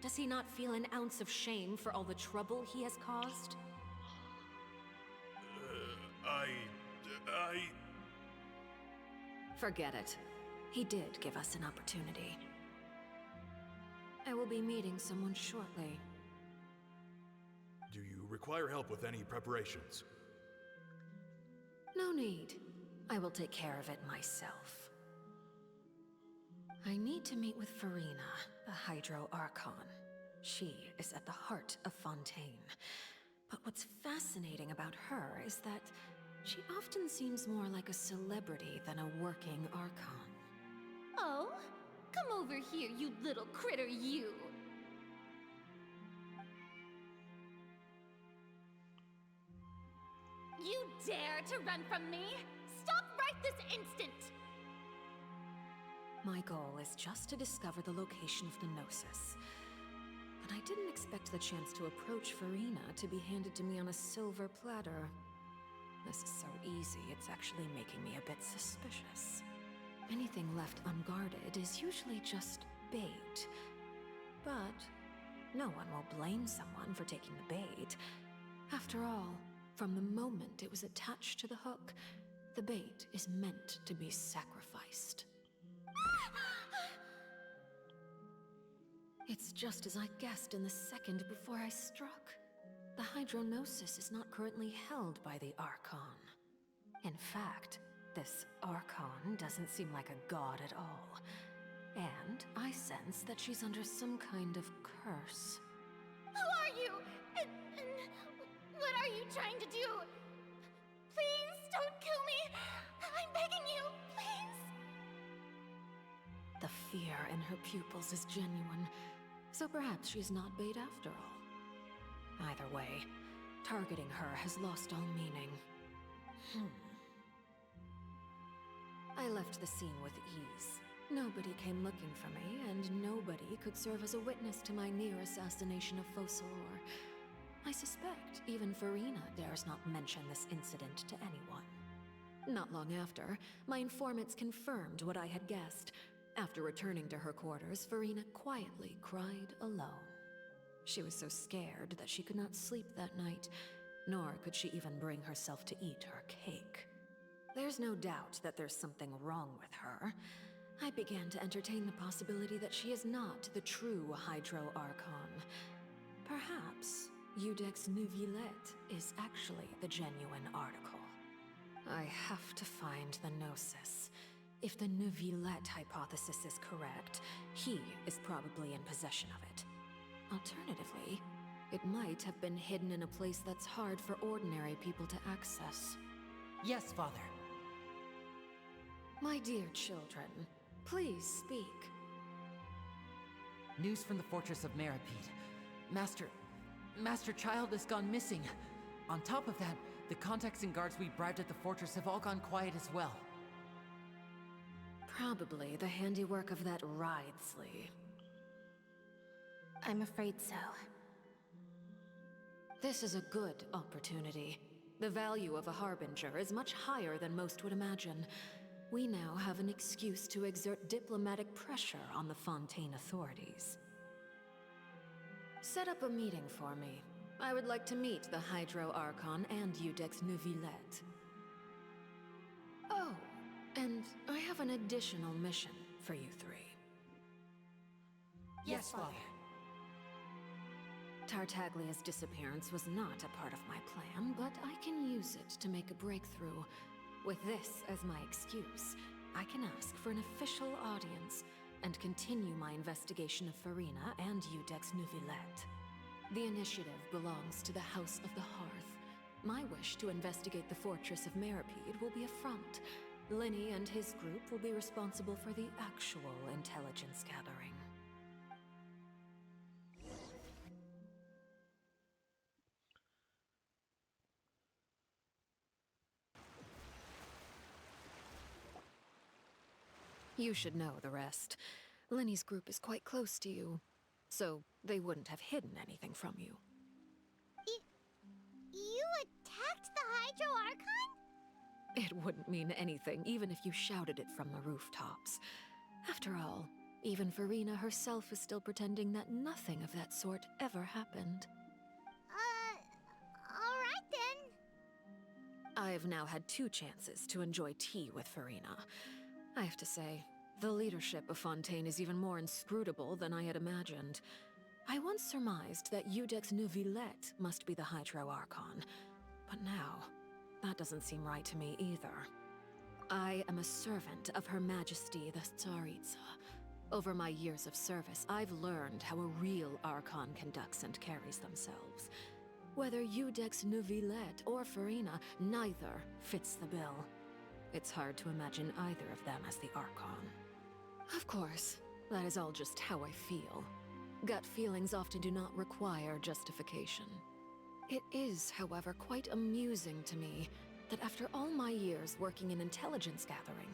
Does he not feel an ounce of shame for all the trouble he has caused? Forget it. He did give us an opportunity. I will be meeting someone shortly. Do you require help with any preparations? No need. I will take care of it myself. I need to meet with Farina, the Hydro Archon. She is at the heart of Fontaine. But what's fascinating about her is that she often seems more like a celebrity than a working Archon. Oh? Come over here, you little critter, you! You dare to run from me? Stop right this instant! My goal is just to discover the location of the Gnosis. But I didn't expect the chance to approach Farina to be handed to me on a silver platter. This is so easy, it's actually making me a bit suspicious. Anything left unguarded is usually just bait. But no one will blame someone for taking the bait. After all, from the moment it was attached to the hook, the bait is meant to be sacrificed. It's just as I guessed in the second before I struck. The Hydronosis is not currently held by the Archon. In fact, this Archon doesn't seem like a god at all. And I sense that she's under some kind of curse. Who are you? And what are you trying to do? Please don't kill me! I'm begging you, please! The fear in her pupils is genuine, so perhaps she's not bait after all. Either way, targeting her has lost all meaning. I left the scene with ease. Nobody came looking for me, and nobody could serve as a witness to my near assassination of Focalor. I suspect even Farina dares not mention this incident to anyone. Not long after, my informants confirmed what I had guessed. After returning to her quarters, Farina quietly cried alone. She was so scared that she could not sleep that night, nor could she even bring herself to eat her cake. There's no doubt that there's something wrong with her. I began to entertain the possibility that she is not the true Hydro Archon. Perhaps Iudex Neuvillette is actually the genuine article. I have to find the Gnosis. If the Neuvillette hypothesis is correct, he is probably in possession of it. Alternatively, it might have been hidden in a place that's hard for ordinary people to access. Yes, Father. My dear children, please speak. News from the fortress of Meripede. Master Child has gone missing. On top of that, the contacts and guards we bribed at the fortress have all gone quiet as well. Probably the handiwork of that Writhsley. I'm afraid so. This is a good opportunity. The value of a Harbinger is much higher than most would imagine. We now have an excuse to exert diplomatic pressure on the Fontaine authorities. Set up a meeting for me. I would like to meet the Hydro Archon and Iudex Neuvillette. Oh, and I have an additional mission for you three. Yes, Father. Tartaglia's disappearance was not a part of my plan, but I can use it to make a breakthrough. With this as my excuse, I can ask for an official audience and continue my investigation of Farina and Iudex Neuvillette. The initiative belongs to the House of the Hearth. My wish to investigate the fortress of Meripede will be a front. Linny and his group will be responsible for the actual intelligence gathering. You should know the rest. Linny's group is quite close to you, so they wouldn't have hidden anything from you. You attacked the Hydro Archon? It wouldn't mean anything, even if you shouted it from the rooftops. After all, even Farina herself is still pretending that nothing of that sort ever happened. Alright then. I've now had 2 chances to enjoy tea with Farina. I have to say, the leadership of Fontaine is even more inscrutable than I had imagined. I once surmised that Iudex Neuvillette must be the Hydro Archon, but now, that doesn't seem right to me either. I am a servant of Her Majesty the Tsaritsa. Over my years of service, I've learned how a real Archon conducts and carries themselves. Whether Udex Neuvillette or Farina, neither fits the bill. It's hard to imagine either of them as the Archon. Of course, that is all just how I feel. Gut feelings often do not require justification. It is, however, quite amusing to me that after all my years working in intelligence gathering,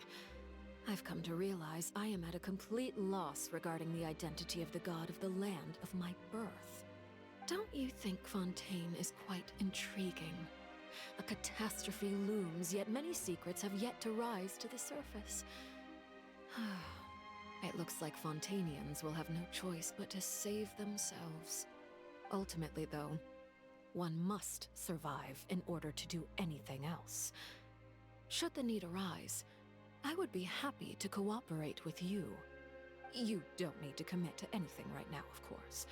I've come to realize I am at a complete loss regarding the identity of the god of the land of my birth. Don't you think Fontaine is quite intriguing? A catastrophe looms, yet many secrets have yet to rise to the surface. It looks like Fontainians will have no choice but to save themselves. Ultimately, though, one must survive in order to do anything else. Should the need arise, I would be happy to cooperate with you. You don't need to commit to anything right now, of course.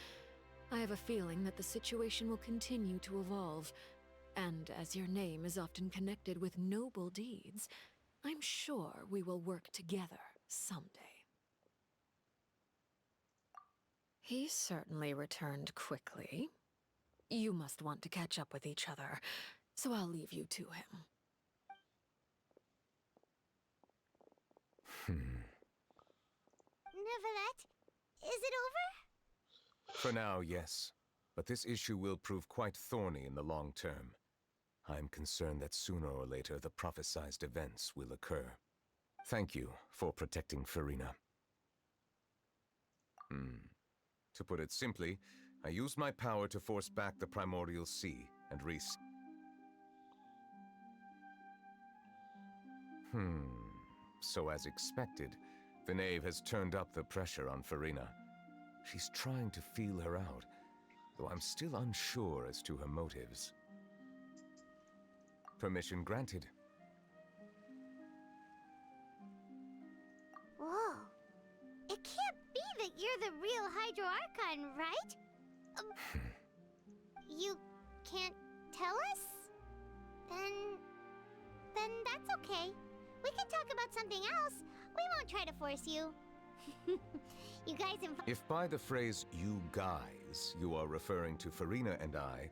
I have a feeling that the situation will continue to evolve, and as your name is often connected with noble deeds, I'm sure we will work together someday. He certainly returned quickly. You must want to catch up with each other, so I'll leave you to him. Neuvillette, is it over? For now, yes. But this issue will prove quite thorny in the long term. I'm concerned that sooner or later the prophesized events will occur. Thank you for protecting Farina. To put it simply, I used my power to force back the primordial sea and So as expected, the knave has turned up the pressure on Farina. She's trying to feel her out, though I'm still unsure as to her motives. Permission granted. Whoa. It can't be that you're the real Hydro Archon, right? You can't tell us? Then that's okay. We can talk about something else. We won't try to force you. You guys If by the phrase, you guys, you are referring to Farina and I,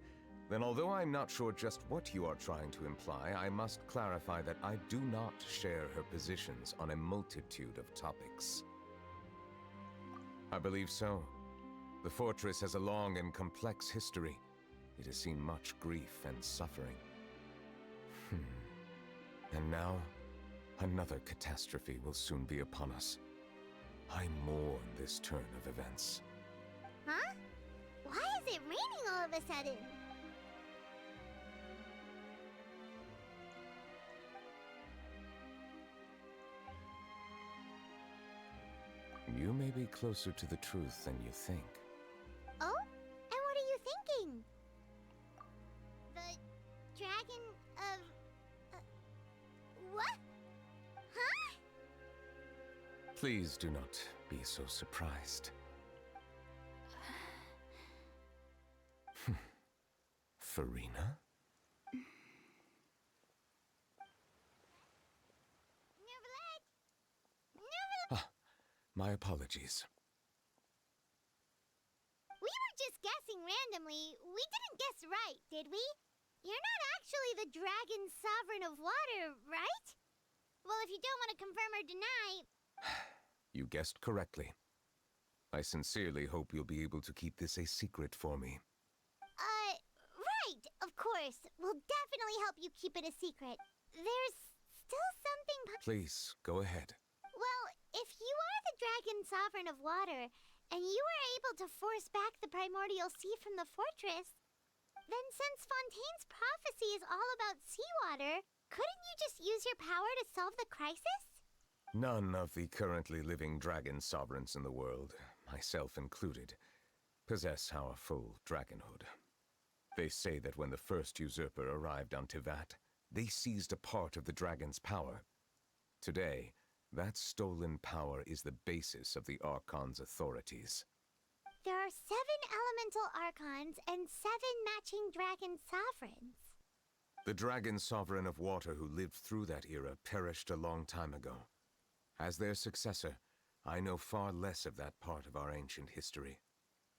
then although I'm not sure just what you are trying to imply, I must clarify that I do not share her positions on a multitude of topics. I believe so. The fortress has a long and complex history. It has seen much grief and suffering. And now, another catastrophe will soon be upon us. I mourn this turn of events. Huh? Why is it raining all of a sudden? You may be closer to the truth than you think. Oh? And what are you thinking? The dragon of... what? Huh? Please do not be so surprised. Farina? My apologies. We were just guessing randomly. We didn't guess right, did we? You're not actually the dragon sovereign of water, right? Well, if you don't want to confirm or deny... You guessed correctly. I sincerely hope you'll be able to keep this a secret for me. Right, of course. We'll definitely help you keep it a secret. There's still something... Please, go ahead. Well, if you are the dragon sovereign of water, and you were able to force back the primordial sea from the fortress, then since Fontaine's prophecy is all about seawater, couldn't you just use your power to solve the crisis? None of the currently living dragon sovereigns in the world, myself included, possess our full dragonhood. They say that when the first usurper arrived on Tivat, they seized a part of the dragon's power. Today, that stolen power is the basis of the Archon's authorities. There are 7 elemental Archons and 7 matching dragon sovereigns. The dragon sovereign of water who lived through that era perished a long time ago. As their successor, I know far less of that part of our ancient history.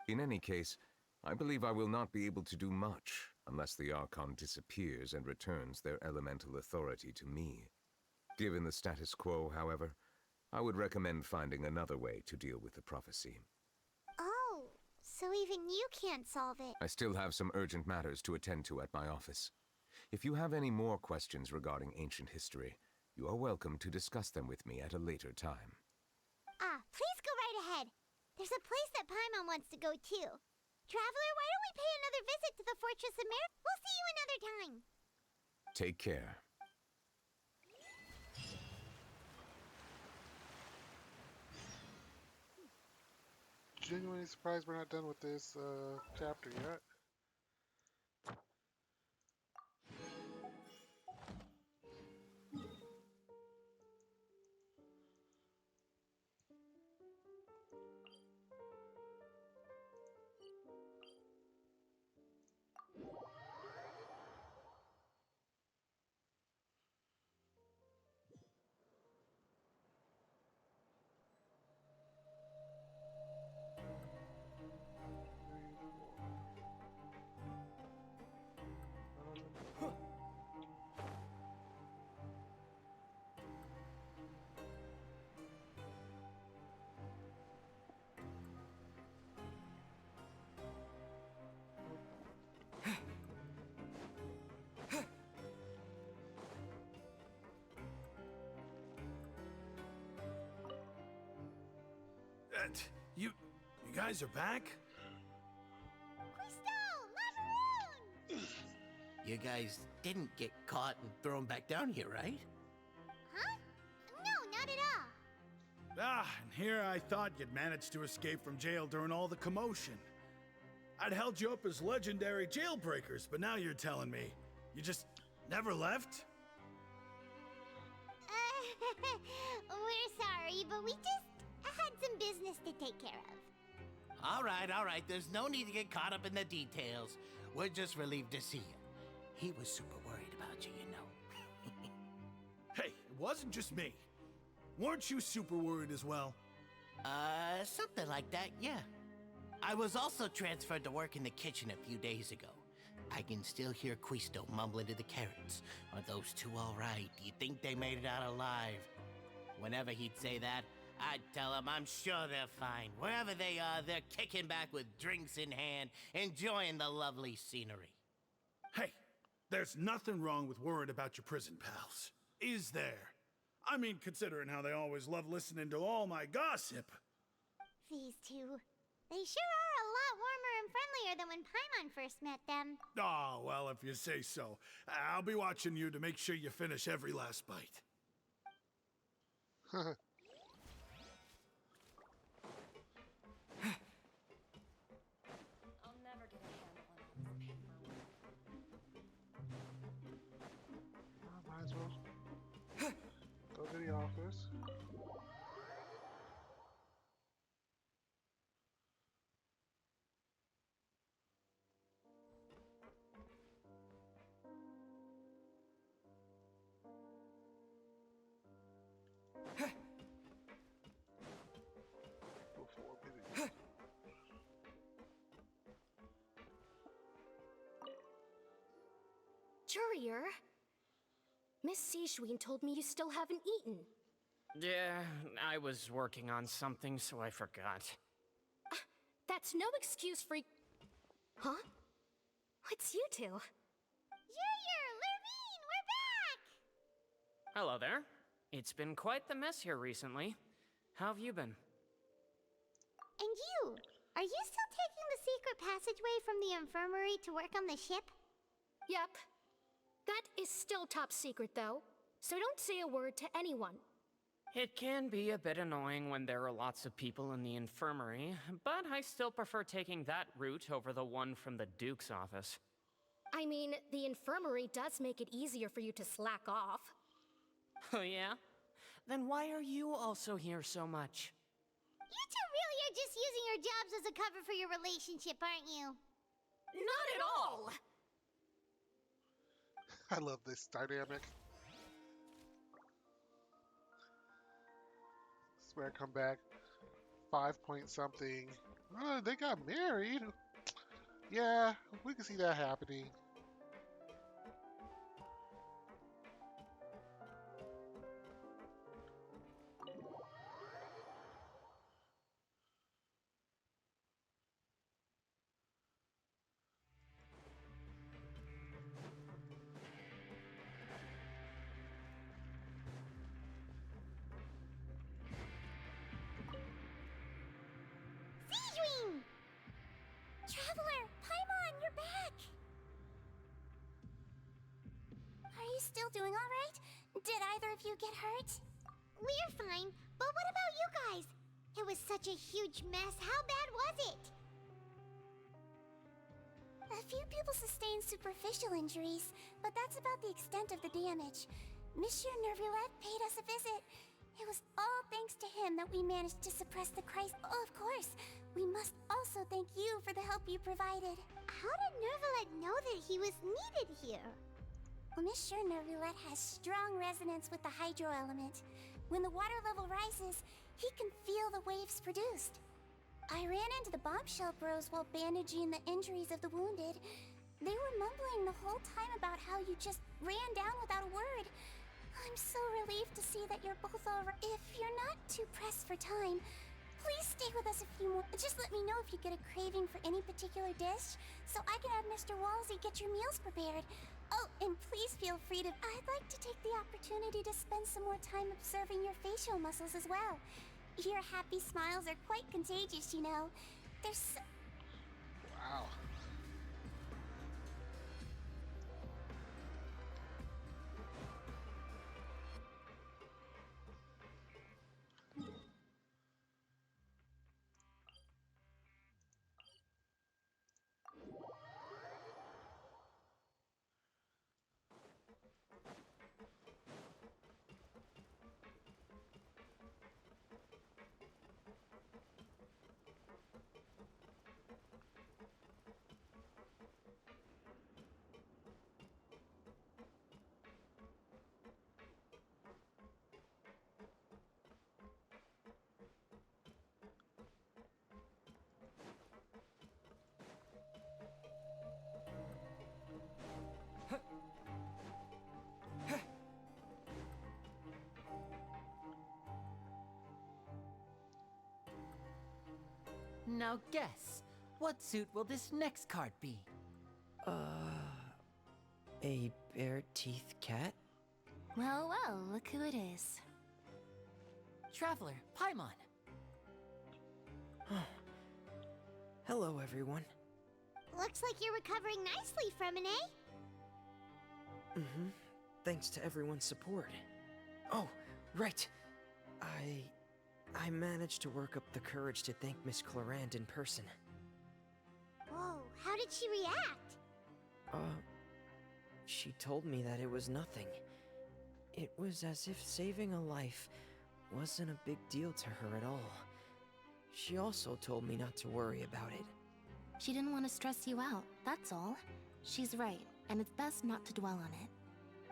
In any case, I believe I will not be able to do much unless the Archon disappears and returns their elemental authority to me. Given the status quo, however, I would recommend finding another way to deal with the prophecy. Oh, so even you can't solve it. I still have some urgent matters to attend to at my office. If you have any more questions regarding ancient history, you are welcome to discuss them with me at a later time. Please go right ahead. There's a place that Paimon wants to go too. Traveler, why don't we pay another visit to the Fortress of Mir? We'll see you another time. Take care. Genuinely surprised we're not done with this chapter yet. You guys are back? You guys didn't get caught and thrown back down here, right? Huh? No, not at all. And here I thought you'd managed to escape from jail during all the commotion. I'd held you up as legendary jailbreakers, but now you're telling me you just never left? We're sorry, but we just had some business to take care of. All right. There's no need to get caught up in the details. We're just relieved to see you. He was super worried about you, you know. Hey, it wasn't just me. Weren't you super worried as well? Something like that, yeah. I was also transferred to work in the kitchen a few days ago. I can still hear Quisto mumbling to the carrots. Are those two all right? Do you think they made it out alive? Whenever he'd say that, I'd tell him I'm sure they're fine. Wherever they are, they're kicking back with drinks in hand, enjoying the lovely scenery. Hey, there's nothing wrong with worrying about your prison pals. Is there? I mean, considering how they always love listening to all my gossip. These two. They sure are a lot warmer and friendlier than when Paimon first met them. Oh, well, if you say so. I'll be watching you to make sure you finish every last bite. I'll never get a handle on all this paperwork. Might as well go to the office. Courier? Miss Sijween told me you still haven't eaten. Yeah, I was working on something, so I forgot. That's no excuse for... Huh? It's you two. Junior, Lurvine, we're back! Hello there. It's been quite the mess here recently. How have you been? And you? Are you still taking the secret passageway from the infirmary to work on the ship? Yep. That is still top secret, though. So don't say a word to anyone. It can be a bit annoying when there are lots of people in the infirmary, but I still prefer taking that route over the one from the Duke's office. I mean, the infirmary does make it easier for you to slack off. Oh yeah? Then why are you also here so much? You two really are just using your jobs as a cover for your relationship, aren't you? Not at all! I love this dynamic. Swear, come back 5 point something. Oh, they got married. Yeah, we can see that happening. still doing all right? Did either of you get hurt? We're fine, but what about you guys? It was such a huge mess. How bad was it? A few people sustained superficial injuries, but that's about the extent of the damage. Monsieur Nervulette paid us a visit. It was all thanks to him that we managed to suppress the Christ. Oh, of course, we must also thank you for the help you provided. How did Nervulette know that he was needed here? Well, Monsieur Nervulette has strong resonance with the hydro element. When the water level rises, he can feel the waves produced. I ran into the bombshell bros while bandaging the injuries of the wounded. They were mumbling the whole time about how you just ran down without a word. I'm so relieved to see that you're both all right. If you're not too pressed for time, please stay with us a few more. Just let me know if you get a craving for any particular dish, so I can have Mr. Walsey get your meals prepared. Oh, and please feel free to... I'd like to take the opportunity to spend some more time observing your facial muscles as well. Your happy smiles are quite contagious, you know. They're so... Wow. Now guess, what suit will this next card be? A bare-teeth cat? Well, well, look who it is. Traveler, Paimon. Hello, everyone. Looks like you're recovering nicely from it, eh? Mm-hmm. Thanks to everyone's support. Oh, right. I managed to work up the courage to thank Miss Clarant in person. Whoa, how did she react? She told me that it was nothing. It was as if saving a life wasn't a big deal to her at all. She also told me not to worry about it. She didn't want to stress you out, that's all. She's right, and it's best not to dwell on it.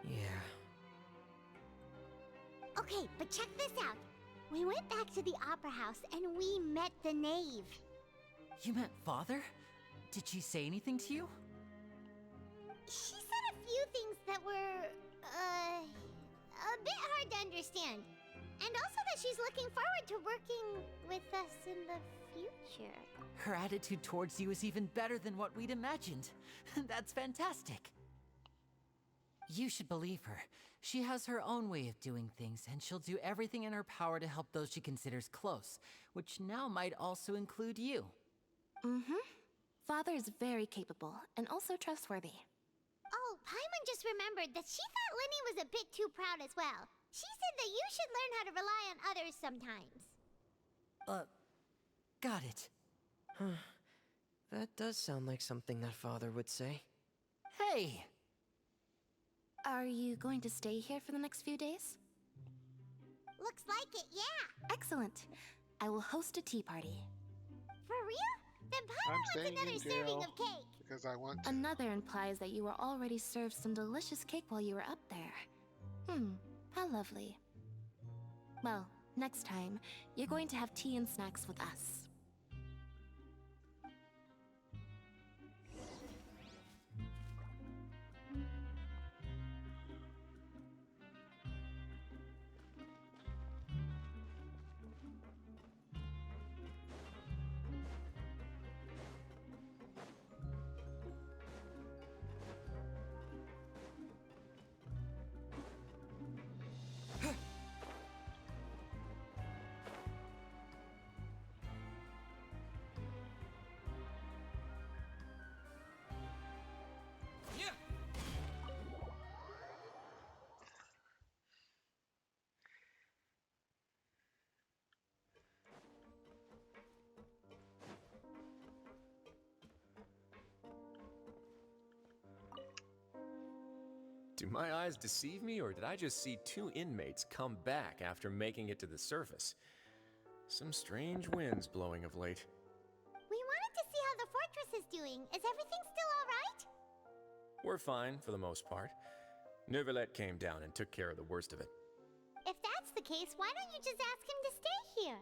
Yeah. Okay, but check this out. We went back to the Opera House and we met the knave. You met Father? Did she say anything to you? She said a few things that were, a bit hard to understand. And also that she's looking forward to working with us in the future. Her attitude towards you is even better than what we'd imagined. That's fantastic. You should believe her. She has her own way of doing things, and she'll do everything in her power to help those she considers close, which now might also include you. Mm-hmm. Father is very capable, and also trustworthy. Oh, Paimon just remembered that she thought Lenny was a bit too proud as well. She said that you should learn how to rely on others sometimes. Got it. That does sound like something that Father would say. Hey! Are you going to stay here for the next few days? Looks like it, yeah. Excellent. I will host a tea party. For real? Then I'm Paimon staying wants another in serving jail of cake. because I want to. Another implies that you were already served some delicious cake while you were up there. How lovely. Well, next time, you're going to have tea and snacks with us. Do my eyes deceive me, or did I just see two inmates come back after making it to the surface? Some strange winds blowing of late. We wanted to see how the fortress is doing. Is everything still alright? We're fine, for the most part. Neuvillette came down and took care of the worst of it. If that's the case, why don't you just ask him to stay here?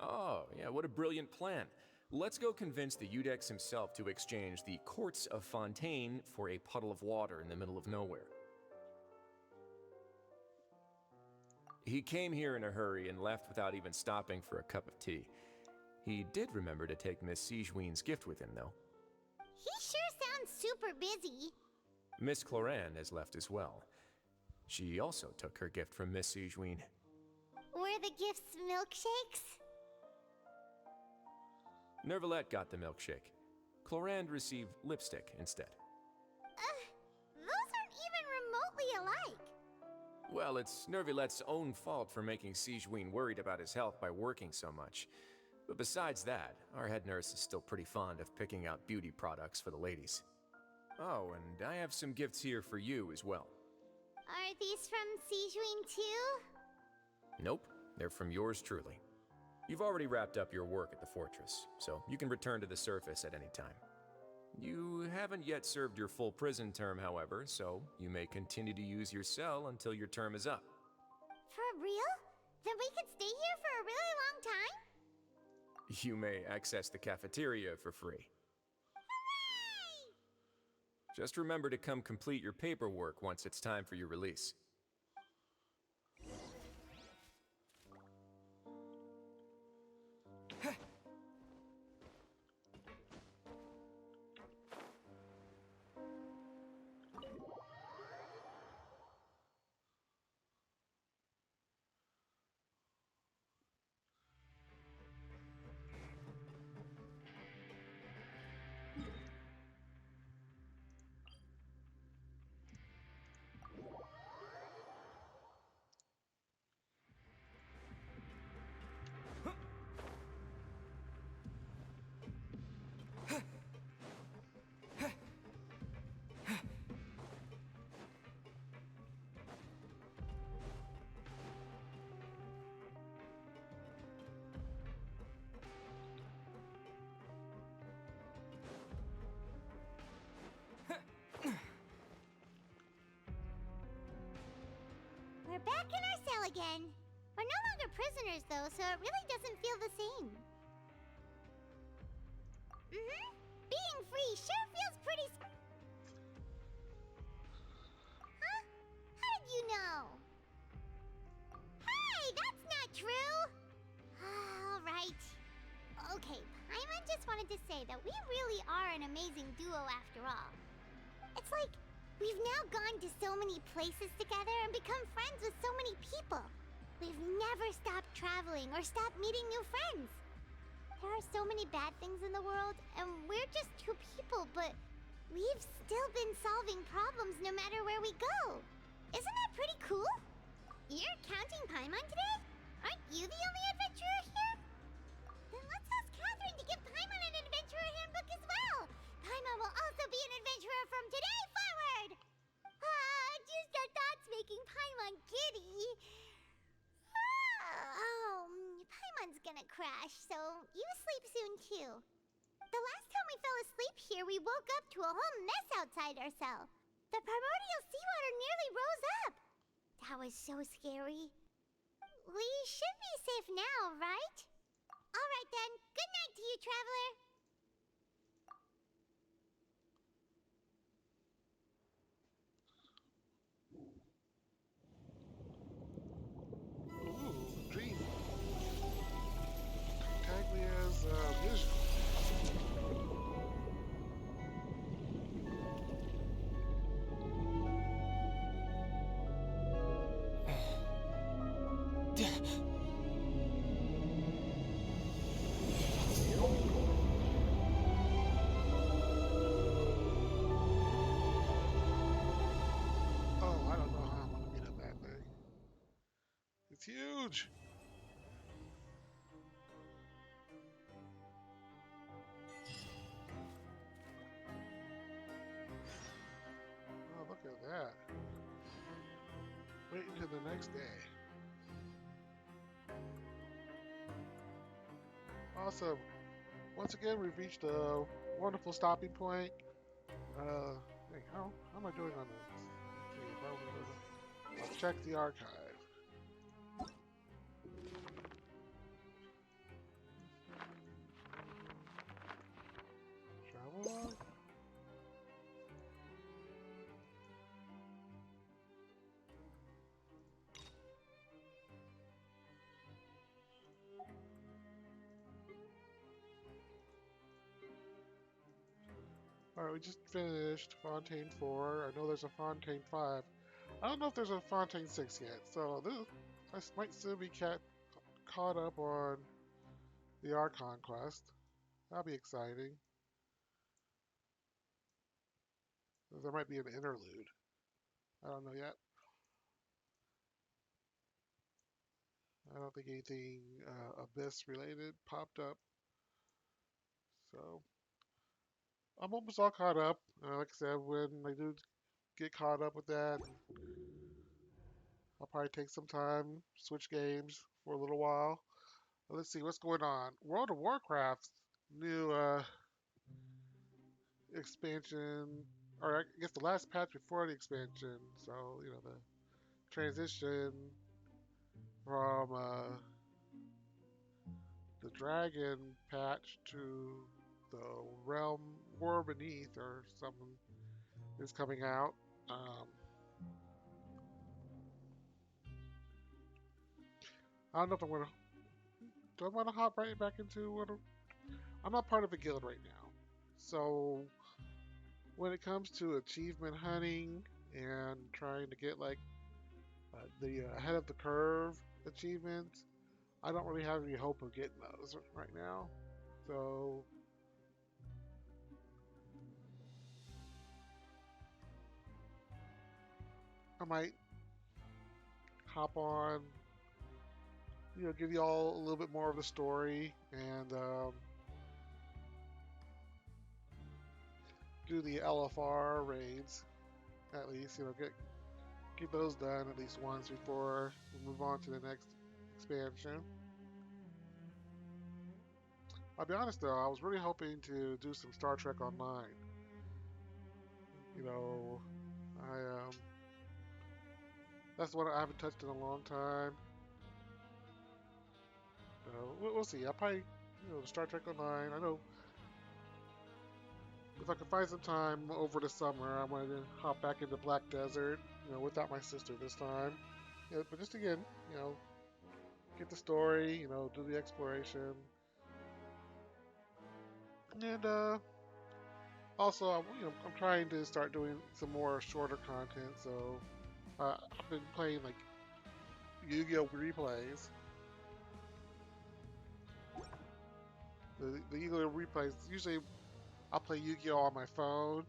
Oh, yeah, what a brilliant plan. Let's go convince the Udex himself to exchange the courts of Fontaine for a puddle of water in the middle of nowhere. He came here in a hurry and left without even stopping for a cup of tea. He did remember to take Miss Sigewinne's gift with him, though. He sure sounds super busy. Miss Cloran has left as well. She also took her gift from Miss Sigewinne. Were the gifts milkshakes? Neuvillette got the milkshake. Clorand received lipstick instead. Those aren't even remotely alike. Well, it's Neuvillette's own fault for making Sigewinne worried about his health by working so much. But besides that, our head nurse is still pretty fond of picking out beauty products for the ladies. Oh, and I have some gifts here for you as well. Are these from Sigewinne too? Nope, they're from yours truly. You've already wrapped up your work at the fortress, so you can return to the surface at any time. You haven't yet served your full prison term, however, so you may continue to use your cell until your term is up. For real? Then we could stay here for a really long time? You may access the cafeteria for free. Hooray! Just remember to come complete your paperwork once it's time for your release. We're back in our cell again. We're no longer prisoners, though, so it really doesn't feel the same. Being free sure feels pretty... Huh? How did you know? Hey, that's not true! All right. Okay, Paimon just wanted to say that we really are an amazing duo after all. It's like... we've now gone to so many places together and become friends with so many people. We've never stopped traveling or stopped meeting new friends. There are so many bad things in the world, and we're just two people, but we've still been solving problems no matter where we go. Isn't that pretty cool? You're counting Paimon today? Aren't you the only adventurer here? Then let's ask Catherine to give Paimon an adventurer handbook as well. Paimon will also be an adventurer from today forward. Just our thoughts making Paimon giddy. Paimon's gonna crash, so you sleep soon too. The last time we fell asleep here, we woke up to a whole mess outside our cell. The primordial seawater nearly rose up. That was so scary. We should be safe now, right? All right then. Good night to you, traveler. Ooh, dream. Taglia's vision. Oh, I don't know how I'm gonna beat up that thing. It's huge. the next day. Awesome. Once again, we've reached a wonderful stopping point. Hey, how am I doing on this? Let's see. I'll check the archive. Travel log? Alright, we just finished Fontaine 4. I know there's a Fontaine 5. I don't know if there's a Fontaine 6 yet, so I might still be caught up on the Archon quest. That'll be exciting. There might be an interlude. I don't know yet. I don't think anything Abyss related popped up. So I'm almost all caught up. Like I said, when I do get caught up with that, I'll probably take some time, switch games for a little while. Let's see what's going on. World of Warcraft's new expansion, or I guess the last patch before the expansion. So the transition from the Dragon patch to the Realm War Beneath or something is coming out. I don't know if I'm gonna. Do I want to hop right back into what? I'm not part of a guild right now, so when it comes to achievement hunting and trying to get like the ahead of the curve achievements, I don't really have any hope of getting those right now. So I might hop on, give you all a little bit more of the story and do the LFR raids at least. Get those done at least once before we move on to the next expansion. I'll be honest though, I was really hoping to do some Star Trek Online. I that's one I haven't touched in a long time. We'll see. I'll probably, Star Trek Online. I know if I can find some time over the summer, I'm going to hop back into Black Desert, without my sister this time. But just again, get the story, do the exploration. And also, I'm trying to start doing some more shorter content. So I've been playing like Yu-Gi-Oh replays. The Yu-Gi-Oh replays, usually I'll play Yu-Gi-Oh on my phone,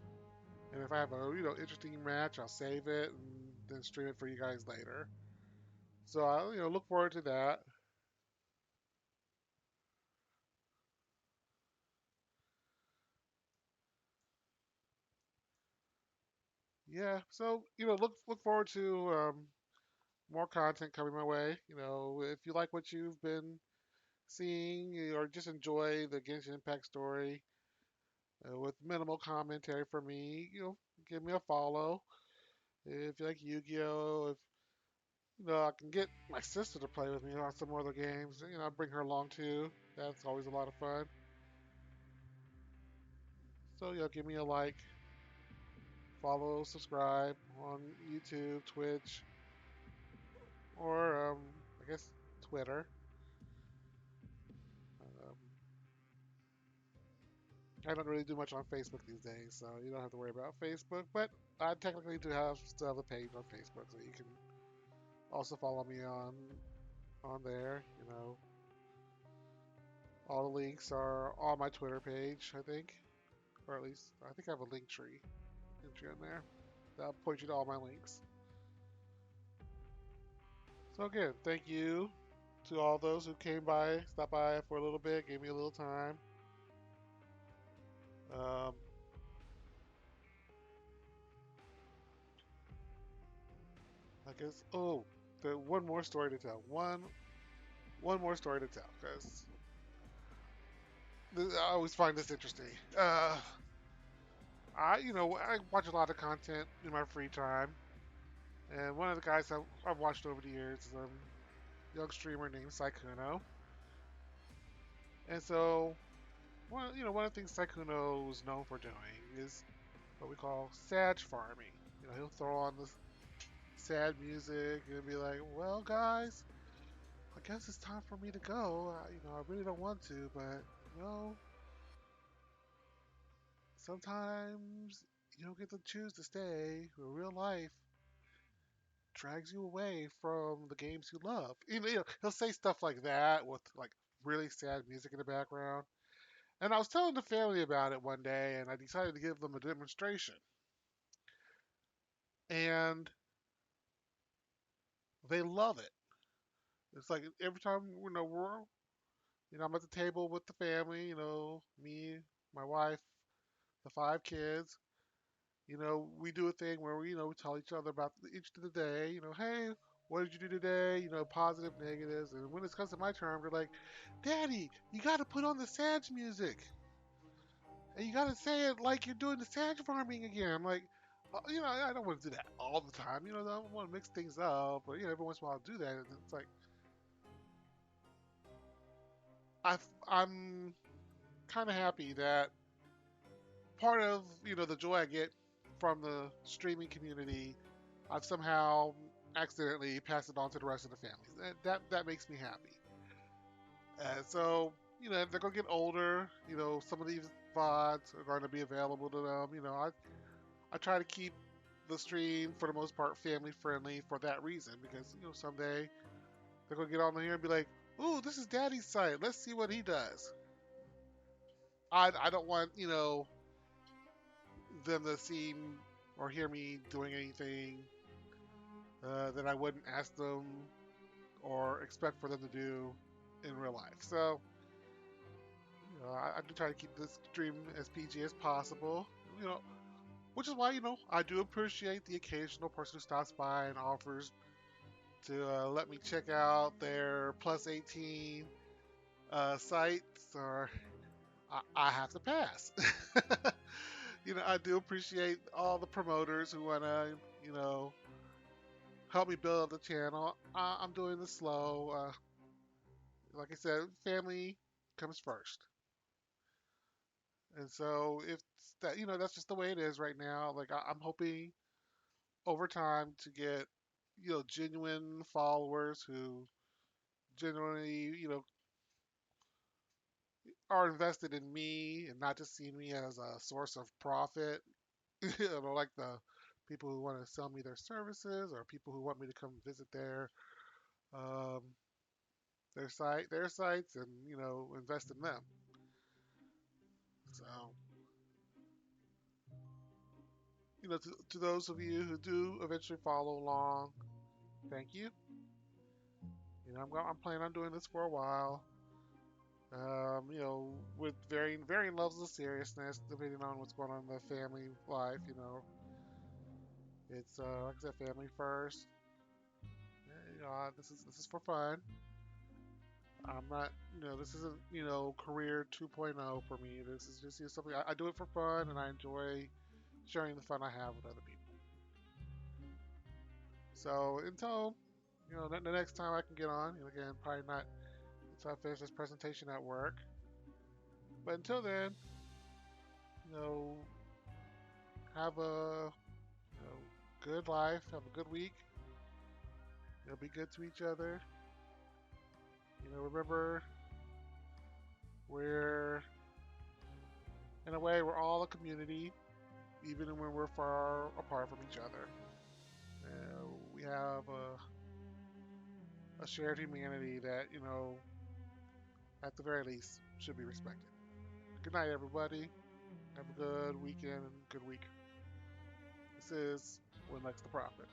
and if I have a interesting match, I'll save it and then stream it for you guys later. So I look forward to that. Yeah, so look forward to more content coming my way. If you like what you've been seeing or just enjoy the Genshin Impact story with minimal commentary from me, give me a follow. If you like Yu-Gi-Oh, if I can get my sister to play with me on some other games, I bring her along too. That's always a lot of fun. So give me a like, follow, subscribe on YouTube, Twitch, or I guess Twitter. Um, I don't really do much on Facebook these days, so you don't have to worry about Facebook. But I technically do still have a page on Facebook, so you can also follow me on there. All the links are on my Twitter page, I think, or at least I think I have a link tree entry in there. That'll point you to all my links. So again, thank you to all those who came by, stopped by for a little bit, gave me a little time. I guess. Oh, one more story to tell. One more story to tell because I always find this interesting. I watch a lot of content in my free time, and one of the guys I've watched over the years is a young streamer named Saikuno. And so, one of the things Saikuno is known for doing is what we call sad farming. He'll throw on the sad music and be like, "Well, guys, I guess it's time for me to go. I really don't want to, but you know, sometimes you don't get to choose to stay. Real life drags you away from the games you love." He'll say stuff like that with like really sad music in the background. And I was telling the family about it one day, and I decided to give them a demonstration. And they love it. It's like every time I'm at the table with the family, me, my wife, the five kids. We do a thing where we tell each other about each of the day. Hey, what did you do today? Positive, negatives. And when it comes to my turn, they're like, "Daddy, you got to put on the sad music, and you got to say it like you're doing the sad farming again." I'm like, I don't want to do that all the time. I want to mix things up, but every once in a while I'll do that. And it's like I'm kind of happy that part of the joy I get from the streaming community, I've somehow accidentally passed it on to the rest of the family. That makes me happy. And so they're gonna get older. Some of these VODs are going to be available to them. I try to keep the stream for the most part family friendly for that reason because someday they're gonna get on here and be like, "Ooh, this is Daddy's site. Let's see what he does." I don't want them to see or hear me doing anything that I wouldn't ask them or expect for them to do in real life. So, I do try to keep this stream as PG as possible. You know, which is why I do appreciate the occasional person who stops by and offers to let me check out their plus 18 sites, or I have to pass. I do appreciate all the promoters who want to, help me build up the channel. I'm doing this slow. Like I said, family comes first. And so if that, that's just the way it is right now. Like I'm hoping over time to get, genuine followers who genuinely, are invested in me and not just see me as a source of profit. Like the people who want to sell me their services or people who want me to come visit um, their sites, and invest in them. So to those of you who do eventually follow along, thank you. I'm planning on doing this for a while. With varying levels of seriousness depending on what's going on in the family life. It's like I said, family first. This is for fun. I'm not, this isn't, career 2.0 for me. This is just something I do it for fun, and I enjoy sharing the fun I have with other people. So until, the next time I can get on, again, probably not until I finish this presentation at work. But until then, you know, have a good life, have a good week. Be good to each other. Remember, we're in a way we're all a community, even when we're far apart from each other. We have a shared humanity that at the very least should be respected. Good night, everybody. Have a good weekend and good week. This is Winlex the Prophet.